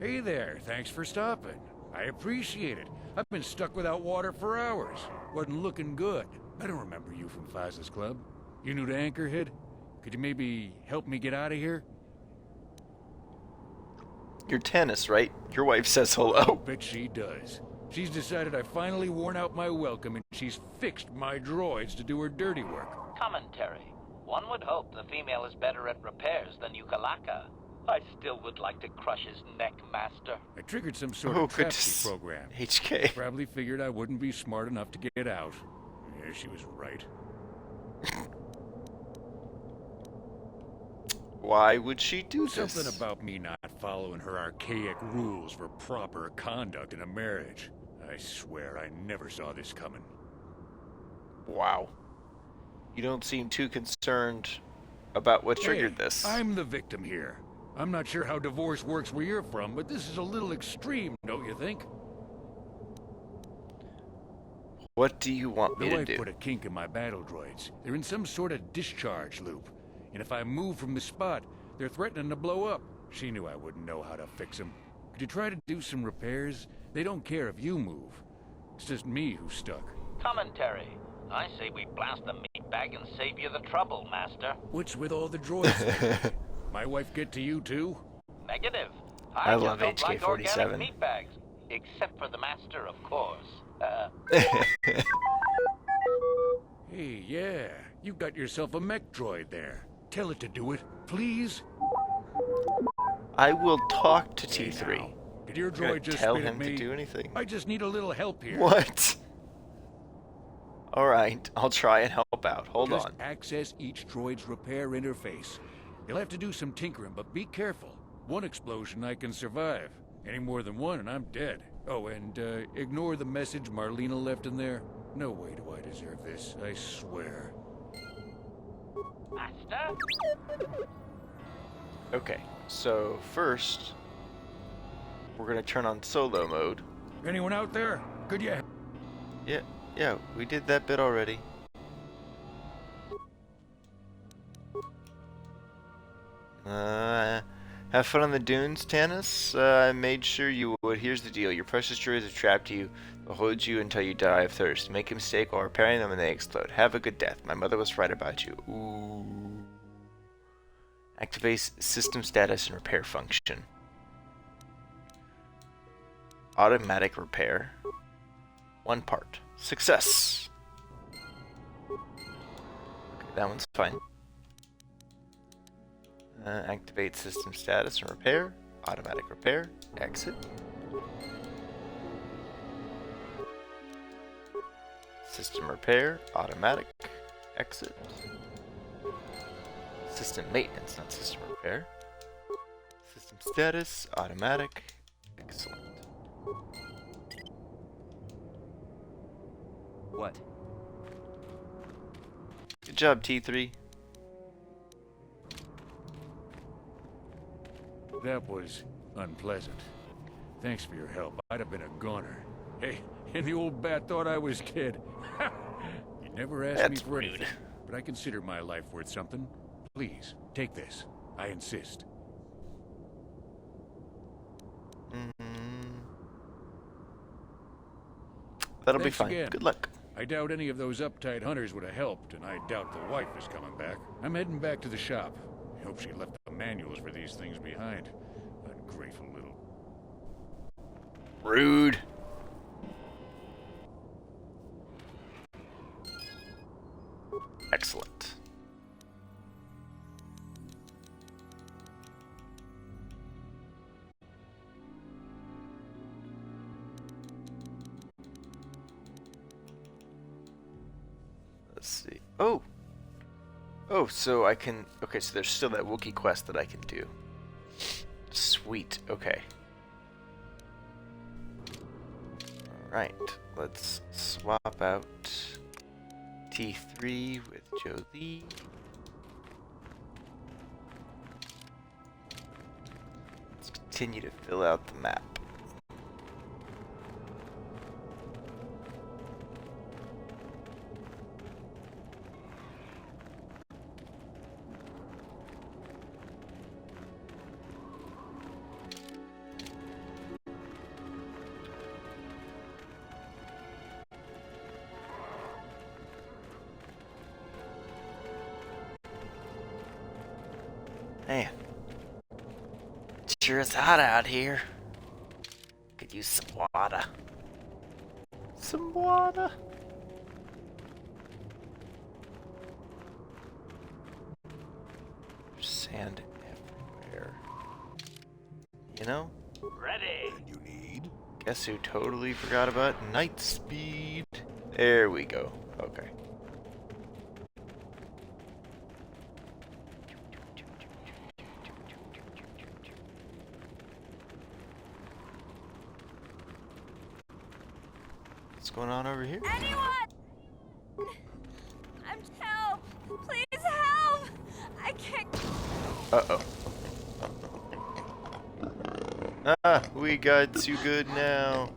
Speaker 12: Hey there, thanks for stopping. I appreciate it. I've been stuck without water for hours. Wasn't looking good. I don't remember you from Faz's Club. You new to Anchorhead? Could you maybe help me get out of here?
Speaker 1: You're Tannis, right? Your wife says
Speaker 12: I
Speaker 1: hello.
Speaker 12: bet she does. She's decided I've finally worn out my welcome and she's fixed my droids to do her dirty work.
Speaker 3: Commentary. One would hope the female is better at repairs than Yukalaka. I still would like to crush his neck, Master.
Speaker 12: I triggered some sort
Speaker 1: Oh,
Speaker 12: of
Speaker 1: goodness.
Speaker 12: trapsy program.
Speaker 1: HK.
Speaker 12: Probably figured I wouldn't be smart enough to get out. Yeah, she was right.
Speaker 1: Why would she do this?
Speaker 12: Something about me not following her archaic rules for proper conduct in a marriage. I swear I never saw this coming.
Speaker 1: Wow. You don't seem too concerned about what triggered
Speaker 12: Hey,
Speaker 1: this.
Speaker 12: I'm the victim here. I'm not sure how divorce works where you're from, but this is a little extreme, don't you think?
Speaker 1: What do you want me
Speaker 12: The
Speaker 1: to
Speaker 12: wife
Speaker 1: do?
Speaker 12: put a kink in my battle droids. They're in some sort of discharge loop. And if I move from the spot, they're threatening to blow up. She knew I wouldn't know how to fix them. Could you try to do some repairs? They don't care if you move. It's just me who's stuck.
Speaker 3: Commentary. I say we blast the meat bag and save you the trouble, Master.
Speaker 12: What's with all the droids? My wife get to you too?
Speaker 3: Negative.
Speaker 1: I
Speaker 3: just
Speaker 1: love
Speaker 3: don't like organic
Speaker 1: HK-47.
Speaker 3: meat bags. Except for the Master, of course.
Speaker 12: Hey, yeah. You got yourself a mech droid there. Tell it to do it, please.
Speaker 1: I will talk to
Speaker 12: Hey,
Speaker 1: T3.
Speaker 12: now, did your
Speaker 1: I'm gonna
Speaker 12: droid just
Speaker 1: tell
Speaker 12: spit at
Speaker 1: him
Speaker 12: me?
Speaker 1: to do anything.
Speaker 12: I just need a little help here.
Speaker 1: What? Alright, I'll try and help out. Hold
Speaker 12: Just
Speaker 1: on.
Speaker 12: access each droid's repair interface. You'll have to do some tinkering, but be careful. One explosion I can survive. Any more than one and I'm dead. Oh, and ignore the message Marlena left in there. No way do I deserve this, I swear.
Speaker 3: Master?
Speaker 1: Okay, so first, we're gonna turn on solo mode.
Speaker 12: Anyone out there? Could you...
Speaker 1: Yeah, we did that bit already. Have fun on the dunes, Tannis. I made sure you would. Here's the deal. Your precious droids have trapped you. They'll hold you until you die of thirst. Make a mistake while repairing them and they explode. Have a good death. My mother was right about you. Ooh. Activate system status and repair function. Automatic repair. One part. Success! Okay, that one's fine. Activate system status and repair. Automatic repair. Exit. System repair. Automatic. Exit. System maintenance, not system repair. System status. Automatic. Excellent.
Speaker 11: What?
Speaker 1: Good job, T3.
Speaker 12: That was unpleasant. Thanks for your help. I'd have been a goner. Hey, and the old bat thought I was dead. You never asked
Speaker 1: That's
Speaker 12: me for
Speaker 1: rude.
Speaker 12: anything, but I consider my life worth something. Please, take this. I insist.
Speaker 1: That'll be
Speaker 12: Thanks
Speaker 1: fine.
Speaker 12: again.
Speaker 1: Good luck.
Speaker 12: I doubt any of those uptight hunters would have helped, and I doubt the wife is coming back. I'm heading back to the shop. I hope she left the manuals for these things behind. Ungrateful little...
Speaker 1: Rude. Excellent. Let's see. Oh! Oh, so I can... Okay, so there's still that Wookiee quest that I can do. Sweet. Okay. Alright. Let's swap out T3 with Jolee. Let's continue to fill out the map. Man, it sure is hot out here. Could use some water. Some water. There's sand everywhere. You know?
Speaker 3: Ready.
Speaker 2: You need?
Speaker 1: Guess who totally forgot about night speed? There we go. Okay. What's going on over here?
Speaker 10: Anyone! I'm help! Please help! I can't.
Speaker 1: Uh-oh. Ah, we got you good now.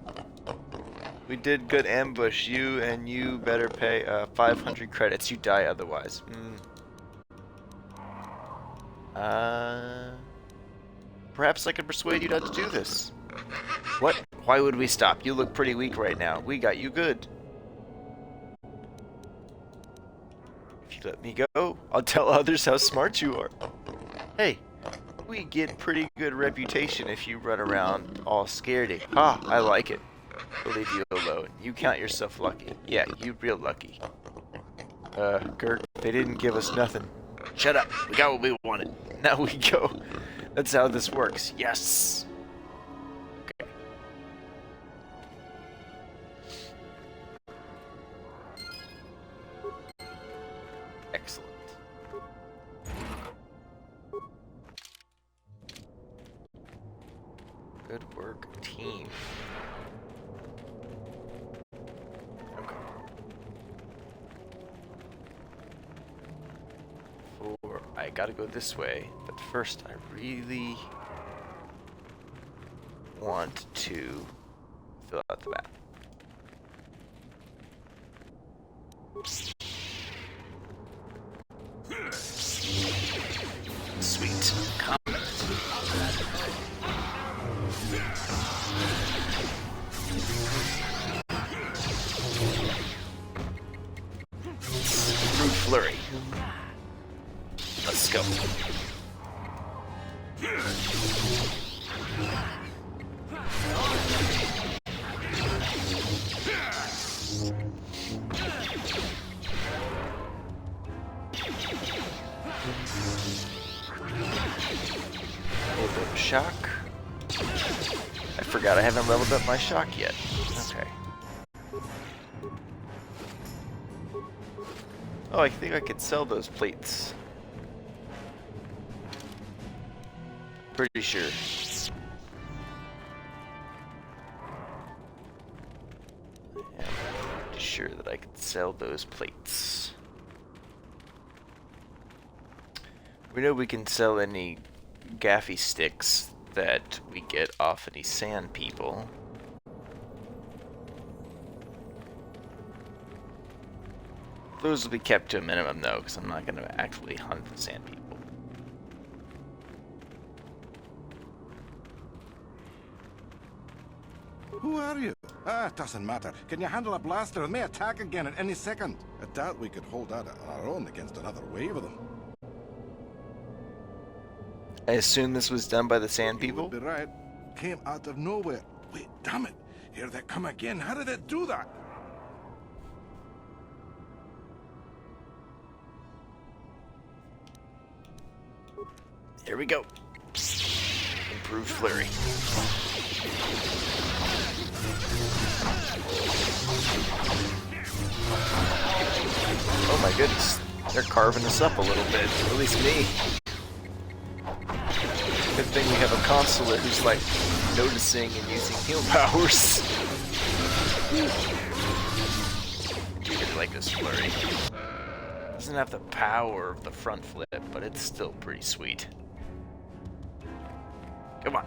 Speaker 1: We did good ambush you, and you better pay 500 credits. You die otherwise. Perhaps I can persuade you not to do this. What? Why would we stop? You look pretty weak right now. We got you good. If you let me go, I'll tell others how smart you are. Hey, we get pretty good reputation if you run around all scaredy. Ah, I like it. I'll leave you alone. You count yourself lucky. Yeah, you real lucky. Gert, they didn't give us nothing. Shut up. We got what we wanted. Now we go. That's how this works. Yes. Okay. Excellent. Good work, team. Okay. I gotta go this way, but first I really want to fill out the map. Sweet. Combat. Brute Flurry. Let's go. A little bit of shock. I forgot I haven't leveled up my shock yet. Okay. Oh, I think I could sell those plates. Pretty sure. Yeah, I'm pretty sure that I could sell those plates. We know we can sell any gaffy sticks that we get off any sand people. Those will be kept to a minimum though, because I'm not going to actually hunt the sand people.
Speaker 13: Who are you? It doesn't matter. Can you handle a blaster? It may attack again at any second. I doubt we could hold out on our own against another wave of them.
Speaker 1: I assume this was done by the sand people?
Speaker 13: You would be right. Came out of nowhere.
Speaker 2: Wait, damn it. Here they come again. How did it do that?
Speaker 1: Here we go. Improved flurry. Oh my goodness. They're carving us up a little bit. At least me. Good thing we have a consular who's like noticing and using heal powers. I really like this flurry. Doesn't have the power of the front flip, but it's still pretty sweet. Come on.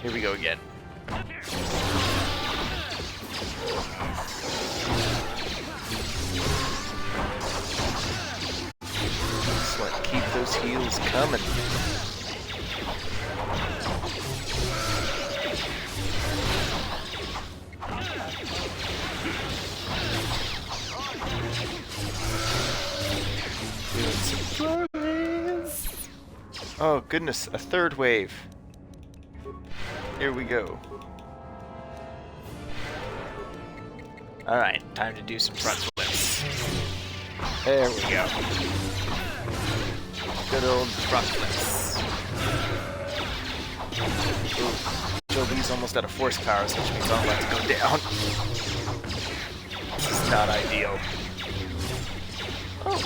Speaker 1: Here we go again. Excellent. Keep those heals coming. Doing some flurries. Oh goodness, a third wave. Here we go. Alright, time to do some front flips. There we go. Good old front flips. Ooh, Joby's almost out of force powers, which means I'm about to go down. This is not ideal. Oh.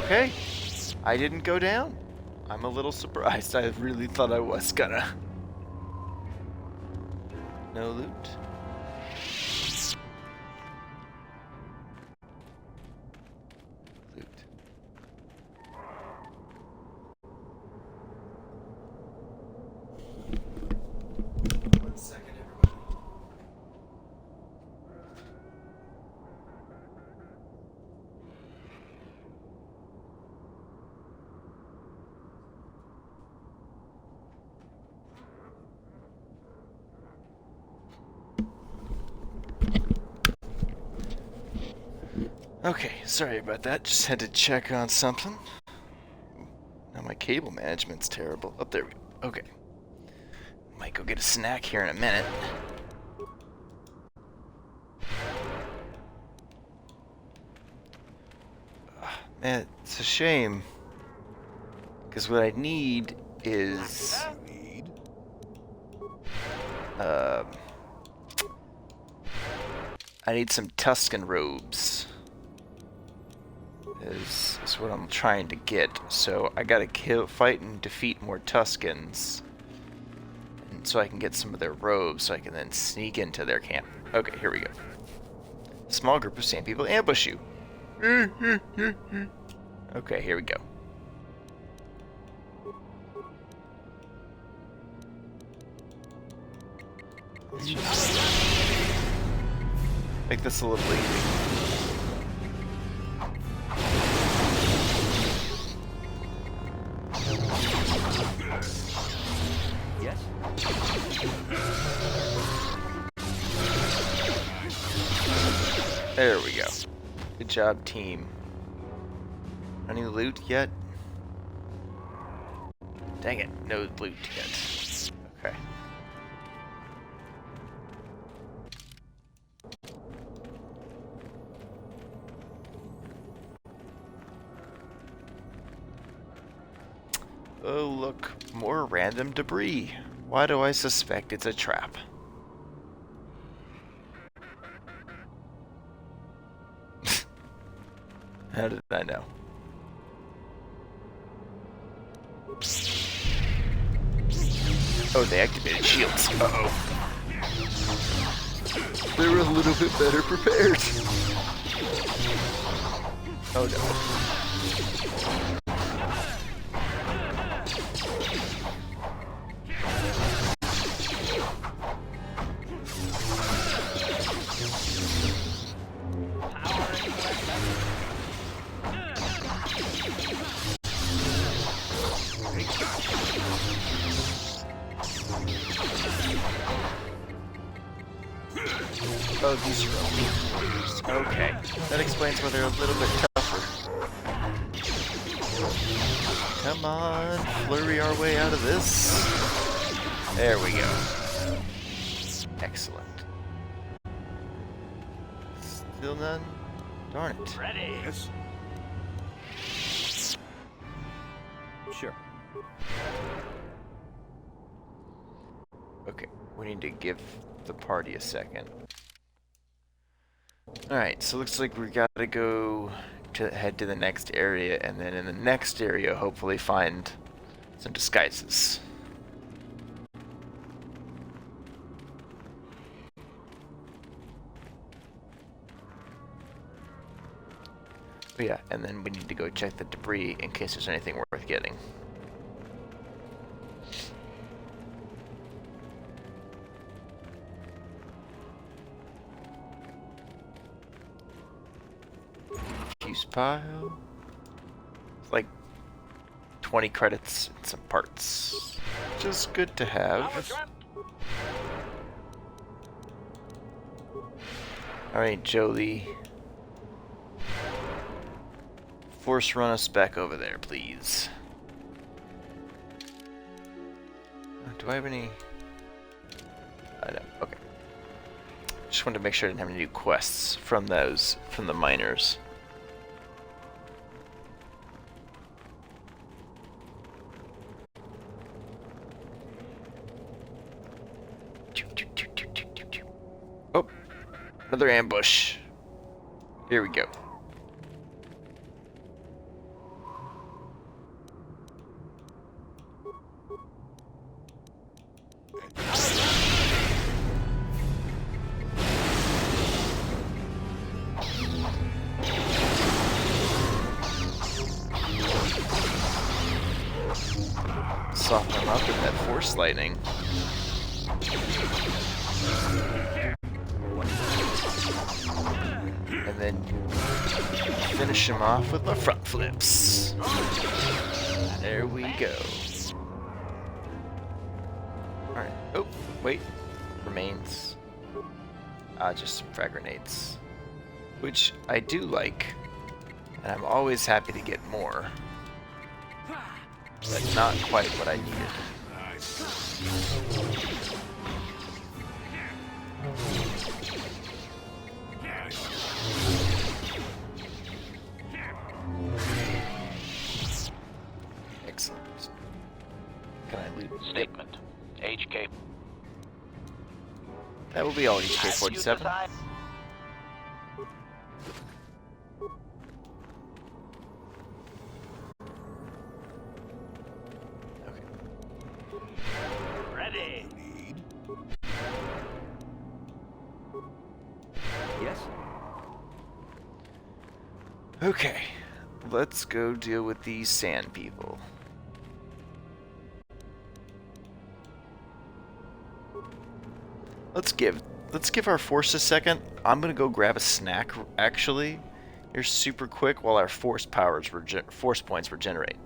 Speaker 1: Okay. I didn't go down. I'm a little surprised. I really thought I was gonna. No loot. Loot. One second, everybody. Okay, sorry about that. Just had to check on something. Now my cable management's terrible. Oh, there we go. Okay. Might go get a snack here in a minute. Man, it's a shame. Because what I need is... I need some Tusken robes. Is what I'm trying to get. So I gotta fight and defeat more Tuskens, and so I can get some of their robes, so I can then sneak into their camp. Okay, here we go. Small group of sand people ambush you. Okay, here we go. Make this a little easy.
Speaker 11: Yes?
Speaker 1: There we go. Good job, team. Any loot yet? Dang it, no loot yet. Okay. Oh, look, more random debris. Why do I suspect it's a trap? How did I know? Oh, they activated shields. Uh-oh. They were a little bit better prepared. Oh no. Oh, these are elite warriors. Okay, that explains why they're a little bit tougher. Come on, flurry our way out of this. There we go. Excellent. Still none? Darn it.
Speaker 11: Ready?
Speaker 9: Yes.
Speaker 11: Sure.
Speaker 1: Okay, we need to give the party a second. Alright, so looks like we gotta go to head to the next area, and then in the next area hopefully find some disguises. Oh yeah, and then we need to go check the debris in case there's anything worth getting. Fuse pile. It's like 20 credits and some parts. Just good to have. Alright, Jolie. Force run us back over there, please. Do I have any? I don't. Okay. Just wanted to make sure I didn't have any new quests from those, from the miners. Oh, another ambush. Here we go. Soften them up with that force lightning. And then finish him off with my front flips. There we go. Alright. Oh, wait. Remains. Just some frag grenades. Which I do like. And I'm always happy to get more. But not quite what I needed. Excellent. Can I loot?
Speaker 3: Statement. HK.
Speaker 1: That will be all HK-47.
Speaker 3: Ready.
Speaker 11: Yes?
Speaker 1: Okay, let's go deal with these sand people. Let's give our force a second. I'm gonna go grab a snack actually. Here super quick while our force points regenerate.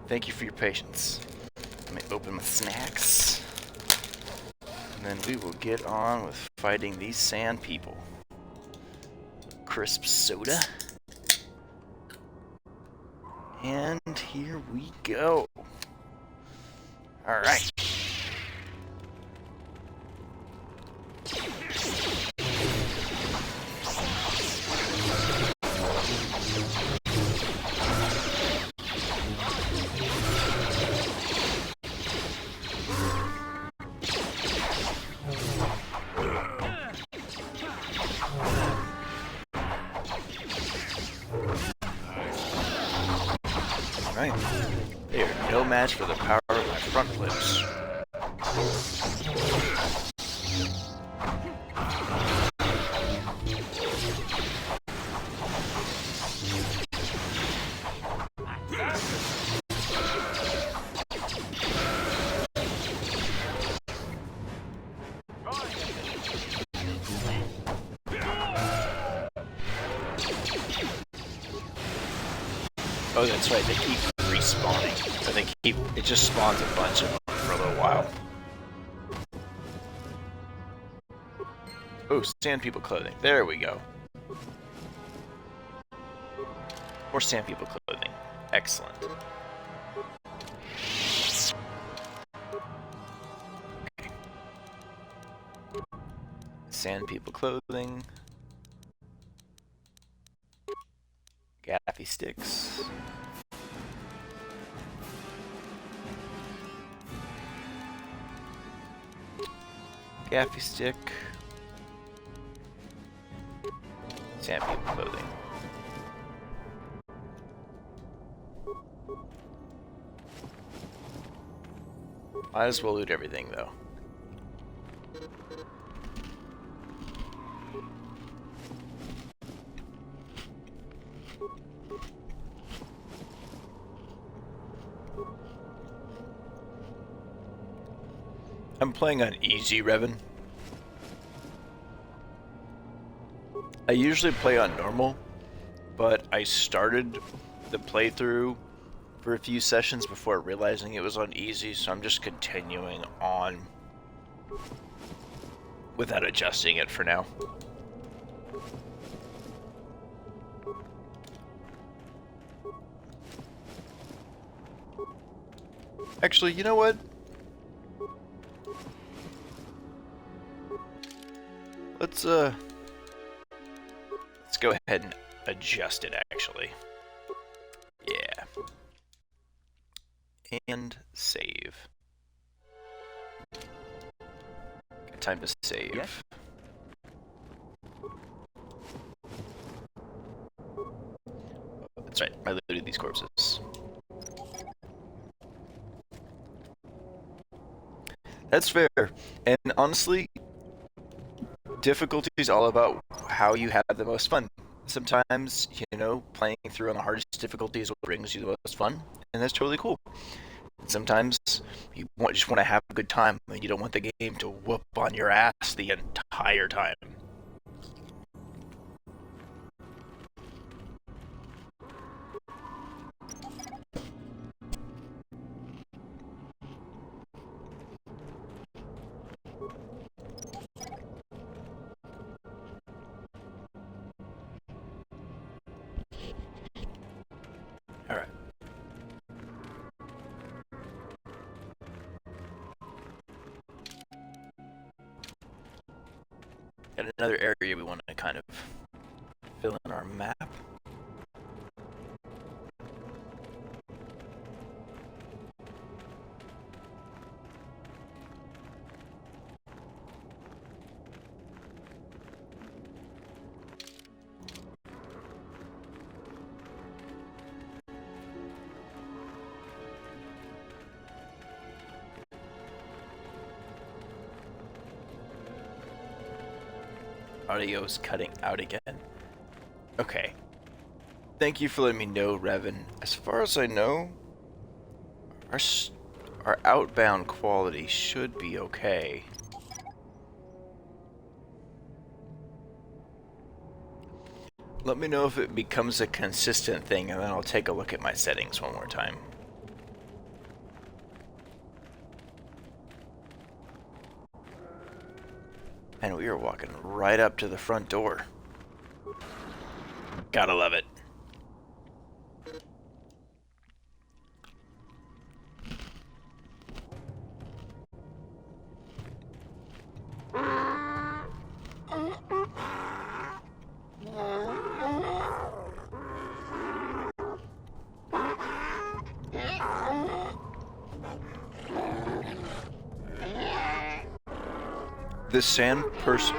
Speaker 1: Thank you for your patience. Let me open my snacks. And then we will get on with fighting these sand people. Crisp soda. And here we go. Alright. Alright. They are no match for the power of my front flips. Oh, that's right, they keep respawning. So it just spawns a bunch of them for a little while. Oh, sand people clothing. There we go. More sand people clothing. Excellent. Okay. Sand people clothing. Gaffy sticks. Gaffy stick. Sand people clothing. Might as well loot everything though. I'm playing on easy, Revan. I usually play on normal, but I started the playthrough for a few sessions before realizing it was on easy, so I'm just continuing on without adjusting it for now. Actually, you know what? Let's go ahead and adjust it, actually. Yeah. And save. Good time to save.
Speaker 14: Yes.
Speaker 1: That's right, I looted these corpses. That's fair. And honestly, difficulty is all about how you have the most fun. Sometimes, you know, playing through on the hardest difficulty is what brings you the most fun, and that's totally cool. Sometimes you just want to have a good time, and you don't want the game to whoop on your ass the entire time. Alright. Got another area we want to kind of fill in our map. Audio's cutting out again. Okay. Thank you for letting me know, Revan. As far as I know, our outbound quality should be okay. Let me know if it becomes a consistent thing, and then I'll take a look at my settings one more time. And we are walking right up to the front door. Gotta love it. This Sand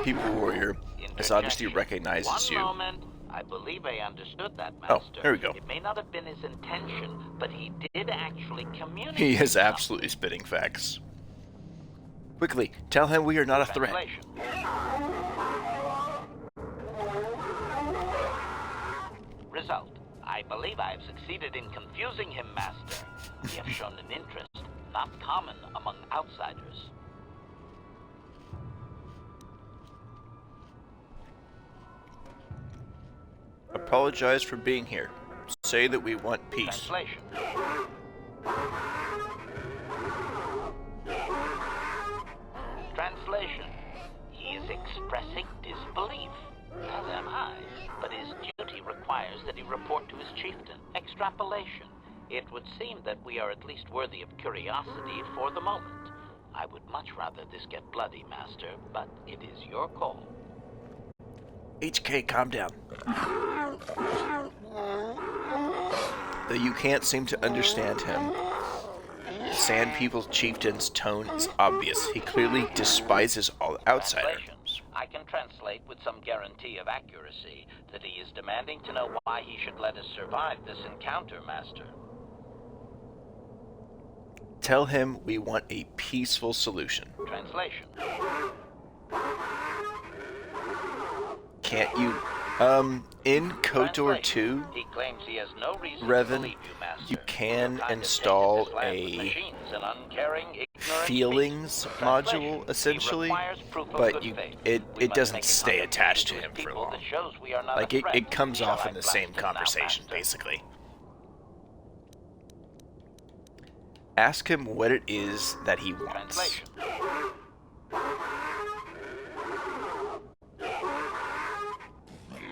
Speaker 1: People Warrior has obviously recognizes you.
Speaker 3: One moment. I believe I understood that,
Speaker 1: Oh,
Speaker 3: Master.
Speaker 1: there we go.
Speaker 3: It may not have been his intention, but he did actually communicate.
Speaker 1: He is absolutely spitting facts. Quickly, tell him we are not a threat.
Speaker 3: Translation. Result. I believe I have succeeded in confusing him, Master. He has shown an interest not common among outsiders.
Speaker 1: Apologize for being here. Say that we want peace.
Speaker 3: Translation. Translation. He is expressing disbelief, as am I, but his duty requires that he report to his chieftain. Extrapolation. It would seem that we are at least worthy of curiosity for the moment. I would much rather this get bloody, Master, but it is your call.
Speaker 1: HK, calm down. Though you can't seem to understand him, the Sand People's chieftain's tone is obvious. He clearly despises all outsiders.
Speaker 3: I can translate with some guarantee of accuracy that he is demanding to know why he should let us survive this encounter, Master.
Speaker 1: Tell him we want a peaceful solution.
Speaker 3: Translation.
Speaker 1: Can't you, in KOTOR 2,
Speaker 3: He claims he has no reason to
Speaker 1: Revan,
Speaker 3: believe you, Master.
Speaker 1: you can
Speaker 3: You're kind of
Speaker 1: install
Speaker 3: tainted his land with
Speaker 1: a
Speaker 3: machines and uncaring, ignorant
Speaker 1: feelings
Speaker 3: people.
Speaker 1: module, essentially, but it doesn't stay attached to him for long. Like, it comes off in the same conversation, basically. Ask him what it is that he wants.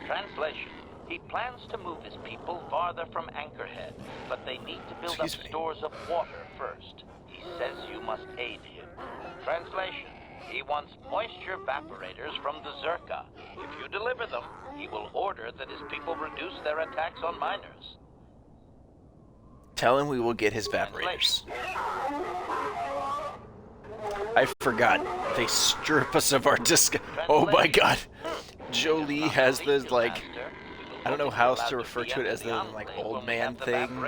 Speaker 3: Translation. He plans to move his people farther from Anchorhead, but they need to build up stores of water first. He says you must aid him. Translation. He wants moisture evaporators from the Zerka. If you deliver them, he will order that his people reduce their attacks on miners.
Speaker 1: Tell him we will get his evaporators. I forgot. They strip us of our disc. Oh my god. Jolie has this, like, I don't know how else to refer to it, as the, like, old man thing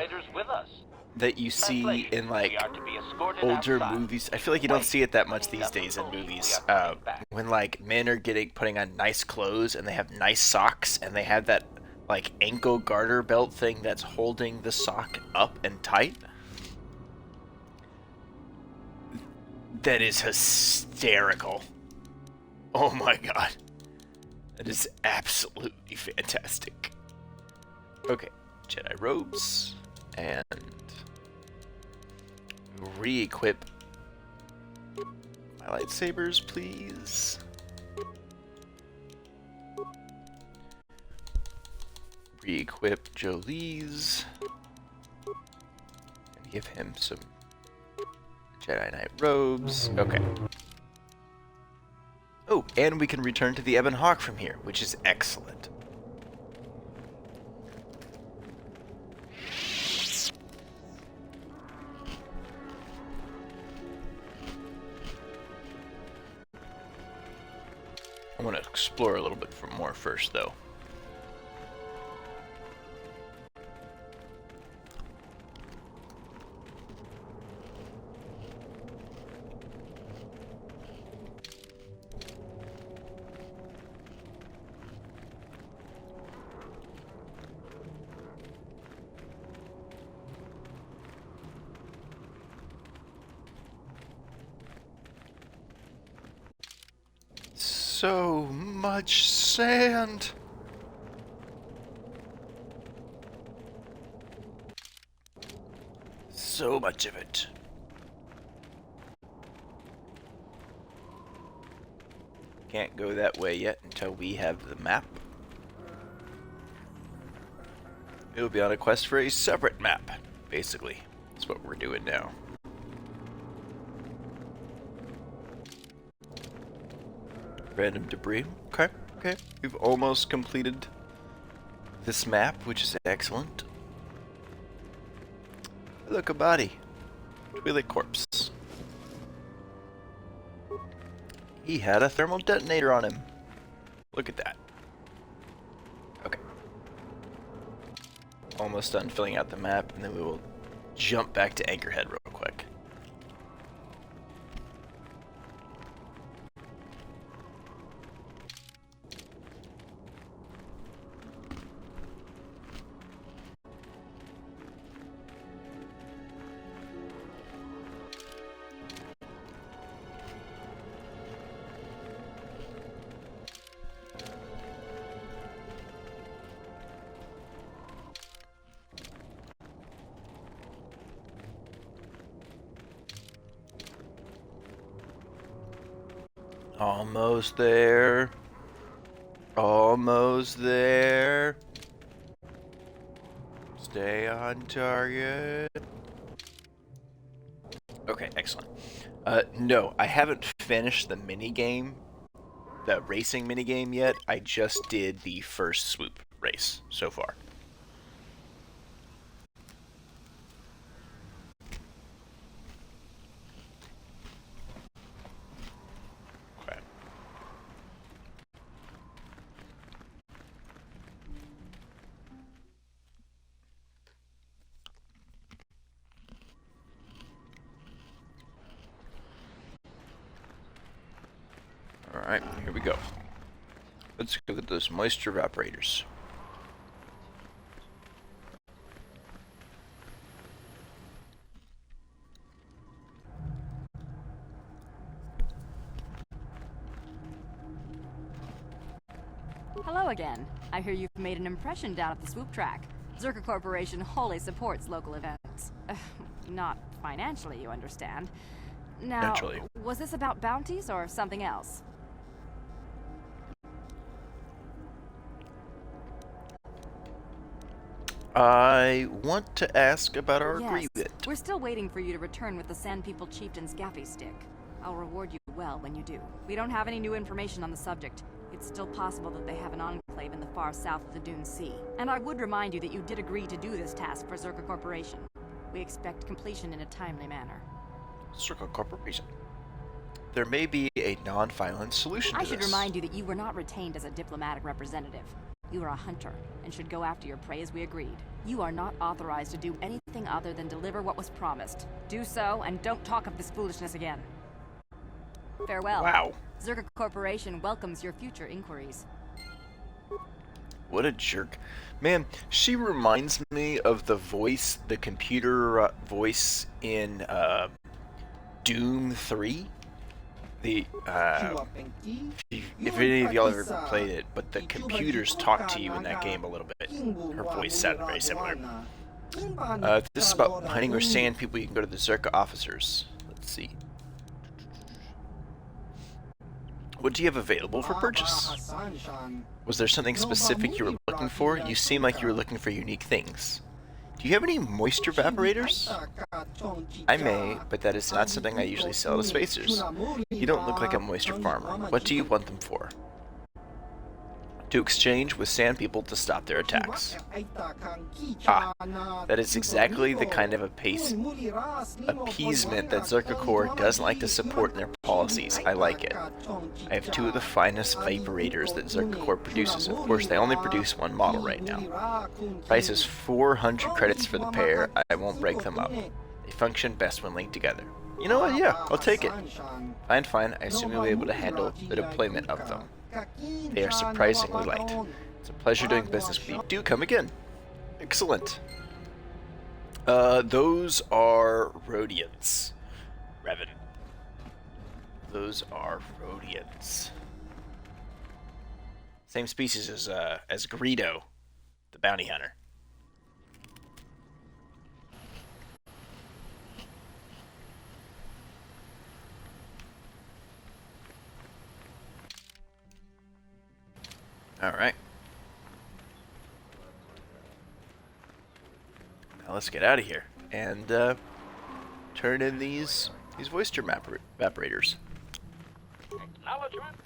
Speaker 1: that you see in, like, older movies. I feel like you don't see it that much these days in movies. When, like, men are putting on nice clothes and they have nice socks and they have that, like, ankle garter belt thing that's holding the sock up and tight. That is hysterical. Oh my god. That is absolutely fantastic. Okay, Jedi robes, and re-equip my lightsabers, please. Re-equip Jolie's, and give him some Jedi Knight robes. Okay. Oh, and we can return to the Ebon Hawk from here, which is excellent. I want to explore a little bit more first, though. So much sand. So much of it. Can't go that way yet until we have the map. It'll be on a quest for a separate map, basically. That's what we're doing now. Random debris. Okay, okay. We've almost completed this map, which is excellent. Look, a body. Twi'lek corpse. He had a thermal detonator on him. Look at that. Okay. Almost done filling out the map, and then we will jump back to Anchorhead real quick. Almost there. Almost there. Stay on target. Okay, excellent. No, I haven't finished the minigame, the racing minigame yet. I just did the first swoop race so far. Alright, here we go. Let's look at those moisture evaporators.
Speaker 10: Hello again. I hear you've made an impression down at the swoop track. Zerka Corporation wholly supports local events. Not financially, you understand. Now,
Speaker 1: naturally.
Speaker 10: Was this about bounties or something else?
Speaker 1: I want to ask about our
Speaker 10: Yes,
Speaker 1: agreement.
Speaker 10: we're still waiting for you to return with the Sand People Chieftain's Gaffy Stick. I'll reward you well when you do. We don't have any new information on the subject. It's still possible that they have an enclave in the far south of the Dune Sea. And I would remind you that you did agree to do this task for Zerka Corporation. We expect completion in a timely manner.
Speaker 1: Zerka Corporation. There may be a non-violent solution to
Speaker 10: I
Speaker 1: this.
Speaker 10: should remind you that you were not retained as a diplomatic representative. You are a hunter, and should go after your prey as we agreed. You are not authorized to do anything other than deliver what was promised. Do so, and don't talk of this foolishness again. Farewell.
Speaker 1: Wow.
Speaker 10: Zerka Corporation welcomes your future inquiries.
Speaker 1: What a jerk. Man, she reminds me of the voice, the computer voice in Doom 3. The, if any of y'all have ever played it, but the computers talk to you in that game a little bit. Her voice sounded very similar. If this is about hunting or sand people, you can go to the Zerka officers. Let's see. What do you have available for purchase? Was there something specific you were looking for? You seem like you were looking for unique things. Do you have any moisture evaporators? I may, but that is not something I usually sell to spacers. You don't look like a moisture farmer. What do you want them for? To exchange with sand people to stop their attacks. Ah, that is exactly the kind of appeasement that Zerka Corps doesn't like to support in their policies. I like it. I have two of the finest vaporators that Zerka Corps produces. Of course, they only produce one model right now. Price is 400 credits for the pair. I won't break them up. They function best when linked together. You know what? Yeah, I'll take it. Fine. I assume you'll be able to handle the deployment of them. They are surprisingly light. It's a pleasure doing business with you. Do come again. Excellent. Those are Rhodians. Revan. Those are Rhodians. Same species as Greedo, the bounty hunter. Alright. Now let's get out of here and turn in these moisture evaporators.
Speaker 3: Acknowledgement.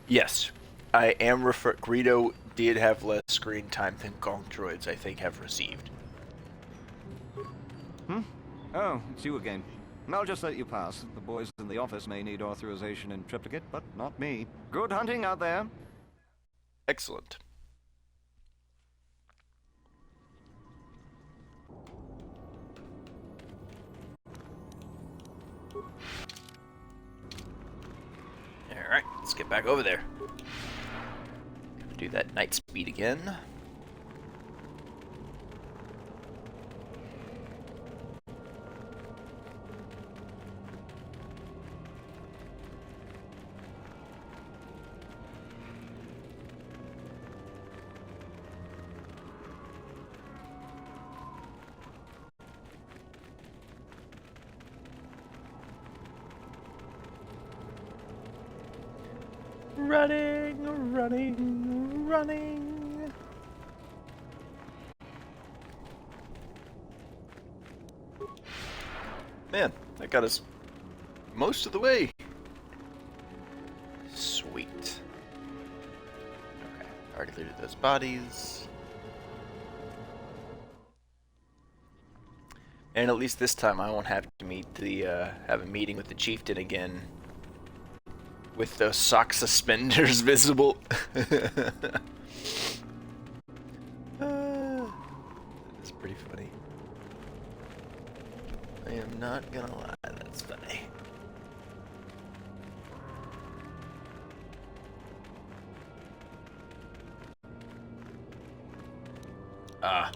Speaker 1: Yes, I am Greedo did have less screen time than Gong droids, I think, have received.
Speaker 11: Oh, it's you again. I'll just let you pass. The boys in the office may need authorization in triplicate, but not me. Good hunting out there.
Speaker 1: Excellent. Alright, let's get back over there. Do that night speed again. Running, running, running. Man, that got us most of the way. Sweet. Okay, already looted those bodies. And at least this time I won't have to meet the, have a meeting with the chieftain again. With those sock suspenders visible. That's pretty funny. I am not gonna lie, that's funny. Ah.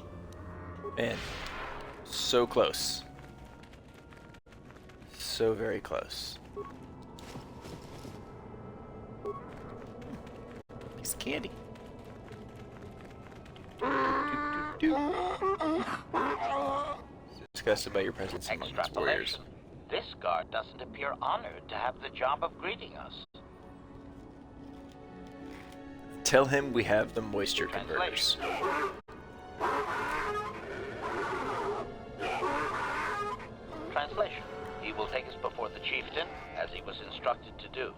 Speaker 1: Man. So close. So very close. Piece of candy. Disgusted by your presence among these warriors.
Speaker 3: This guard doesn't appear honored to have the job of greeting us.
Speaker 1: Tell him we have the moisture converters.
Speaker 3: Translation. He will take us before the chieftain, as he was instructed to do.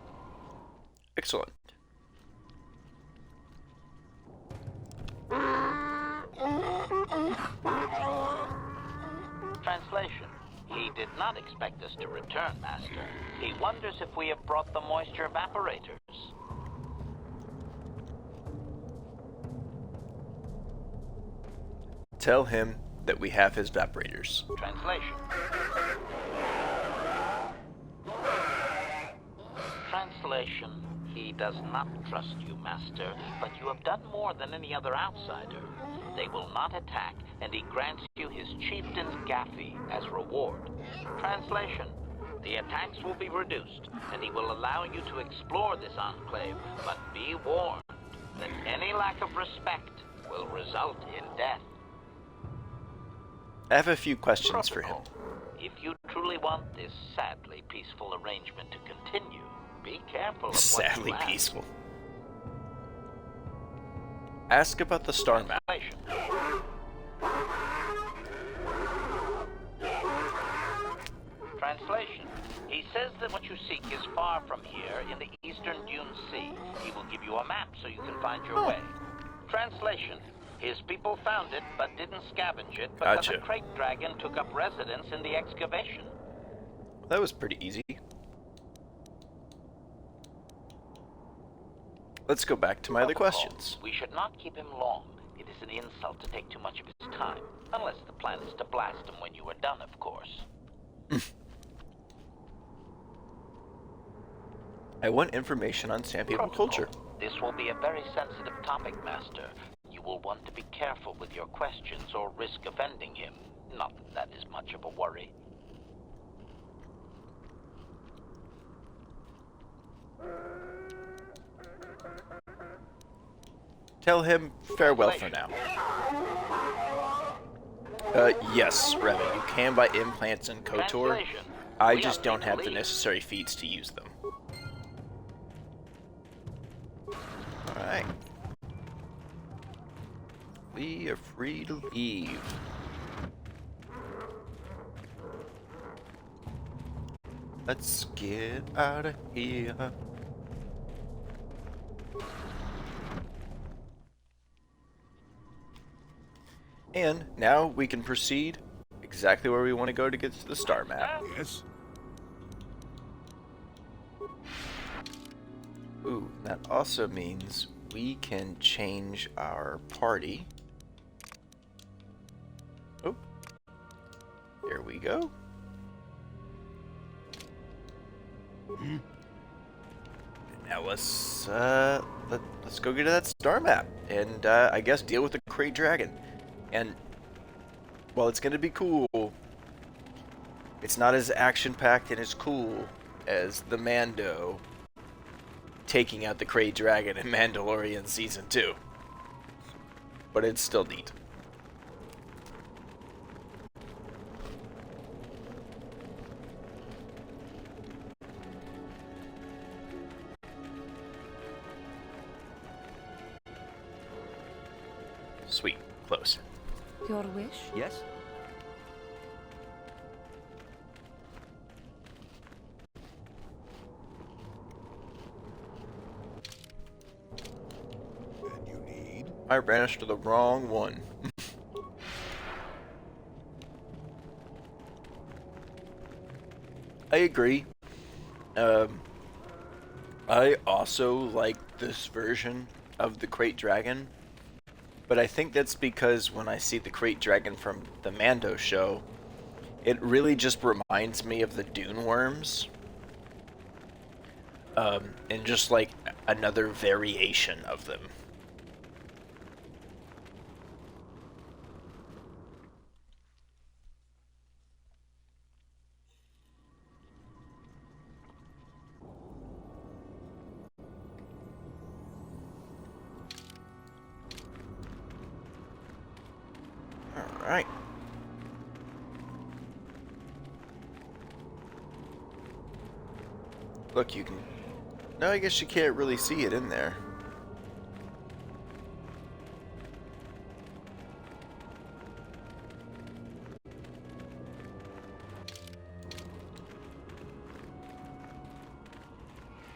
Speaker 1: Excellent.
Speaker 3: Translation. He did not expect us to return, Master. He wonders if we have brought the moisture evaporators.
Speaker 1: Tell him that we have his evaporators.
Speaker 3: Translation. Translation. He does not trust you, Master, but you have done more than any other outsider. They will not attack, and he grants you his chieftain's Gaffi as reward. Translation. The attacks will be reduced, and he will allow you to explore this enclave, but be warned that any lack of respect will result in death.
Speaker 1: I have a few questions for him.
Speaker 3: If you truly want this sadly peaceful arrangement to continue, be careful of what
Speaker 1: Sadly
Speaker 3: you ask.
Speaker 1: peaceful. Ask about the star map.
Speaker 3: Translation. He says that what you seek is far from here in the eastern Dune Sea. He will give you a map so you can find your way. Translation. His people found it, but didn't scavenge it because
Speaker 1: Gotcha.
Speaker 3: a crate dragon took up residence in the excavation.
Speaker 1: That was pretty easy. Let's go back to my other questions.
Speaker 3: We should not keep him long. It is an insult to take too much of his time. Unless the plan is to blast him when you are done, of course.
Speaker 1: I want information on Sand People culture.
Speaker 3: This will be a very sensitive topic, Master. You will want to be careful with your questions or risk offending him. Not that that is much of a worry.
Speaker 1: tell him farewell for now. Yes, Revan, you can buy implants in KOTOR. I just don't have the necessary feats to use them. Alright. We are free to leave. Let's get out of here. And now we can proceed exactly where we want to go to get to the star map.
Speaker 2: Yes?
Speaker 1: Ooh, that also means we can change our party. Oh, here we go. Now let's go get to that star map and I guess deal with the Krayt Dragon. And while it's gonna be cool, it's not as action-packed and as cool as the Mando taking out the Krayt Dragon in Mandalorian Season 2. But it's still neat. Sweet. Close.
Speaker 4: Your wish?
Speaker 11: Yes?
Speaker 2: And you need?
Speaker 1: I ran us to the wrong one. I agree. I also like this version of the Krayt Dragon, but I think that's because when I see the Krayt Dragon from the Mando show, it really just reminds me of the Dune Worms, and just like another variation of them. Alright. Look, you can... No, I guess you can't really see it in there.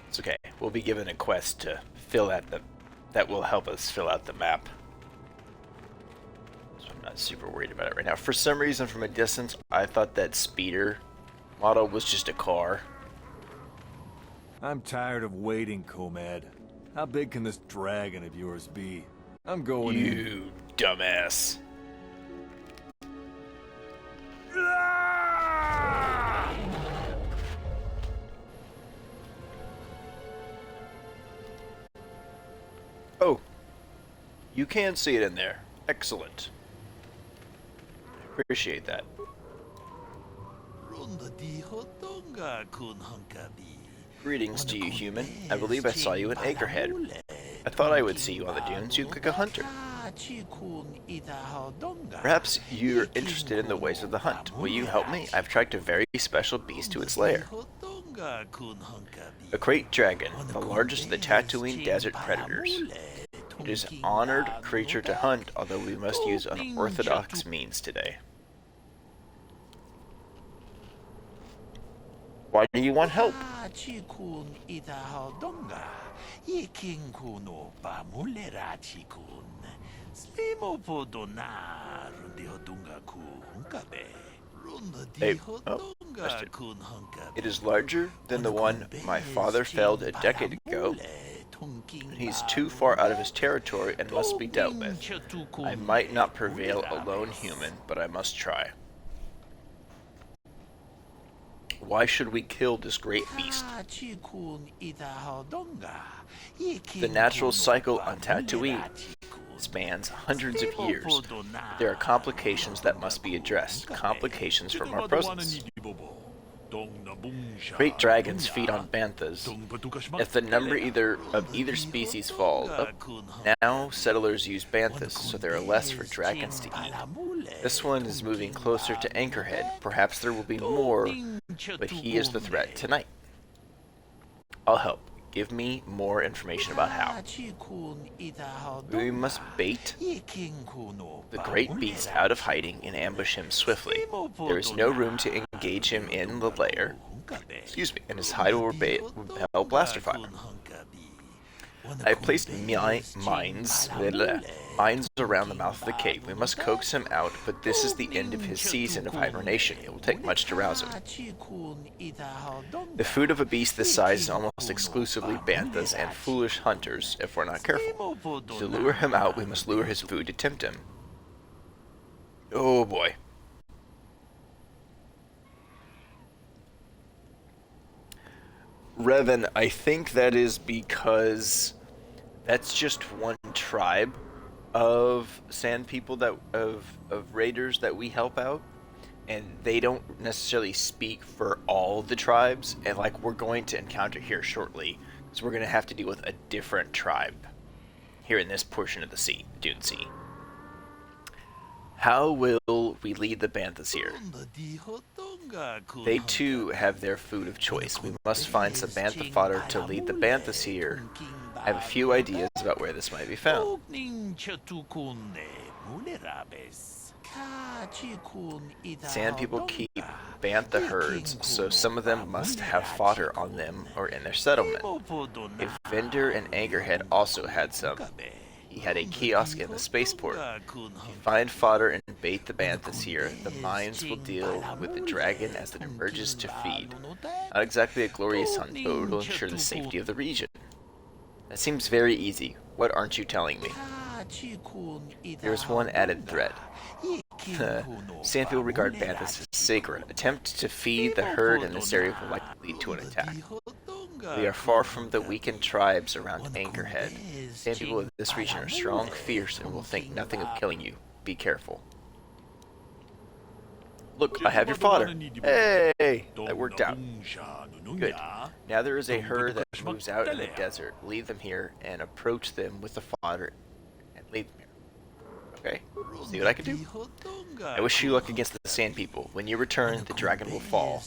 Speaker 1: It's okay. We'll be given a quest to fill out that will help us fill out the map. Not super worried about it right now. For some reason, from a distance, I thought that speeder model was just a car.
Speaker 14: I'm tired of waiting, Comad. How big can this dragon of yours be? I'm going in.
Speaker 1: You dumbass. Oh, you can see it in there. Excellent. Appreciate that. Greetings to you, human. I believe I saw you in Anchorhead. I thought I would see you on the dunes. You look like a hunter. Perhaps you're interested in the ways of the hunt. Will you help me? I've tracked a very special beast to its lair. A Krayt Dragon, the largest of the Tatooine desert predators. It is an honored creature to hunt, although we must use unorthodox means today. Why do you want help? Hey, oh, it is larger than the one my father felled a decade ago. He's too far out of his territory and must be dealt with. I might not prevail alone, human, but I must try. Why should we kill this great beast? The natural cycle on Tatooine spans hundreds of years. There are complications that must be addressed. Complications from our presence. Great dragons feed on banthas. If the number of either species falls, now settlers use banthas, so there are less for dragons to eat. This one is moving closer to Anchorhead. Perhaps there will be more, but he is the threat tonight. I'll help. Give me more information about how. We must bait the great beast out of hiding and ambush him swiftly. There is no room to engage him in the lair, and his hide will repel blaster fire. I placed mines around the mouth of the cave. We must coax him out, but this is the end of his season of hibernation. It will take much to rouse him. The food of a beast this size is almost exclusively banthas and foolish hunters, if we're not careful. To lure him out, we must lure his food to tempt him. Oh boy. Revan, I think that is because that's just one tribe of sand people of raiders that we help out, and they don't necessarily speak for all the tribes, and like we're going to encounter here shortly, because we're going to have to deal with a different tribe here in this portion of the sea, Dune Sea. How will we lead the banthas here? They too have their food of choice. We must find some bantha fodder to lead the banthas here. I have a few ideas about where this might be found. Sand people keep bantha herds, so some of them must have fodder on them or in their settlement. A vendor in Anchorhead also had some. He had a kiosk in the spaceport. If you find fodder and bait the banthas here, the mines will deal with the dragon as it emerges to feed. Not exactly a glorious hunt, but it will ensure the safety of the region. That seems very easy. What aren't you telling me? There's one added threat. Sand people regard banthas as sacred. Attempt to feed the herd in this area will likely lead to an attack. We are far from the weakened tribes around Anchorhead. Sand people of this region are strong, fierce, and will think nothing of killing you. Be careful. Look, I have your fodder. Hey! That worked out. Good. Now there is a herd that moves out in the desert. Leave them here and approach them with the fodder and lead them here. Okay, see what I can do. I wish you luck against the sand people. When you return, the dragon will fall.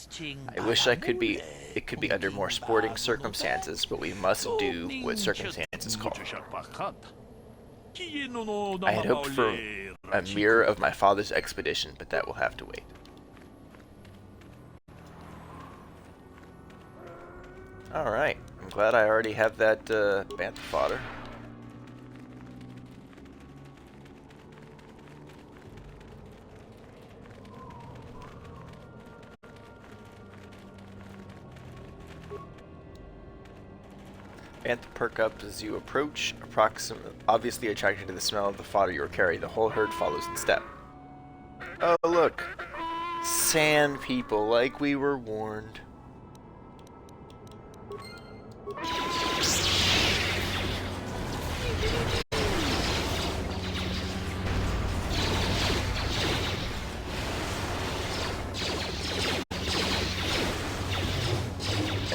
Speaker 1: I wish it could be under more sporting circumstances, but we must do what circumstances call. I had hoped for a mirror of my father's expedition, but that will have to wait. Alright, I'm glad I already have that bantha fodder. Bantha perk up as you approach, obviously attracted to the smell of the fodder you carry. The whole herd follows in step. Oh look! Sand people, like we were warned.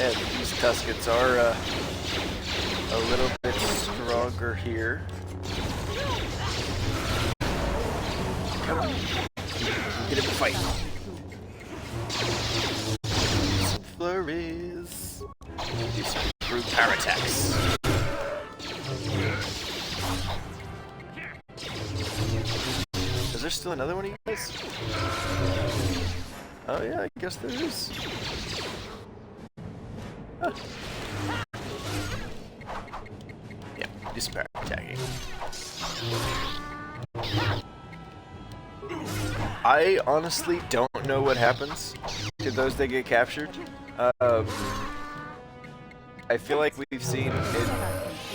Speaker 1: And these Tuskens are a little bit stronger here. Come on. Get in the fight. Some flurries. Do some brute power attacks. Is there still another one of you guys? Oh yeah, I guess there is. Huh. Yeah, do some power attacking. I honestly don't know what happens to those that get captured. I feel like we've seen it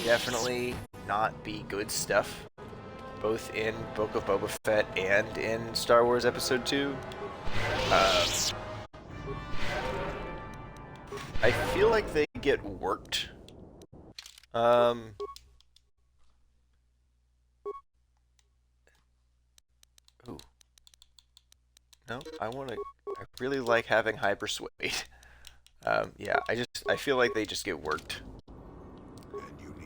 Speaker 1: definitely not be good stuff, both in Book of Boba Fett and in Star Wars Episode 2. I feel like they get worked. Ooh. No, I want to I really like having high persuade. Yeah, I feel like they just get worked.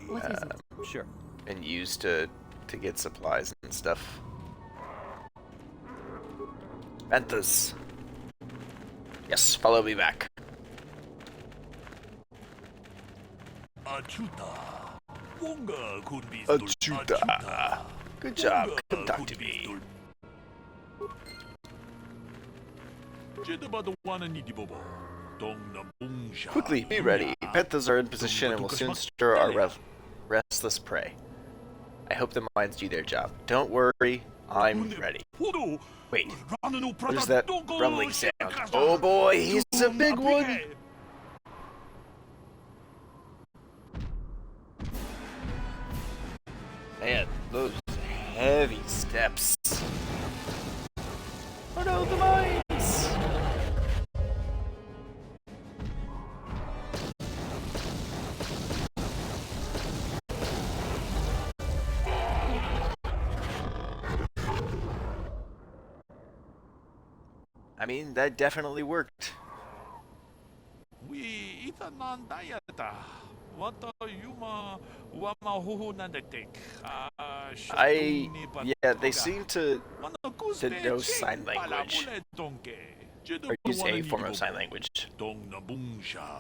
Speaker 4: What is it?
Speaker 8: Sure.
Speaker 1: And used to get supplies and stuff. Ventus. Yes, follow me back. Achuta. Good job. Come talk to me. Quickly, be ready. Penthas are in position and will soon stir our restless prey. I hope the mines do their job. Don't worry, I'm ready. Wait, what is that rumbling sound? Oh boy, he's a big one! Man, those heavy steps. Oh no, the mines! I mean, that definitely worked. Yeah, they seem to know sign language. Or use a form of sign language.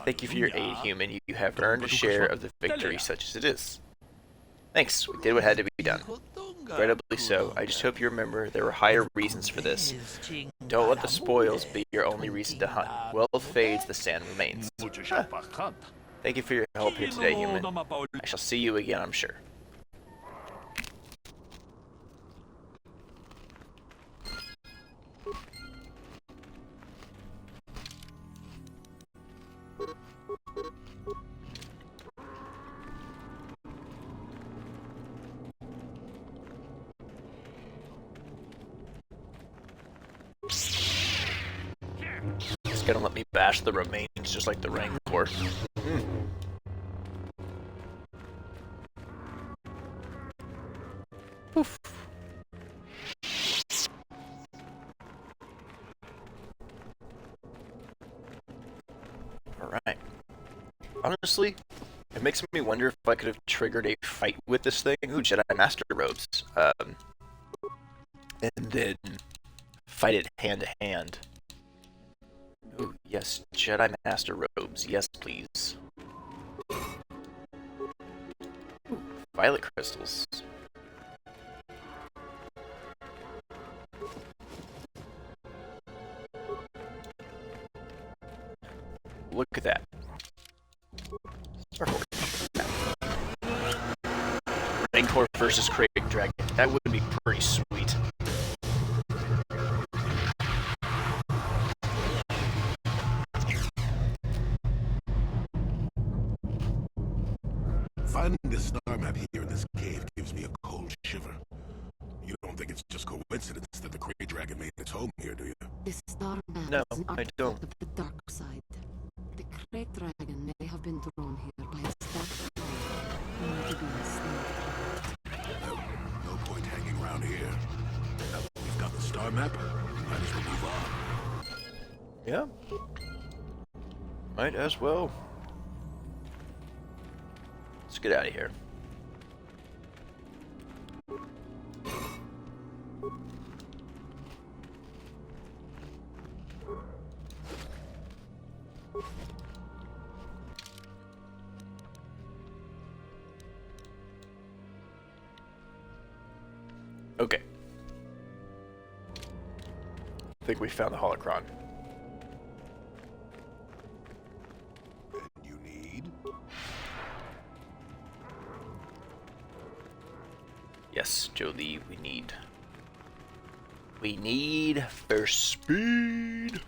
Speaker 1: Thank you for your aid, human. You have earned a share of the victory, such as it is. Thanks, we did what had to be done. Incredibly so. I just hope you remember there were higher reasons for this. Don't let the spoils be your only reason to hunt. Wealth fades, the sand remains. Huh. Thank you for your help here today, human. I shall see you again, I'm sure. Just gonna let me bash the remains just like the Rancor. Oof. Alright. Honestly, it makes me wonder if I could have triggered a fight with this thing. Ooh, Jedi Master Robes. And then fight it hand to hand. Ooh, yes, Jedi Master Robes. Yes, please. Ooh, violet crystals. Look at that. Rancor versus Krayt Dragon. That would be pretty sweet.
Speaker 2: Finding the star map here in this cave gives me a cold shiver. You don't think it's just coincidence that the Krayt Dragon made its home here, do you?
Speaker 4: This star map
Speaker 1: No,
Speaker 4: is an
Speaker 1: I don't.
Speaker 4: artifact of the dark side. The Krayt Dragon may have been thrown here by a staff only to be enslaved.
Speaker 2: No point hanging around here. Now that we've got the star map, might as well move on.
Speaker 1: Yeah. Might as well. Let's get out of here. Okay. I think we found the holocron.
Speaker 2: You need?
Speaker 1: Yes, Jolie, we need. We need first speed.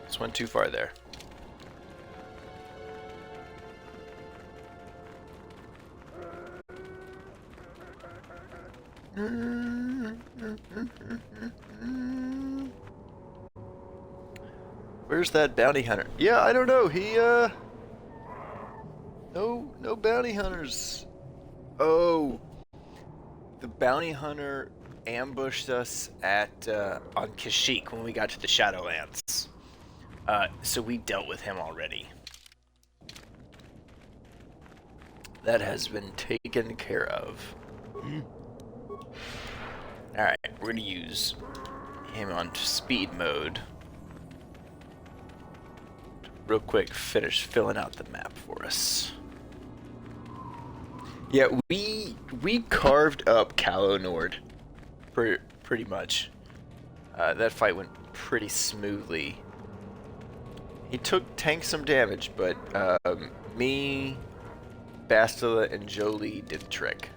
Speaker 1: This went too far there. Where's that bounty hunter? Yeah, I don't know. He, No bounty hunters. Oh. The bounty hunter ambushed us at, on Kashyyyk when we got to the Shadowlands. So we dealt with him already. That has been taken care of. Alright, we're gonna use him on speed mode. Real quick, finish filling out the map for us. Yeah, we carved up Calo Nord pretty much. That fight went pretty smoothly. He tank some damage, but me, Bastila, and Jolie did the trick.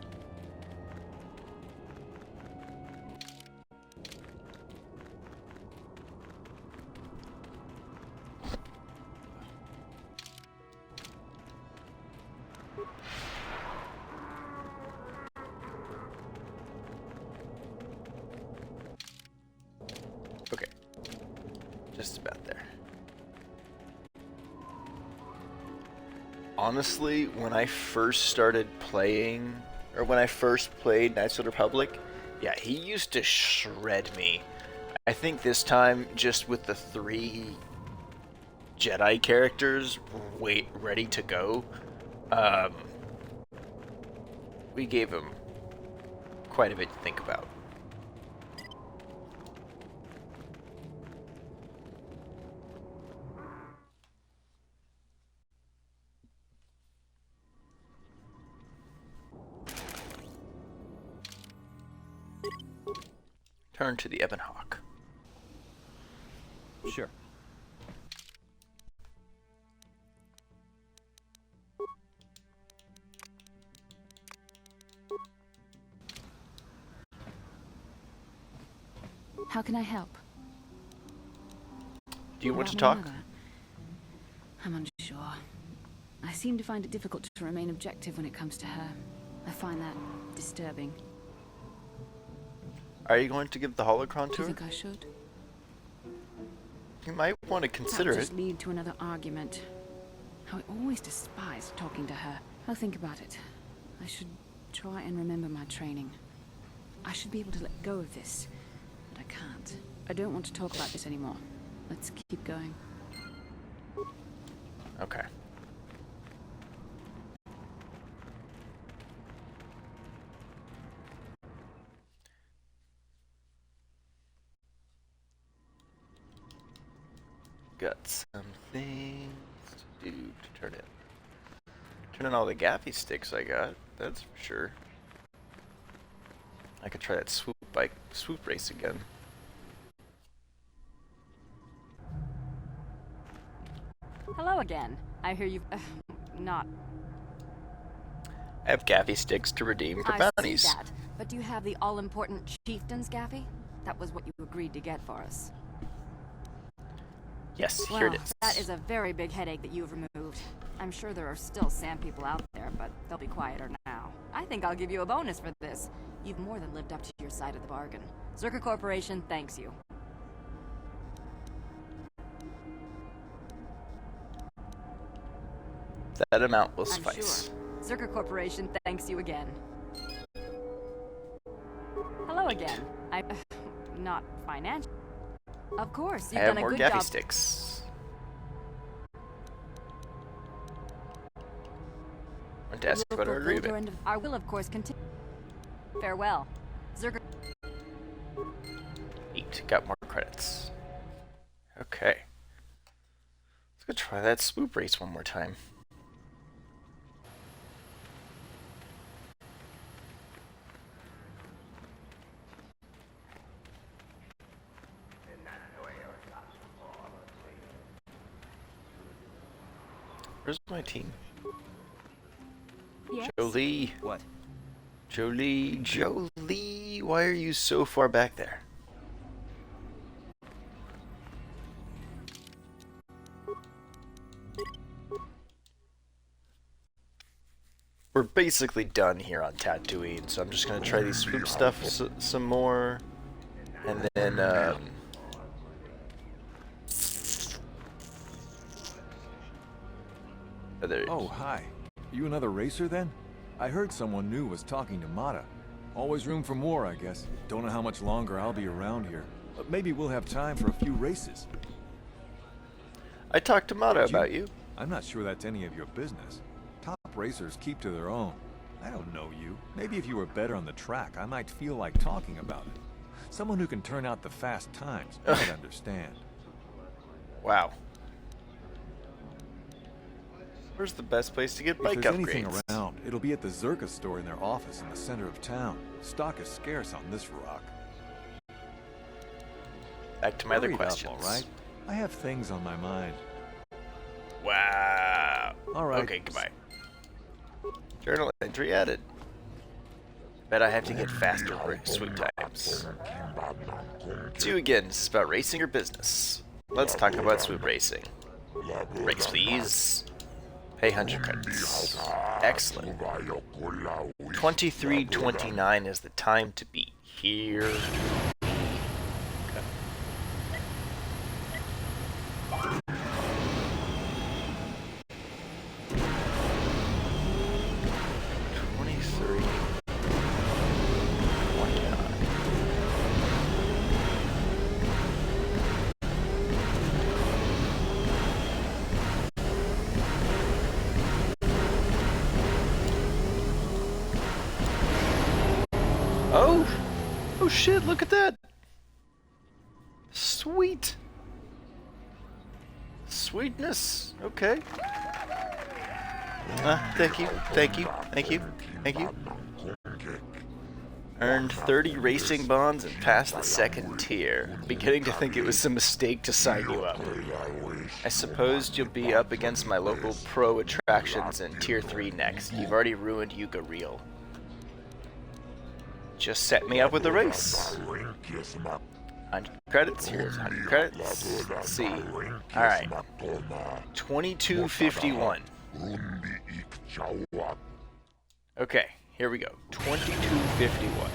Speaker 1: Okay, just about there. Honestly, when I first started playing, or when I first played Knights of the Republic, yeah, he used to shred me. I think this time, just with the 3 Jedi characters ready to go, we gave him quite a bit to think about. Turn to the Ebon Hawk.
Speaker 11: Sure.
Speaker 7: How can I help?
Speaker 1: Do you want to talk?
Speaker 7: I'm unsure. I seem to find it difficult to remain objective when it comes to her. I find that disturbing.
Speaker 1: Are you going to give the holocron
Speaker 7: Do
Speaker 1: to
Speaker 7: you
Speaker 1: her?
Speaker 7: think I should?
Speaker 1: You might want to consider
Speaker 7: That would
Speaker 1: it.
Speaker 7: just lead to another argument. How I always despise talking to her. I'll think about it. I should try and remember my training. I should be able to let go of this, but I can't. I don't want to talk about this anymore. Let's keep going.
Speaker 1: Okay. Got some things to do to turn in. Turn in all the gaffy sticks I got, that's for sure. I could try that swoop race again.
Speaker 10: Hello again. I hear you've... not...
Speaker 1: I have gaffy sticks to redeem for
Speaker 10: I
Speaker 1: bounties.
Speaker 10: see that. But do you have the all-important chieftain's gaffy? That was what you agreed to get for us.
Speaker 1: Yes,
Speaker 10: Well,
Speaker 1: here it is.
Speaker 10: that is a very big headache that you've removed. I'm sure there are still sand people out there, but they'll be quieter now. I think I'll give you a bonus for this. You've more than lived up to your side of the bargain. Zerka Corporation thanks you.
Speaker 1: That amount will
Speaker 10: I'm
Speaker 1: suffice.
Speaker 10: sure. Zerka Corporation thanks you again. Hello again. Not financial. Of course,
Speaker 1: I
Speaker 10: you've
Speaker 1: have
Speaker 10: done a
Speaker 1: more
Speaker 10: good
Speaker 1: gaffy
Speaker 10: job.
Speaker 1: sticks. Want to ask about our agreement.
Speaker 10: I will, of course, continue. Farewell. Zerka.
Speaker 1: Eat. Got more credits. Okay. Let's go try that swoop race one more time. Where's my team?
Speaker 10: Yes?
Speaker 1: Jolie.
Speaker 11: What?
Speaker 1: Jolie, why are you so far back there? We're basically done here on Tatooine, so I'm just gonna try these swoop stuff some more, and then
Speaker 14: Oh, hi. You another racer then? I heard someone new was talking to Mata. Always room for more, I guess. Don't know how much longer I'll be around here. But maybe we'll have time for a few races.
Speaker 1: I talked to Mata about you.
Speaker 14: I'm not sure that's any of your business. Top racers keep to their own. I don't know you. Maybe if you were better on the track, I might feel like talking about it. Someone who can turn out the fast times might understand.
Speaker 1: Wow. Where's the best place to get bike
Speaker 14: If there's
Speaker 1: upgrades?
Speaker 14: anything around, it'll be at the Zerka store in their office in the center of town. Stock is scarce on this rock.
Speaker 1: Back to my other
Speaker 14: Hurry up,
Speaker 1: questions.
Speaker 14: all right? I have things on my mind.
Speaker 1: Wow.
Speaker 14: All right.
Speaker 1: Okay, goodbye. Journal entry added. Bet I have to get faster swoop times. See you again. This is about racing or business. Let's talk about swoop racing. Race, please. Pay 100 credits. Excellent. 23:29 is the time to be here. Oh shit, look at that. Sweet. Sweetness. Okay. Thank you. Thank you. Thank you. Thank you. Earned 30 racing bonds and passed the second tier. Beginning to think it was a mistake to sign you up. I suppose you'll be up against my local pro attractions in tier 3 next. You've already ruined Yuga Real. Just set me up with a race. 100 credits. Here's 100 credits. Let's see. Alright. 2251. Okay, here we go. 2251.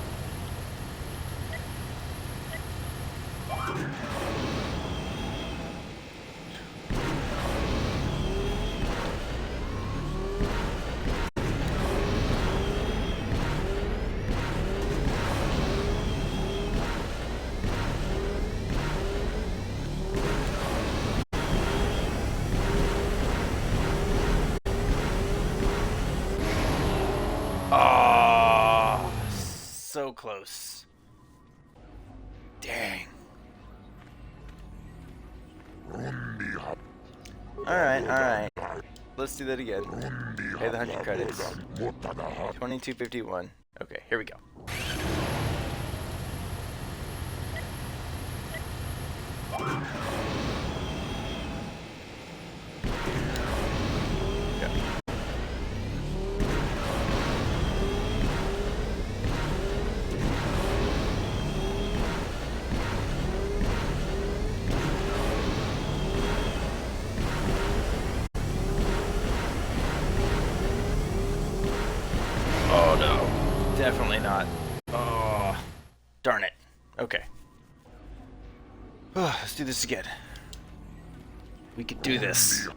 Speaker 1: So close. Dang. Alright. Let's do that again. Pay the 100 credits. 2251. Okay, here we go. Definitely not. Oh, darn it. Okay. Let's do this again. We could do this.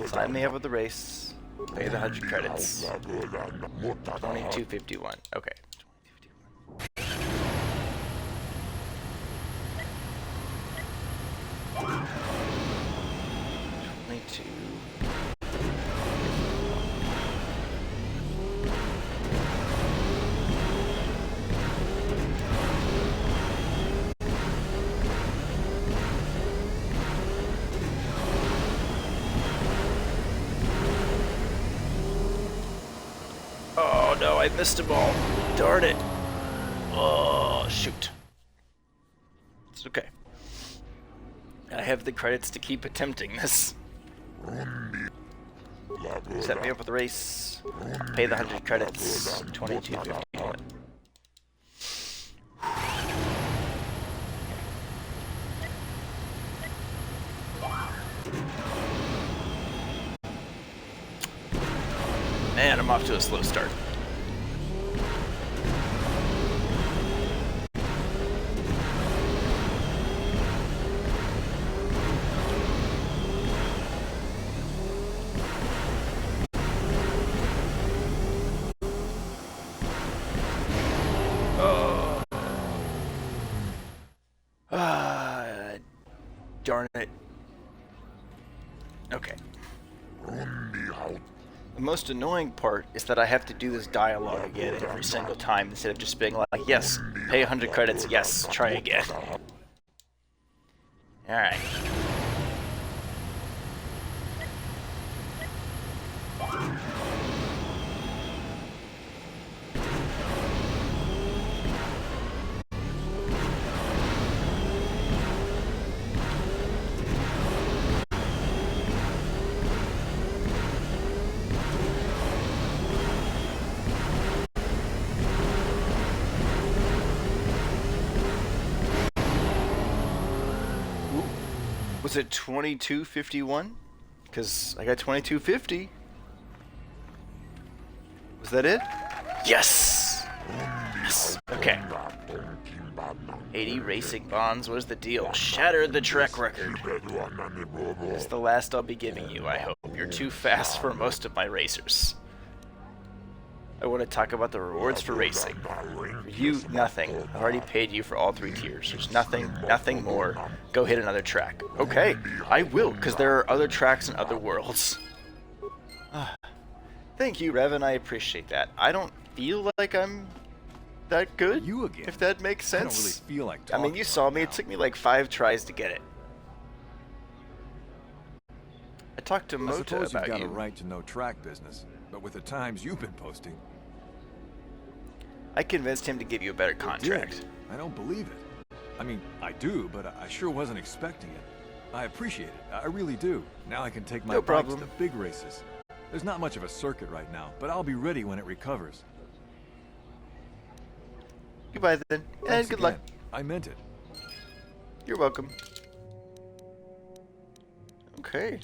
Speaker 1: Sign me up with the race. Pay the 100 credits. 2251. Okay. 22. Oh no, I missed a ball. Darn it. Oh, shoot. It's okay. I have the credits to keep attempting this. Set me up with a race. Pay the 100 credits. 2251. Man, I'm off to a slow start. darn it. Okay. The most annoying part is that I have to do this dialogue again every single time instead of just being like, yes, pay 100 credits, yes, try again. Alright. Was it 2251? Because I got 2250. Was that it? Yes! Yes! Okay. 80 racing bonds. What is the deal? Shatter the track record. It's the last I'll be giving you, I hope. You're too fast for most of my racers. I want to talk about the rewards for racing. For you, nothing. I've already paid you for all 3 tiers. There's nothing more. Go hit another track. Okay, I will, because there are other tracks in other worlds. Thank you, Revan. I appreciate that. I don't feel like I'm that good,
Speaker 14: you again.
Speaker 1: If that makes sense.
Speaker 14: I don't really feel like
Speaker 1: I mean, you saw me. It took me like 5 tries to get it. I talked to Mota
Speaker 14: about you. I suppose you've got
Speaker 1: you.
Speaker 14: a right to know track business, but with the times you've been posting...
Speaker 1: I convinced him to give you a better contract.
Speaker 14: You did? I don't believe it. I mean, I do, but I sure wasn't expecting it. I appreciate it. I really do. Now I can take my bike to the big races. There's not much of a circuit right now, but I'll be ready when it recovers.
Speaker 1: Goodbye then, and good luck.
Speaker 14: I meant it.
Speaker 1: You're welcome. Okay.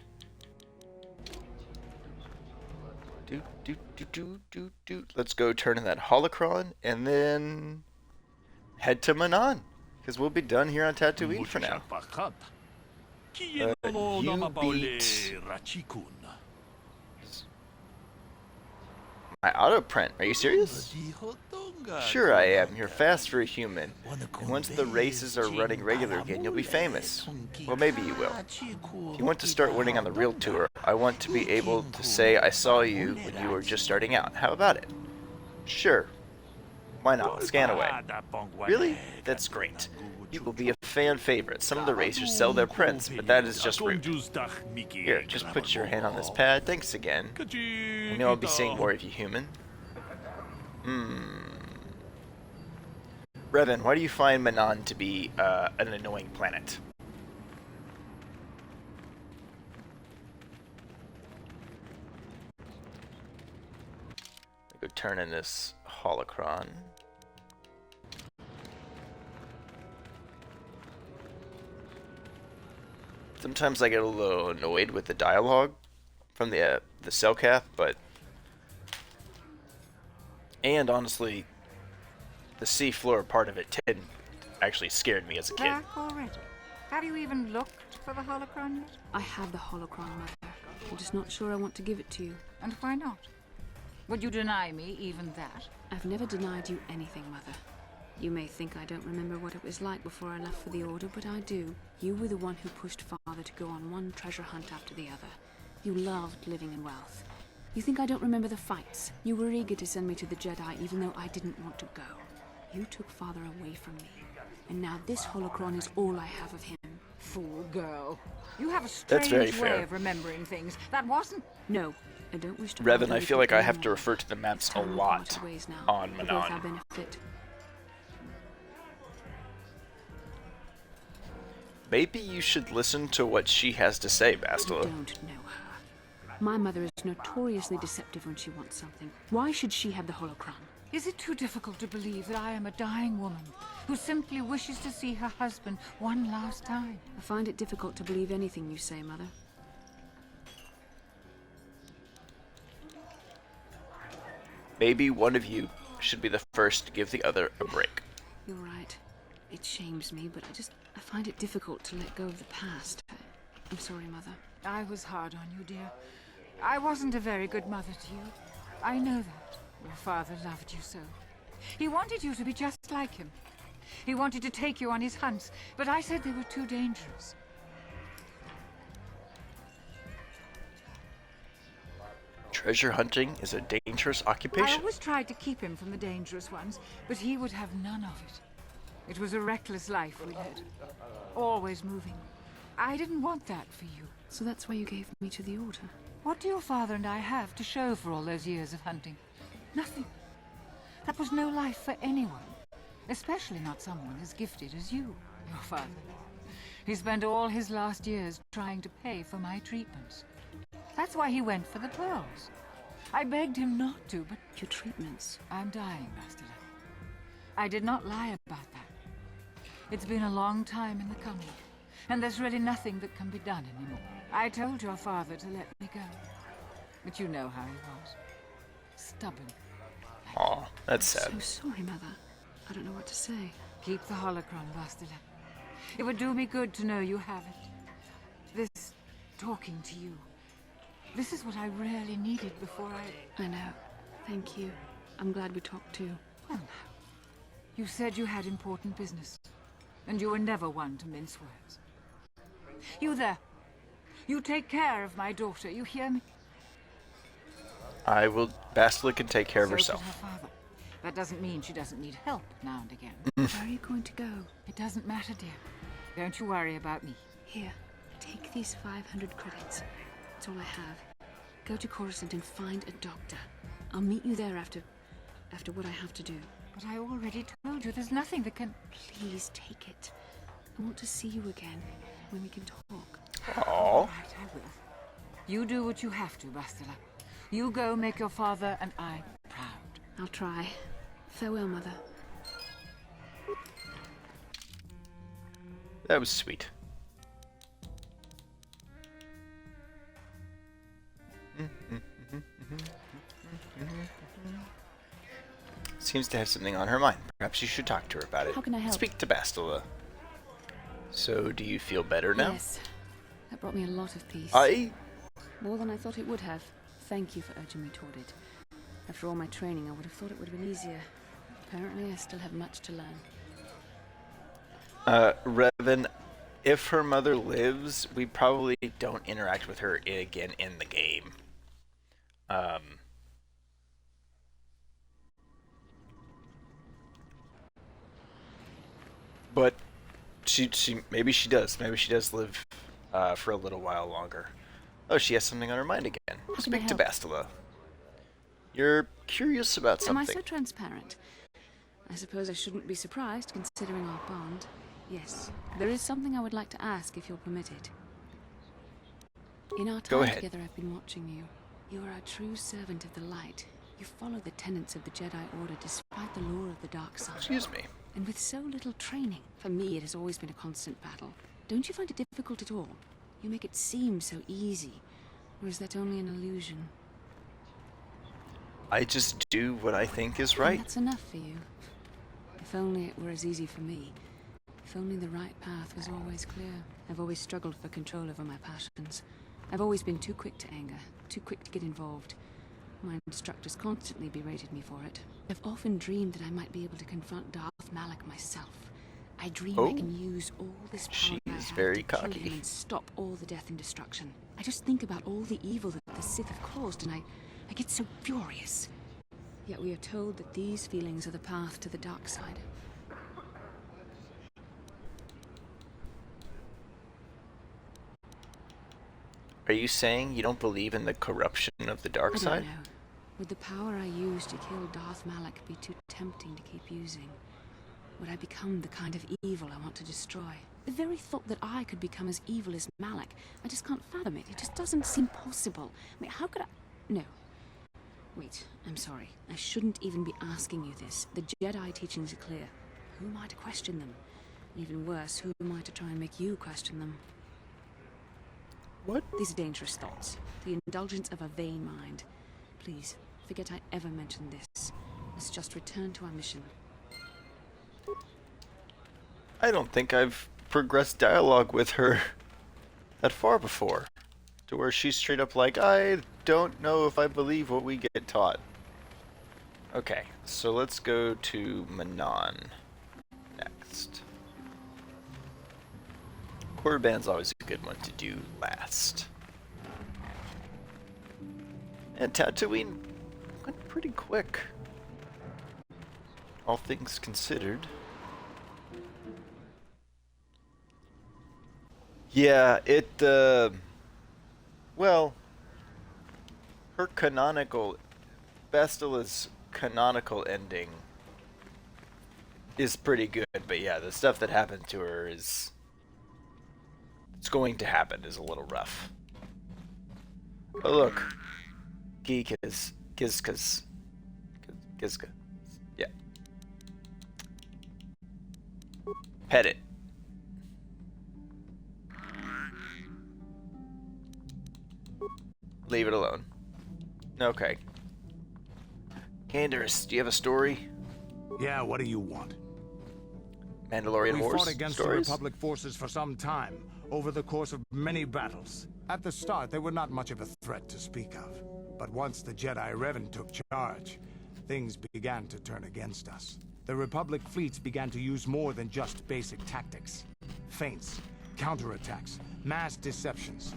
Speaker 1: Let's go turn in that holocron and then head to Manon, because we'll be done here on Tatooine for now. You beat my auto print. Are you serious? Sure I am. You're fast for a human. And once the races are running regular again, you'll be famous. Well, maybe you will. If you want to start winning on the real tour, I want to be able to say I saw you when you were just starting out. How about it? Sure. Why not? Scan away. Really? That's great. You will be a fan favorite. Some of the racers sell their prints, but that is just rude. Here, just put your hand on this pad. Thanks again. I know I'll be seeing more of you, human. Revan, why do you find Manon to be an annoying planet? Go turn in this holocron. Sometimes I get a little annoyed with the dialogue from the Cellcath, and honestly, the seafloor part of it actually scared me as a kid.
Speaker 6: Back already? Have you even looked for the holocron yet?
Speaker 7: I have the holocron, Mother. I'm just not sure I want to give it to you.
Speaker 6: And why not? Would you deny me even that?
Speaker 7: I've never denied you anything, Mother. You may think I don't remember what it was like before I left for the Order, but I do. You were the one who pushed Father to go on one treasure hunt after the other. You loved living in wealth. You think I don't remember the fights? You were eager to send me to the Jedi even though I didn't want to go. You took Father away from me. And now this holocron is all I have of him.
Speaker 6: Fool girl. You have a strange way of remembering things. That wasn't...
Speaker 7: No, I don't wish to...
Speaker 1: Revan, I feel like I have to refer to the maps a lot on Manon. Maybe you should listen to what she has to say, Bastila.
Speaker 7: You don't know her. My mother is notoriously deceptive when she wants something. Why should she have the holocron?
Speaker 6: Is it too difficult to believe that I am a dying woman who simply wishes to see her husband one last time?
Speaker 7: I find it difficult to believe anything you say, Mother.
Speaker 1: Maybe one of you should be the first to give the other a break.
Speaker 7: You're right. It shames me, but I find it difficult to let go of the past. I'm sorry, Mother.
Speaker 6: I was hard on you, dear. I wasn't a very good mother to you. I know that. Your father loved you so. He wanted you to be just like him. He wanted to take you on his hunts, but I said they were too dangerous.
Speaker 1: Treasure hunting is a dangerous
Speaker 6: I
Speaker 1: occupation.
Speaker 6: always tried to keep him from the dangerous ones, but he would have none of it. It was a reckless life we led. Always moving. I didn't want that for you.
Speaker 7: So that's why you gave me to the Order?
Speaker 6: What do your father and I have to show for all those years of hunting? Nothing. That was no life for anyone. Especially not someone as gifted as you, your father. He spent all his last years trying to pay for my treatments. That's why he went for the pearls. I begged him not to, but...
Speaker 7: Your treatments?
Speaker 6: I'm dying, Bastila. I did not lie about that. It's been a long time in the coming, and there's really nothing that can be done anymore. I told your father to let me go, but you know how he was. Stubborn.
Speaker 1: Aw, that's sad.
Speaker 7: I'm so sorry, Mother. I don't know what to say.
Speaker 6: Keep the holocron, Bastila. It would do me good to know you have it. This talking to you. This is what I really needed before
Speaker 7: I know. Thank you. I'm glad we talked too.
Speaker 6: Well, now. You said you had important business, and you were never one to mince words. You there. You take care of my daughter, you hear me?
Speaker 1: I will. Bastila can take care of
Speaker 6: So
Speaker 1: herself.
Speaker 6: could her father. That doesn't mean she doesn't need help now and again.
Speaker 7: Where are you going to go?
Speaker 6: It doesn't matter, dear. Don't you worry about me.
Speaker 7: Here, take these 500 credits. That's all I have. Go to Coruscant and find a doctor. I'll meet you there after what I have to do.
Speaker 6: But I already told you there's nothing that can...
Speaker 7: Please take it. I want to see you again when we can talk.
Speaker 1: Aww.
Speaker 6: All right, I will. You do what you have to, Bastila. You go make your father and I proud.
Speaker 7: I'll try. Farewell, Mother.
Speaker 1: That was sweet. Seems to have something on her mind. Perhaps you should talk to her about it.
Speaker 7: How can I help?
Speaker 1: Speak to Bastila. So, do you feel better now?
Speaker 7: Yes. That brought me a lot of peace.
Speaker 10: More than I thought it would have. Thank you for urging me toward it. After all my training, I would have thought it would have been easier. Apparently, I still have much to learn.
Speaker 1: Revan, if her mother lives, we probably don't interact with her again in the game. But maybe she does. Maybe she does live for a little while longer. Oh, she has something on her mind again. Speak to Bastila. You're curious about something.
Speaker 10: Am I so transparent? I suppose I shouldn't be surprised, considering our bond. Yes, there is something I would like to ask, if you'll permit it. In our time together, I've been watching you. You are a true servant of the light. You follow the tenets of the Jedi Order despite the lure of the dark side.
Speaker 1: Excuse me.
Speaker 10: And with so little training. For me, it has always been a constant battle. Don't you find it difficult at all? You make it seem so easy. Or is that only an illusion?
Speaker 1: I just do what I think is right.
Speaker 10: And that's enough for you. If only it were as easy for me. If only the right path was always clear. I've always struggled for control over my passions. I've always been too quick to anger, too quick to get involved. My instructors constantly berated me for it. I've often dreamed that I might be able to confront Darth Malak myself. I dream I can use all this power I have
Speaker 1: very
Speaker 10: to kill
Speaker 1: cocky.
Speaker 10: him and stop all the death and destruction. I just think about all the evil that the Sith have caused, and I get so furious. Yet we are told that these feelings are the path to the dark side.
Speaker 1: Are you saying you don't believe in the corruption of the dark side?
Speaker 10: I don't know. Would the power I use to kill Darth Malak be too tempting to keep using? Would I become the kind of evil I want to destroy? The very thought that I could become as evil as Malak, I just can't fathom it. It just doesn't seem possible. I mean, how could I... No. Wait, I'm sorry. I shouldn't even be asking you this. The Jedi teachings are clear. Who am I to question them? Even worse, who am I to try and make you question them?
Speaker 1: What?
Speaker 10: These are dangerous thoughts. The indulgence of a vain mind. Please, forget I ever mentioned this. Let's just return to our mission.
Speaker 1: I don't think I've progressed dialogue with her that far before. To where she's straight up like, I don't know if I believe what we get taught. Okay, so let's go to Manon next. Quarterband's always a good one to do last. And Tatooine went pretty quick, all things considered. Yeah, well, her canonical, Bastila's canonical ending is pretty good, but yeah, the stuff that happened to her it's going to happen is a little rough. But look, Gizka. Yeah. Pet it. Leave it alone. Okay. Canderous, do you have a story?
Speaker 5: Yeah, what do you want?
Speaker 1: Mandalorian
Speaker 5: We
Speaker 1: Wars
Speaker 5: fought against
Speaker 1: stories?
Speaker 5: the Republic forces for some time, over the course of many battles. At the start, they were not much of a threat to speak of. But once the Jedi Revan took charge, things began to turn against us. The Republic fleets began to use more than just basic tactics. Feints, counterattacks, mass deceptions.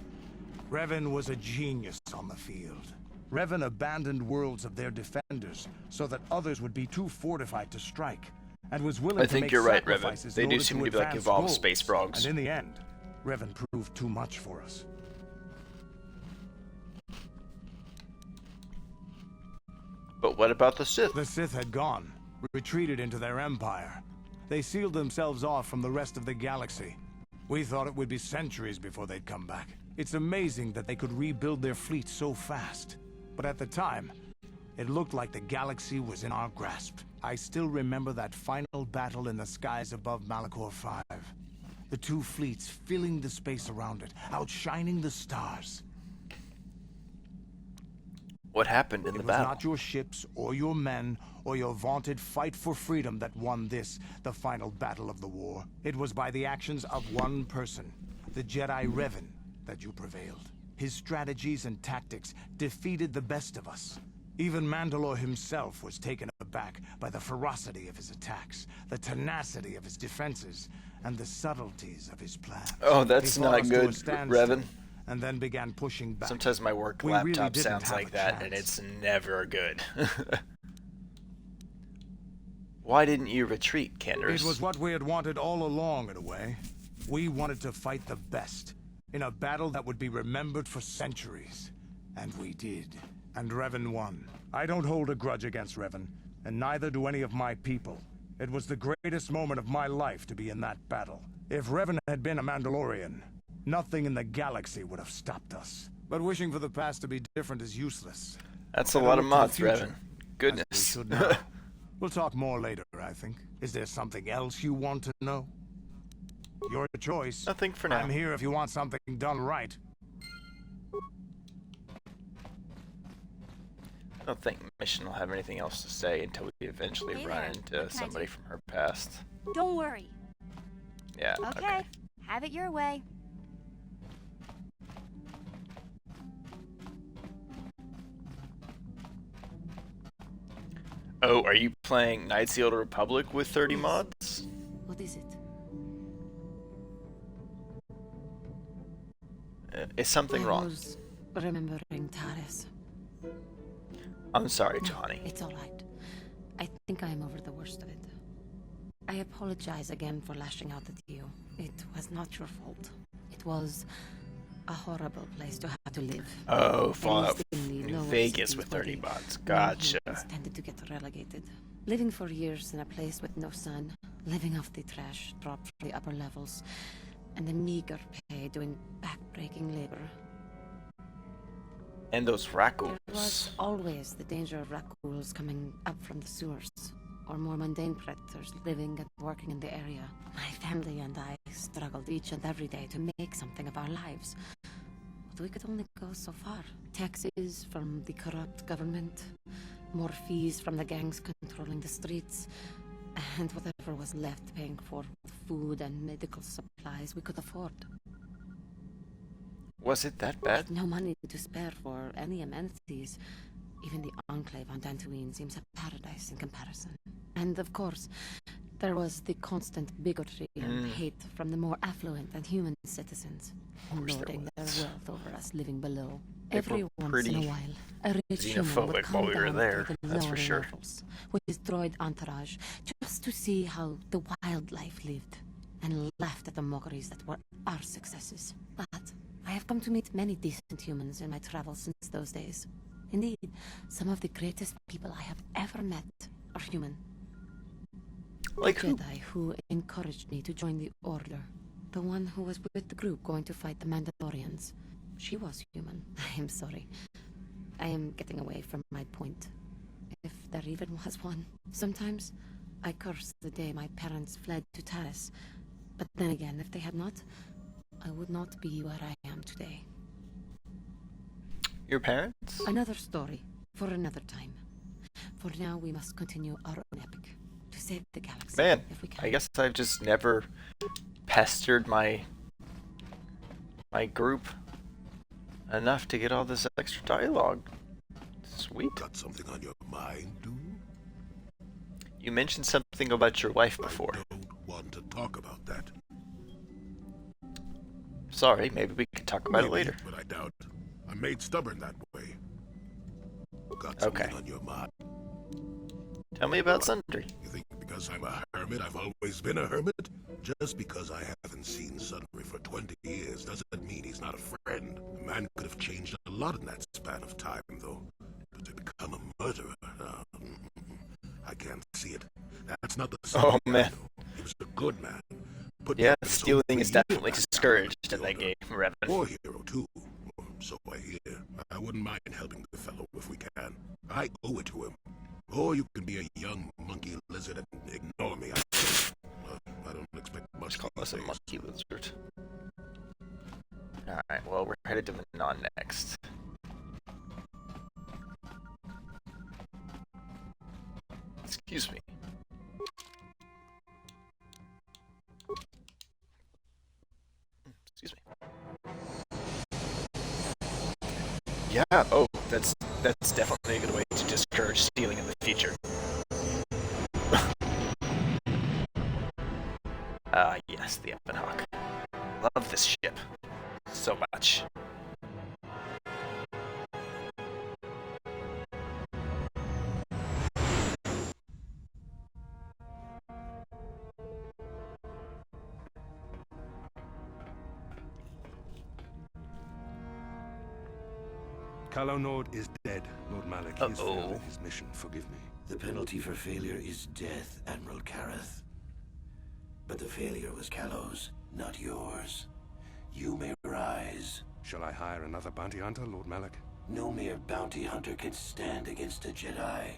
Speaker 5: Revan was a genius on the field. Revan abandoned worlds of their defenders so that others would be too fortified to strike, and was willing
Speaker 1: I
Speaker 5: to
Speaker 1: think
Speaker 5: make
Speaker 1: you're right, Revan.
Speaker 5: sacrifices
Speaker 1: They
Speaker 5: in
Speaker 1: do
Speaker 5: order
Speaker 1: seem
Speaker 5: to
Speaker 1: to be like
Speaker 5: advance
Speaker 1: evolved
Speaker 5: goals.
Speaker 1: space frogs.
Speaker 5: And in the end, Revan proved too much for us.
Speaker 1: But what about the Sith?
Speaker 5: The Sith had gone, retreated into their empire. They sealed themselves off from the rest of the galaxy. We thought it would be centuries before they'd come back. It's amazing that they could rebuild their fleet so fast. But at the time, it looked like the galaxy was in our grasp. I still remember that final battle in the skies above Malachor 5. The two fleets filling the space around it, outshining the stars.
Speaker 1: What happened in the battle?
Speaker 5: It was not your ships, or your men, or your vaunted fight for freedom that won this, the final battle of the war. It was by the actions of one person, the Jedi Revan, that you prevailed. His strategies and tactics defeated the best of us. Even Mandalore himself was taken aback by the ferocity of his attacks, the tenacity of his defenses, and the subtleties of his plans.
Speaker 1: Oh, that's
Speaker 5: He brought
Speaker 1: not
Speaker 5: us to
Speaker 1: good,
Speaker 5: a standstill,
Speaker 1: Revan.
Speaker 5: and then began pushing back.
Speaker 1: Sometimes my work
Speaker 5: We really
Speaker 1: laptop
Speaker 5: didn't
Speaker 1: sounds
Speaker 5: have
Speaker 1: like
Speaker 5: a
Speaker 1: that, and
Speaker 5: chance.
Speaker 1: it's never good. Why didn't you retreat, Canderous?
Speaker 5: It was what we had wanted all along, in a way. We wanted to fight the best, in a battle that would be remembered for centuries. And we did. And Revan won. I don't hold a grudge against Revan, and neither do any of my people. It was the greatest moment of my life to be in that battle. If Revan had been a Mandalorian, nothing in the galaxy would have stopped us. But wishing for the past to be different is useless.
Speaker 1: That's a
Speaker 5: Better
Speaker 1: lot of
Speaker 5: look to the
Speaker 1: mods,
Speaker 5: future,
Speaker 1: Revan. Goodness.
Speaker 5: as we should now. We'll talk more later, I think. Is there something else you want to know? Your choice.
Speaker 1: Nothing for now.
Speaker 5: I'm here if you want something done right.
Speaker 1: I don't think Mission will have anything else to say until we eventually
Speaker 15: Hey
Speaker 1: run
Speaker 15: there.
Speaker 1: into
Speaker 15: What can I
Speaker 1: somebody
Speaker 15: do?
Speaker 1: from her past.
Speaker 15: Don't worry.
Speaker 1: Yeah,
Speaker 15: Okay. Have it your way.
Speaker 1: Oh, are you playing Knights of the Old Republic with 30 mods?
Speaker 4: What is it?
Speaker 1: Is something
Speaker 4: I
Speaker 1: wrong?
Speaker 4: was remembering Taris.
Speaker 1: I'm sorry, Johnny.
Speaker 4: It's all right. I think I am over the worst of it. I apologize again for lashing out at you. It was not your fault. It was a horrible place to have to live.
Speaker 1: Oh, Fallout
Speaker 4: Instantly,
Speaker 1: New
Speaker 4: no
Speaker 1: Vegas
Speaker 4: cities
Speaker 1: with
Speaker 4: were
Speaker 1: 30
Speaker 4: the
Speaker 1: mods.
Speaker 4: only
Speaker 1: Gotcha.
Speaker 4: humans tended to get relegated. Living for years in a place with no sun, living off the trash dropped from the upper levels, and the meager pay doing back-breaking labor.
Speaker 1: And those
Speaker 4: There
Speaker 1: raccoons.
Speaker 4: was always the danger of raccoons coming up from the sewers, or more mundane predators living and working in the area. My family and I struggled each and every day to make something of our lives. But we could only go so far. Taxes from the corrupt government, more fees from the gangs controlling the streets, and whatever was left paying for food and medical supplies we could afford.
Speaker 1: Was it that bad?
Speaker 4: No money to spare for any amenities. Even the Enclave on Dantooine seems a paradise in comparison. And of course, there was the constant bigotry and hate from the more affluent and human citizens,
Speaker 1: course there
Speaker 4: lording their
Speaker 1: was.
Speaker 4: wealth over us living below.
Speaker 1: They
Speaker 4: Every
Speaker 1: were
Speaker 4: once
Speaker 1: pretty
Speaker 4: in a while, A rich human would
Speaker 1: xenophobic
Speaker 4: come
Speaker 1: while we were
Speaker 4: down
Speaker 1: there,
Speaker 4: through the
Speaker 1: that's for
Speaker 4: lower
Speaker 1: sure.
Speaker 4: levels with his droid entourage, just to see how the wildlife lived, and laughed at the mockeries that were our successes. But I have come to meet many decent humans in my travels since those days. Indeed, some of the greatest people I have ever met are human.
Speaker 1: Like
Speaker 4: the
Speaker 1: who?
Speaker 4: Jedi who encouraged me to join the Order. The one who was with the group going to fight the Mandalorians. She was human. I am sorry. I am getting away from my point. If there even was one. Sometimes I curse the day my parents fled to Taris. But then again, if they had not, I would not be where I am today.
Speaker 1: Your parents?
Speaker 4: Another story for another time. For now, we must continue our own epic to save the galaxy.
Speaker 1: Man,
Speaker 4: if we can.
Speaker 1: I guess I've just never pestered my group enough to get all this extra dialogue. Sweet.
Speaker 2: Got something on your mind, dude?
Speaker 1: You mentioned something about your wife before.
Speaker 2: I don't want to talk about that.
Speaker 1: Sorry, maybe we can talk about it later.
Speaker 2: But I doubt. I'm made stubborn that way. Got something on your mind?
Speaker 1: Tell me about Sundry.
Speaker 2: You think because I'm a hermit, I've always been a hermit? Just because I haven't seen Sundry for 20 years doesn't mean he's not a friend. The man could have changed a lot in that span of time, though. But to become a murderer, I can't see it. That's not the
Speaker 1: Oh, man.
Speaker 2: He was a good man.
Speaker 1: Yeah, stealing is definitely discouraged in that game, Revan.
Speaker 2: War hero, too. So I hear. I wouldn't mind helping the fellow if we can. I owe it to him. Or you can be a young monkey lizard and ignore me. I don't expect much.
Speaker 1: Call us a monkey lizard. Alright, well, we're headed to Manon next. Excuse me. Excuse me. Yeah, oh, that's definitely a good way to discourage stealing in the future. Yes, the Evanhawk. Love this ship so much.
Speaker 5: Calo Nord is dead, Lord Malak. He has failed in his mission. Forgive me.
Speaker 16: The penalty for failure is death, Admiral Kareth. But the failure was Calo's, not yours. You may rise.
Speaker 5: Shall I hire another bounty hunter, Lord Malak?
Speaker 16: No mere bounty hunter can stand against a Jedi.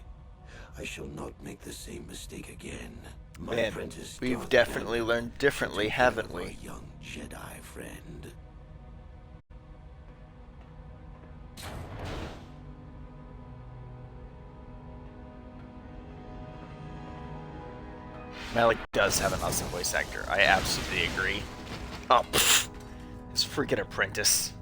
Speaker 16: I shall not make the same mistake again. My
Speaker 1: Man,
Speaker 16: apprentice
Speaker 1: we've
Speaker 16: Darth
Speaker 1: definitely
Speaker 16: Vader
Speaker 1: learned differently,
Speaker 16: took care of
Speaker 1: haven't
Speaker 16: our
Speaker 1: we?
Speaker 16: young Jedi friend.
Speaker 1: Malik does have an awesome voice actor. I absolutely agree. Oh, pfft. His freaking apprentice.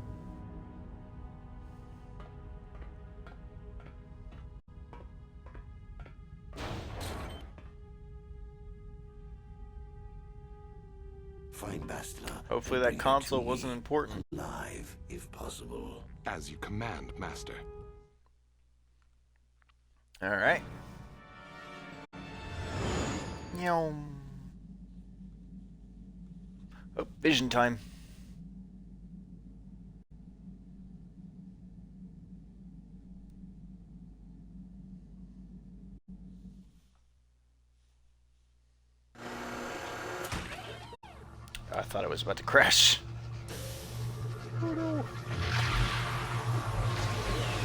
Speaker 16: Find Bastila.
Speaker 1: Hopefully
Speaker 16: and
Speaker 1: that
Speaker 16: bring her
Speaker 1: console
Speaker 16: to
Speaker 1: wasn't
Speaker 16: me,
Speaker 1: important.
Speaker 16: alive, if possible.
Speaker 5: As you command, Master.
Speaker 1: Alright. Oh, vision time. I thought it was about to crash. Oh no.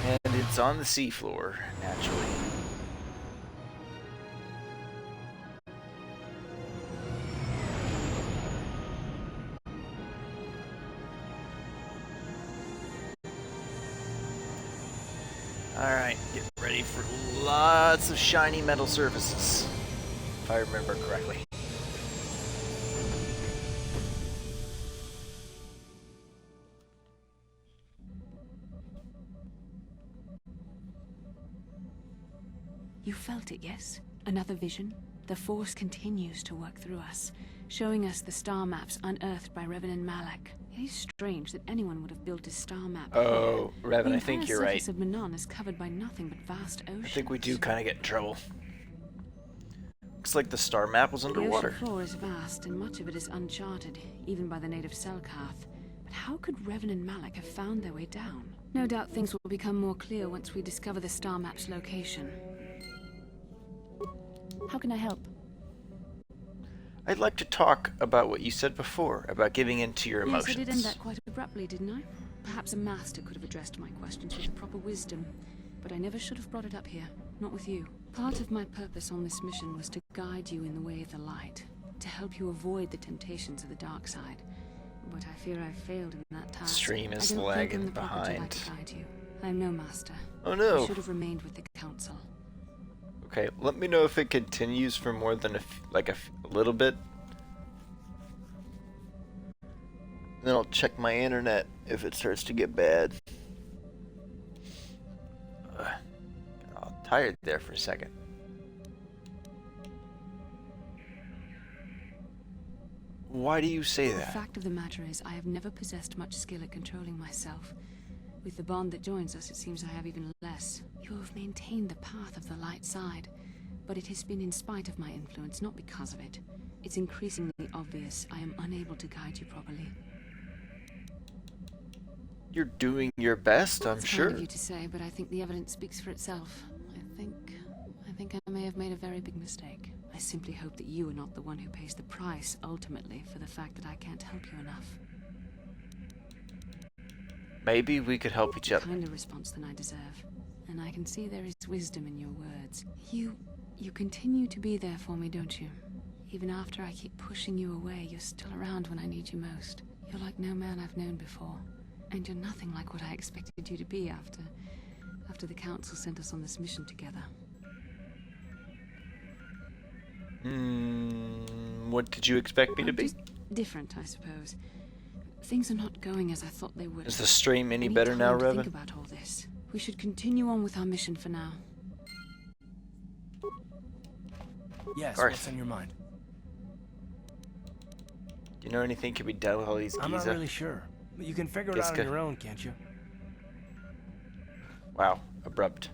Speaker 1: And it's on the seafloor, naturally. Alright, get ready for lots of shiny metal surfaces, if I remember correctly.
Speaker 7: You felt it, yes? Another vision? The Force continues to work through us, showing us the star maps unearthed by Revan and Malak. It is strange that anyone would have built a star map.
Speaker 1: Oh, Revan,
Speaker 7: The
Speaker 1: I think you're
Speaker 7: entire
Speaker 1: right.
Speaker 7: surface of Manon is covered by nothing but vast ocean.
Speaker 1: I think we do kind of get in trouble. Looks like the star map was underwater.
Speaker 7: The ocean floor is vast, and much of it is uncharted, even by the native Selkath. But how could Revan and Malak have found their way down? No doubt things will become more clear once we discover the star map's location. How can I help?
Speaker 1: I'd like to talk about what you said before, about giving in to your emotions.
Speaker 7: Yes, I did end that quite abruptly, didn't I? Perhaps a master could have addressed my questions with the proper wisdom, but I never should have brought it up here, not with you. Part of my purpose on this mission was to guide you in the way of the light, to help you avoid the temptations of the dark side. But I fear I failed in that task.
Speaker 1: Stream is
Speaker 7: I don't think
Speaker 1: lagging
Speaker 7: I'm the proper
Speaker 1: behind.
Speaker 7: to guide you. I'm no master.
Speaker 1: Oh no.
Speaker 7: I should have remained with the council.
Speaker 1: Okay, let me know if it continues for more than a little bit. Then I'll check my internet if it starts to get bad. I'm tired there for a second. Why do you say
Speaker 7: The
Speaker 1: that?
Speaker 7: fact of the matter is, I have never possessed much skill at controlling myself. With the bond that joins us, it seems I have even less. You have maintained the path of the light side, but it has been in spite of my influence, not because of it. It's increasingly obvious I am unable to guide you properly.
Speaker 1: You're doing your best, I'm
Speaker 7: It's
Speaker 1: sure.
Speaker 7: kind of you to say, but I think the evidence speaks for itself. I think I may have made a very big mistake. I simply hope that you are not the one who pays the price, ultimately, for the fact that I can't help you enough.
Speaker 1: Maybe we could help each other.
Speaker 7: A kinder response than I deserve. And I can see there is wisdom in your words. You continue to be there for me, don't you? Even after I keep pushing you away, you're still around when I need you most. You're like no man I've known before. And you're nothing like what I expected you to be after the council sent us on this mission together.
Speaker 1: What did you expect me to be?
Speaker 7: Just different, I suppose. Things are not going as I thought they would.
Speaker 1: Is the stream any
Speaker 7: I need
Speaker 1: better
Speaker 7: time
Speaker 1: now,
Speaker 7: to
Speaker 1: Revan?
Speaker 7: think about all this. We should continue on with our mission for now.
Speaker 8: Yes,
Speaker 1: Garth.
Speaker 8: what's on your mind?
Speaker 1: Do you know anything can be done with all these
Speaker 8: I'm not
Speaker 1: Giza?
Speaker 8: really sure. But you can figure it out
Speaker 1: Giska.
Speaker 8: on your own, can't you?
Speaker 1: Wow, abrupt.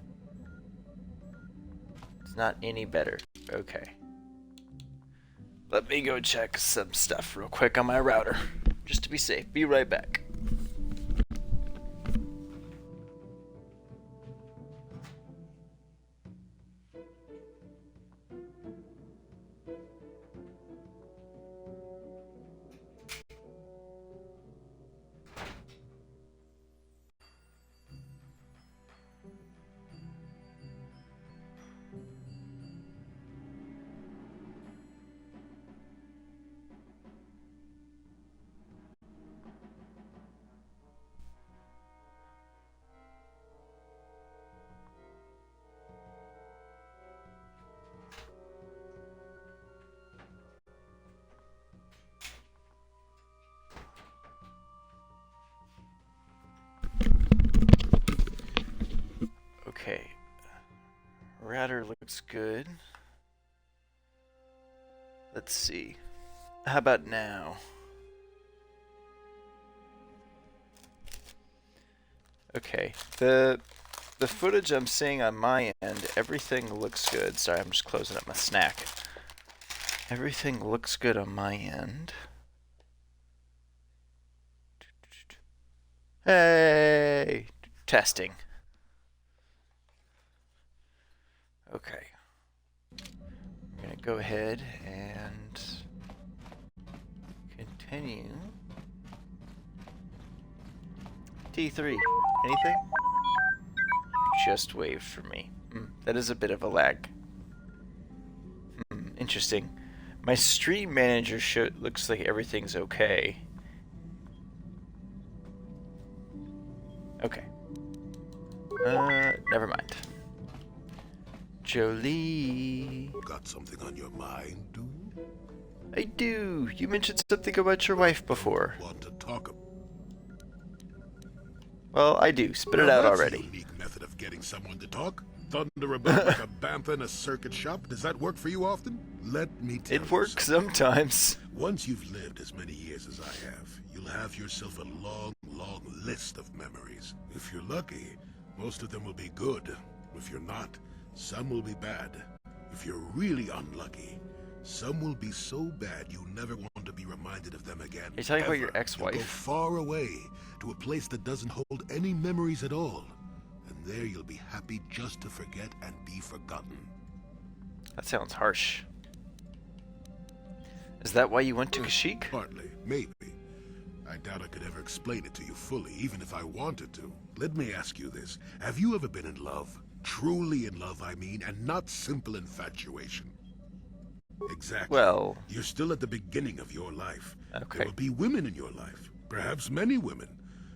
Speaker 1: It's not any better. Okay. Let me go check some stuff real quick on my router, just to be safe. Be right back. Okay. Router looks good. Let's see. How about now? Okay. The footage I'm seeing on my end, everything looks good. Sorry, I'm just closing up my snack. Everything looks good on my end. Hey! Testing. Okay. I'm going to go ahead and continue. T3. Anything? Just wave for me. That is a bit of a lag. Interesting. My stream manager looks like everything's okay. Okay. Never mind. Jolie.
Speaker 2: Got something on your mind, dude?
Speaker 1: I do. You mentioned something about your wife before.
Speaker 2: Want to talk?
Speaker 1: Well, I do. Spit it out
Speaker 2: That's
Speaker 1: already.
Speaker 2: a unique method of getting someone to talk. Thunder about like a bantha in a circuit shop. Does that work for you often? Let me tell you.
Speaker 1: It works sometimes.
Speaker 2: Once you've lived as many years as I have, you'll have yourself a long, long list of memories. If you're lucky, most of them will be good. If you're not, some will be bad. If you're really unlucky, some will be so bad you never want to be reminded of them again.
Speaker 1: You're talking about your
Speaker 2: Ever.
Speaker 1: ex-wife?
Speaker 2: You'll go far away to a place that doesn't hold any memories at all. And there you'll be happy just to forget and be forgotten.
Speaker 1: That sounds harsh. Is that why you went to Kashyyyk?
Speaker 2: Partly, maybe. I doubt I could ever explain it to you fully, even if I wanted to. Let me ask you this. Have you ever been in love? Truly in love, I mean, and not simple infatuation. Exactly.
Speaker 1: Well...
Speaker 2: You're still at the beginning of your life.
Speaker 1: Okay.
Speaker 2: There will be women in your life. Perhaps many women.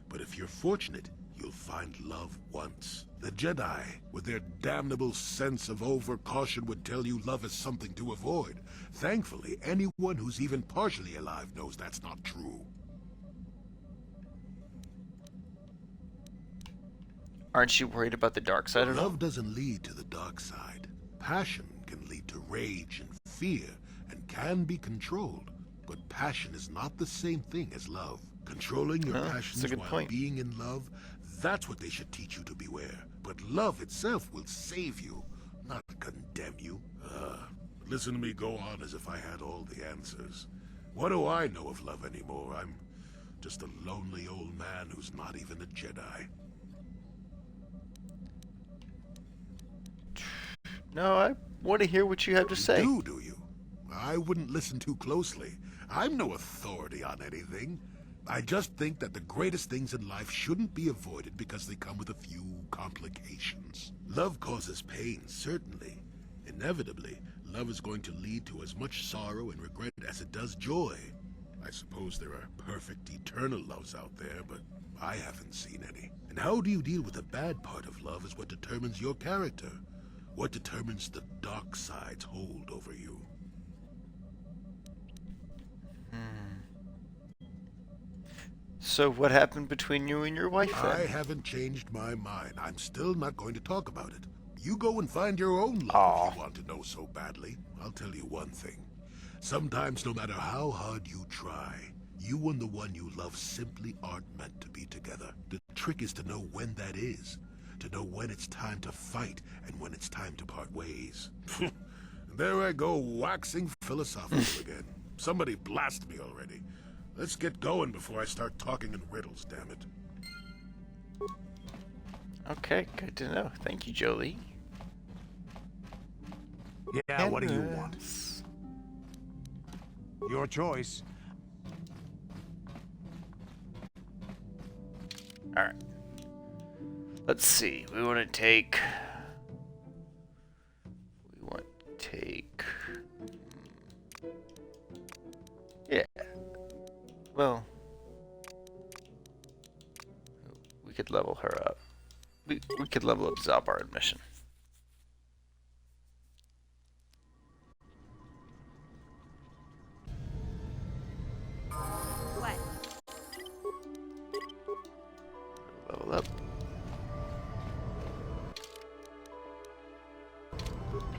Speaker 2: But if you're fortunate, you'll find love once. The Jedi, with their damnable sense of over-caution, would tell you love is something to avoid. Thankfully, anyone who's even partially alive knows that's not true.
Speaker 1: Aren't you worried about the dark side at all?
Speaker 2: Love doesn't lead to the dark side. Passion can lead to rage and fear, and can be controlled. But passion is not the same thing as love. Controlling your passions while being in love, that's what they should teach you to beware. But love itself will save you, not condemn you. Listen to me go on as if I had all the answers. What do I know of love anymore? I'm just a lonely old man who's not even a Jedi.
Speaker 1: No, I want to hear what you have to say.
Speaker 2: You do you? I wouldn't listen too closely. I'm no authority on anything. I just think that the greatest things in life shouldn't be avoided because they come with a few complications. Love causes pain, certainly. Inevitably, love is going to lead to as much sorrow and regret as it does joy. I suppose there are perfect eternal loves out there, but I haven't seen any. And how do you deal with the bad part of love is what determines your character. What determines the dark side's hold over you.
Speaker 1: So what happened between you and your wife then?
Speaker 2: I haven't changed my mind. I'm still not going to talk about it. You go and find your own love if you want to know so badly. I'll tell you one thing. Sometimes, no matter how hard you try, you and the one you love simply aren't meant to be together. The trick is to know when that is. To know when it's time to fight and when it's time to part ways. There I go, waxing philosophical again. Somebody blast me already. Let's get going before I start talking in riddles, damn it.
Speaker 1: Okay, good to know. Thank you, Jolee.
Speaker 5: Yeah, what do you want? Your choice.
Speaker 1: Alright. Let's see. We want to take... Yeah. Well... We could level her up. We could level up Zabar in mission.
Speaker 15: What?
Speaker 1: Level up.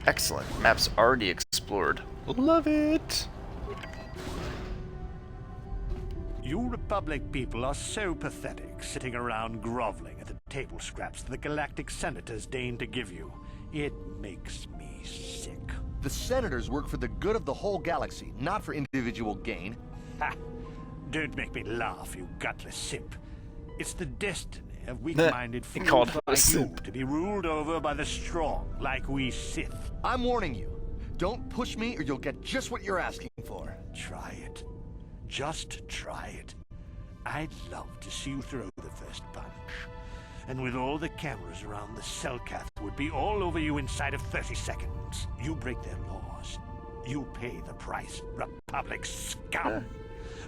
Speaker 1: Excellent. Map's already explored. Love it!
Speaker 5: You Republic people are so pathetic, sitting around groveling at the table scraps the galactic senators deign to give you. It makes me sick.
Speaker 17: The senators work for the good of the whole galaxy, not for individual gain.
Speaker 5: Ha! Don't make me laugh, you gutless simp. It's the destiny of weak-minded fools like you to be ruled over by the strong, like we Sith.
Speaker 17: I'm warning you. Don't push me or you'll get just what you're asking for.
Speaker 5: Try it. Just try it. I'd love to see you throw the first punch. And with all the cameras around the Selkath would be all over you inside of 30 seconds. You break their laws. You pay the price, Republic scum.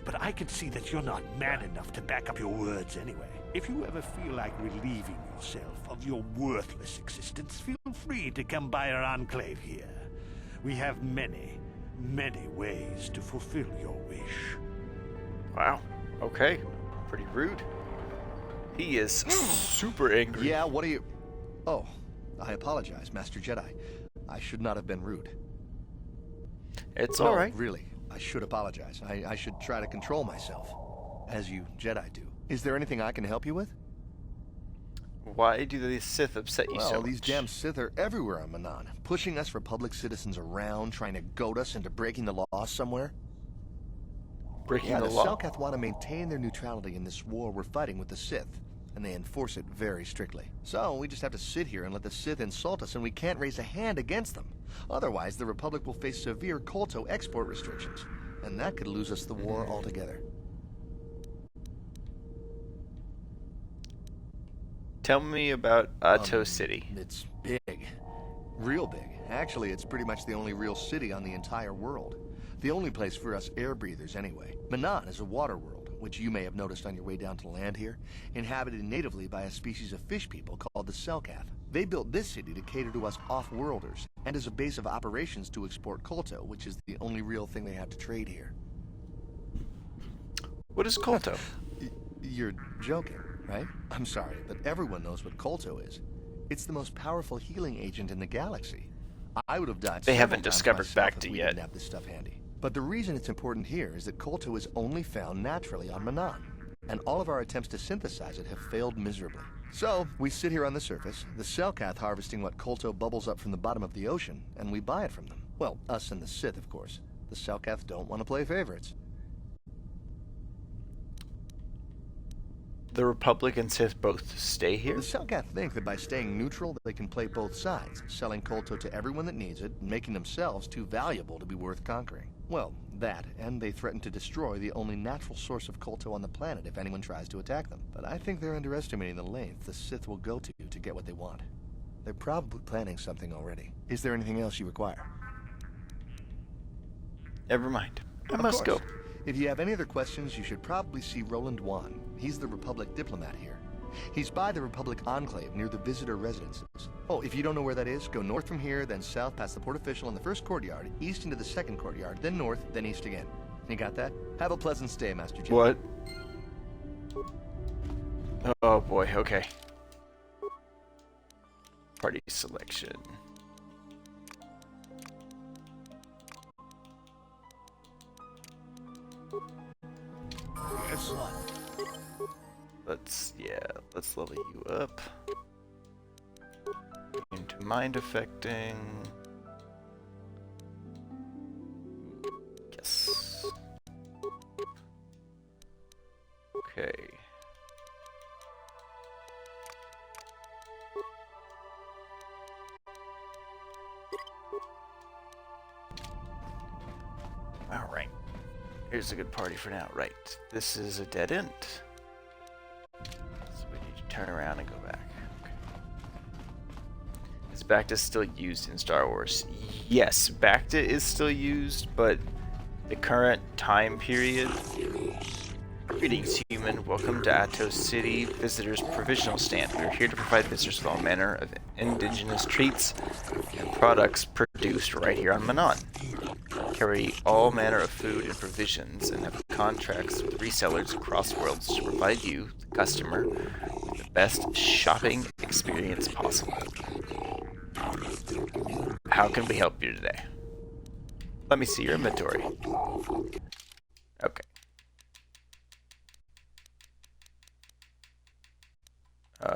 Speaker 5: But I can see that you're not man enough to back up your words anyway. If you ever feel like relieving yourself of your worthless existence, feel free to come by our enclave here. We have many, many ways to fulfill your wish.
Speaker 1: Wow. Okay. Pretty rude. He is super angry.
Speaker 17: Yeah, what are you... Oh, I apologize, Master Jedi. I should not have been rude.
Speaker 1: It's alright.
Speaker 17: Really, I should apologize. I should try to control myself, as you Jedi do. Is there anything I can help you with?
Speaker 1: Why do the Sith upset you so
Speaker 17: Well,
Speaker 1: much?
Speaker 17: these damn Sith are everywhere on Manan, pushing us Republic citizens around, trying to goad us into breaking the law somewhere.
Speaker 1: Breaking
Speaker 17: Yeah,
Speaker 1: the
Speaker 17: the
Speaker 1: law?
Speaker 17: Selkath want to maintain their neutrality in this war we're fighting with the Sith, and they enforce it very strictly. So we just have to sit here and let the Sith insult us, and we can't raise a hand against them. Otherwise, the Republic will face severe Kolto export restrictions, and that could lose us the war altogether.
Speaker 1: Tell me about Ahto City.
Speaker 17: It's big. Real big. Actually, it's pretty much the only real city on the entire world. The only place for us air breathers, anyway. Manan is a water world, which you may have noticed on your way down to land here, inhabited natively by a species of fish people called the Selkath. They built this city to cater to us off-worlders, and as a base of operations to export Kolto, which is the only real thing they have to trade here.
Speaker 1: What is Kolto?
Speaker 17: You're joking, right? I'm sorry, but everyone knows what Kolto is. It's the most powerful healing agent in the galaxy. I would have died.
Speaker 1: They haven't
Speaker 17: several times
Speaker 1: discovered
Speaker 17: myself
Speaker 1: Bacta
Speaker 17: if we
Speaker 1: yet.
Speaker 17: didn't have this stuff handy. But the reason it's important here is that Kolto is only found naturally on Manan, and all of our attempts to synthesize it have failed miserably. So, we sit here on the surface, the Selkath harvesting what Kolto bubbles up from the bottom of the ocean, and we buy it from them. Well, us and the Sith, of course. The Selkath don't want to play favorites.
Speaker 1: The Republic and Sith both stay here?
Speaker 17: The Selkath think that by staying neutral, they can play both sides, selling Kolto to everyone that needs it, and making themselves too valuable to be worth conquering. Well, that, and they threaten to destroy the only natural source of Kolto on the planet if anyone tries to attack them. But I think they're underestimating the length the Sith will go to get what they want. They're probably planning something already. Is there anything else you require?
Speaker 1: Never mind. I
Speaker 17: Of
Speaker 1: must
Speaker 17: course.
Speaker 1: go.
Speaker 17: If you have any other questions, you should probably see Roland Wan. He's the Republic diplomat here. He's by the Republic Enclave near the visitor residences. Oh, if you don't know where that is, go north from here, then south past the port official in the first courtyard, east into the second courtyard, then north, then east again. You got that? Have a pleasant stay, Master Jedi.
Speaker 1: What? Oh boy, okay. Party selection.
Speaker 17: Yes.
Speaker 1: Let's level you up. Into mind affecting. Yes. Okay. All right. Here's a good party for now. Right. This is a dead end. So we need to turn around and go back. Okay. Is Bacta still used in Star Wars? Yes, Bacta is still used, but the current time period. Greetings, human. Welcome to Ahto City Visitors Provisional Stand. We are here to provide visitors with all manner of indigenous treats and products produced right here on Manan. Carry all manner of food and provisions and have contracts with resellers across worlds to provide you, the customer, with the best shopping experience possible. How can we help you today? Let me see your inventory. Okay.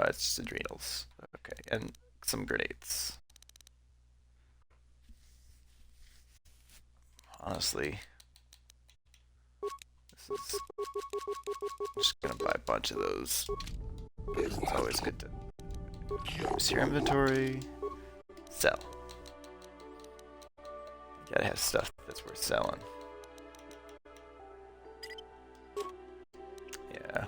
Speaker 1: It's just adrenals. Okay, and some grenades. Honestly, this is... I'm just gonna buy a bunch of those. It's always good to... See your inventory. Sell. You gotta have stuff that's worth selling. Yeah.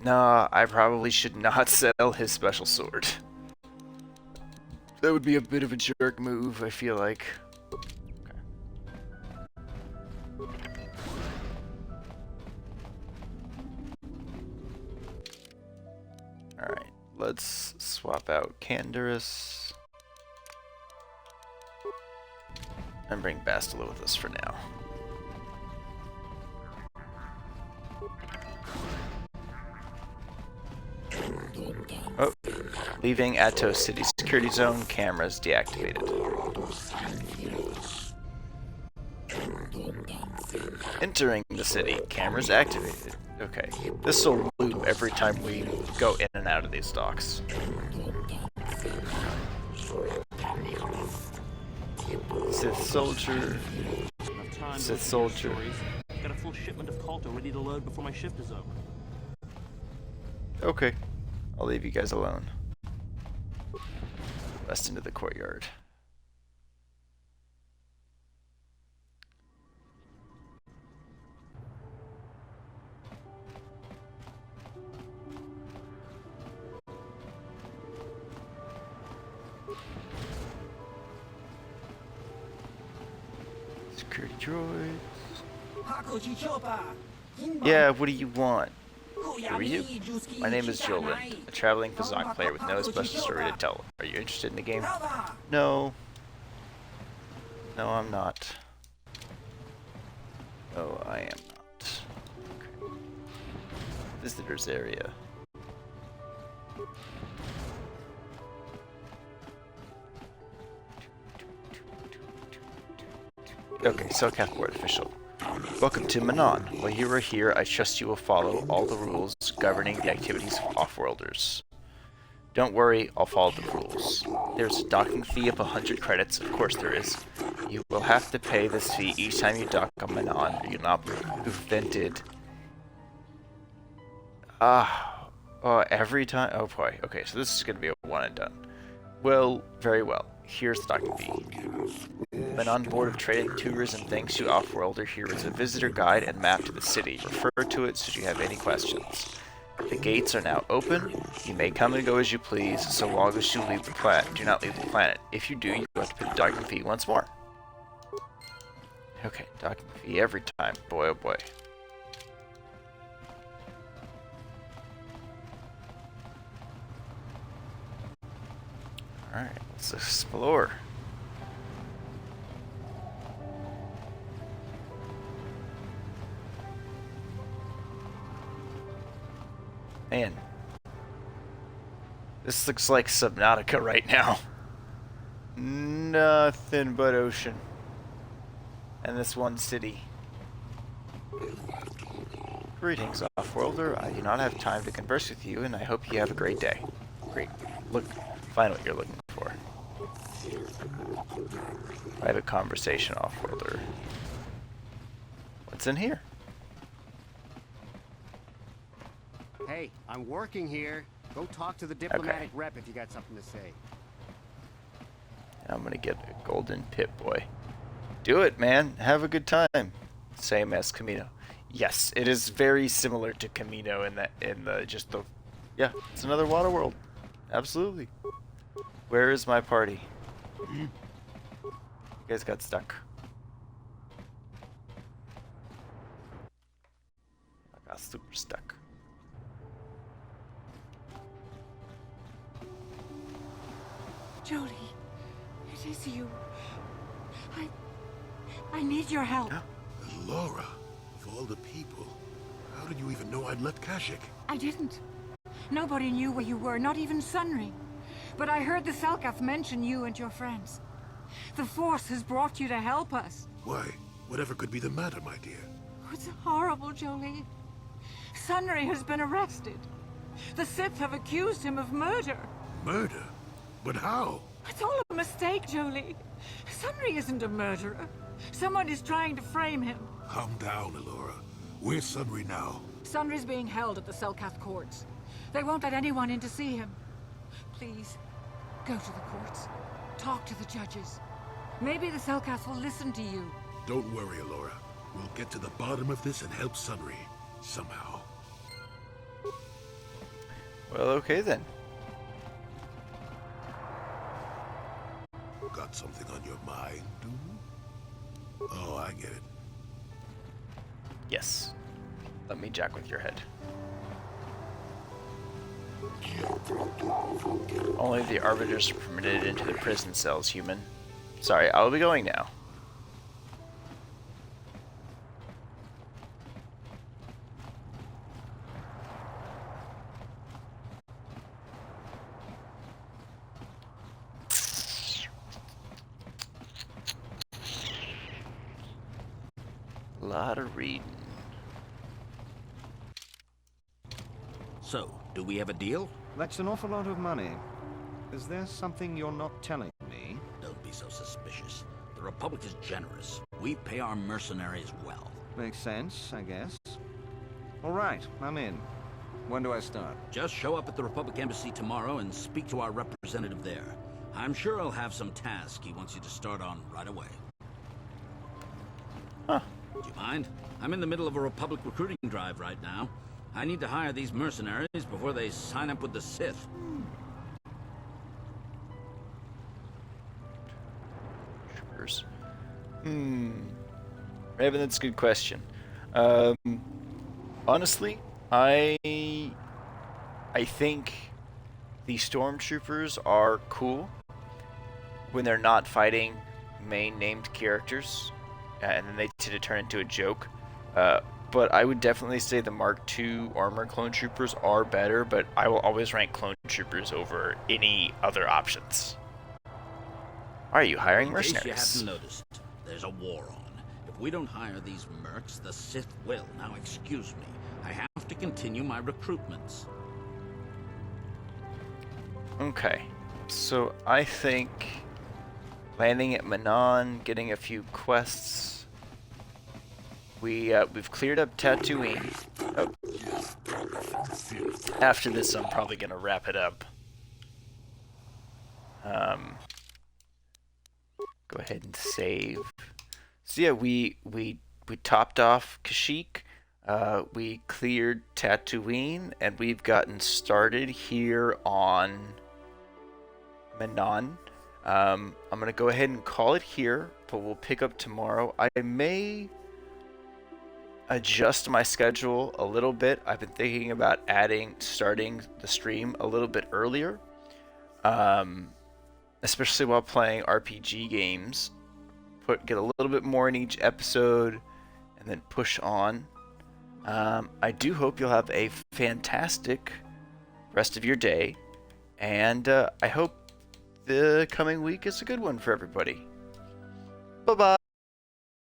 Speaker 1: No, I probably should not sell his special sword. That would be a bit of a jerk move, I feel like. Alright, let's swap out Canderous. And bring Bastila with us for now. Oh, leaving Atos City security zone, cameras deactivated. Entering the city, cameras activated. Okay, this will loop every time we go in and out of these docks. Sith soldier. Sith soldier.
Speaker 18: Got a full shipment of Colto ready to load before my shift is over.
Speaker 1: Okay, I'll leave you guys alone. Bust into the courtyard. Security droids. Yeah, what do you want? Who are you? My name is Jolan, a traveling Kazakh player with no special story to tell. Are you interested in the game? No. No, I'm not. No, I am not. Okay. Visitors area. Okay, Selkath board official. Welcome to Manon. While you are here, I trust you will follow all the rules governing the activities of off-worlders. Don't worry, I'll follow the rules. There's a docking fee of 100 credits, of course there is. You will have to pay this fee each time you dock on Manon, or you'll not be prevented. Every time? Oh boy, okay, so this is going to be a one and done. Well, very well. Here's the docking fee. Manon Board of Trade and Tourism thanks you, off-worlder. Here is a visitor guide and map to the city. Refer to it should you have any questions. The gates are now open. You may come and go as you please, so long as you leave the planet. Do not leave the planet. If you do, you have to pay the docking fee once more. Okay, docking fee every time. Boy, oh boy. Alright, let's explore. Man, this looks like Subnautica right now. Nothing but ocean. And this one city. Greetings, off-worlder. I do not have time to converse with you, and I hope you have a great day. Great. Look, find what you're looking for. Private conversation, off-worlder. What's in here?
Speaker 19: Hey, I'm working here. Go talk to the diplomatic rep if you got something to say.
Speaker 1: I'm gonna get a golden Pip-Boy. Do it, man. Have a good time. Same as Camino. Yes, it is very similar to Camino in the yeah, it's another water world. Absolutely. Where is my party? You guys got stuck. I got super stuck.
Speaker 6: Jolie, it is you. I need your help.
Speaker 2: Laura, of all the people, how did you even know I'd left Kashyyyk?
Speaker 6: I didn't. Nobody knew where you were, not even Sunry. But I heard the Selkath mention you and your friends. The Force has brought you to help us.
Speaker 2: Why? Whatever could be the matter, my dear?
Speaker 6: It's horrible, Jolie. Sunry has been arrested. The Sith have accused him of murder.
Speaker 2: Murder? But how?
Speaker 6: It's all a mistake, Jolie. Sunry isn't a murderer. Someone is trying to frame him.
Speaker 2: Calm down, Elora. Where's Sunry now?
Speaker 6: Sunry's being held at the Selkath courts. They won't let anyone in to see him. Please, go to the courts. Talk to the judges. Maybe the Selkath will listen to you.
Speaker 2: Don't worry, Elora. We'll get to the bottom of this and help Sunry. Somehow.
Speaker 1: Well, okay then.
Speaker 2: Got something on your mind, dude? Oh, I get it.
Speaker 1: Yes. Let me jack with your head. Only the arbiters are permitted into the prison cells, human. Sorry, I'll be going now. lot of reading.
Speaker 20: So, do we have a deal?
Speaker 11: That's an awful lot of money. Is there something you're not telling me?
Speaker 20: Don't be so suspicious. The Republic is generous. We pay our mercenaries well.
Speaker 11: Makes sense, I guess. All right, I'm in. When do I start?
Speaker 20: Just show up at the Republic Embassy tomorrow and speak to our representative there. I'm sure he'll have some task he wants you to start on right away.
Speaker 1: Huh.
Speaker 20: Do you mind? I'm in the middle of a Republic recruiting drive right now. I need to hire these mercenaries before they sign up with the Sith.
Speaker 1: Troopers. Raven, that's a good question. Honestly, I think the stormtroopers are cool when they're not fighting main named characters, and then they tend to turn into a joke. But I would definitely say the Mark II armor clone troopers are better, but I will always rank clone troopers over any other options. Are you hiring mercenaries?
Speaker 20: In case you haven't noticed, there's a war on. If we don't hire these mercs, the Sith will. Now excuse me, I have to continue my recruitments.
Speaker 1: Okay, so I think landing at Manon, getting a few quests. We've cleared up Tatooine. Oh. After this, I'm probably gonna wrap it up. Go ahead and save. So yeah, we topped off Kashyyyk. We cleared Tatooine, and we've gotten started here on Manon. I'm gonna go ahead and call it here, but we'll pick up tomorrow. I may adjust my schedule a little bit. I've been thinking about starting the stream a little bit earlier, especially while playing RPG games. Get a little bit more in each episode, and then push on. I do hope you'll have a fantastic rest of your day, and I hope the coming week is a good one for everybody. Bye-bye.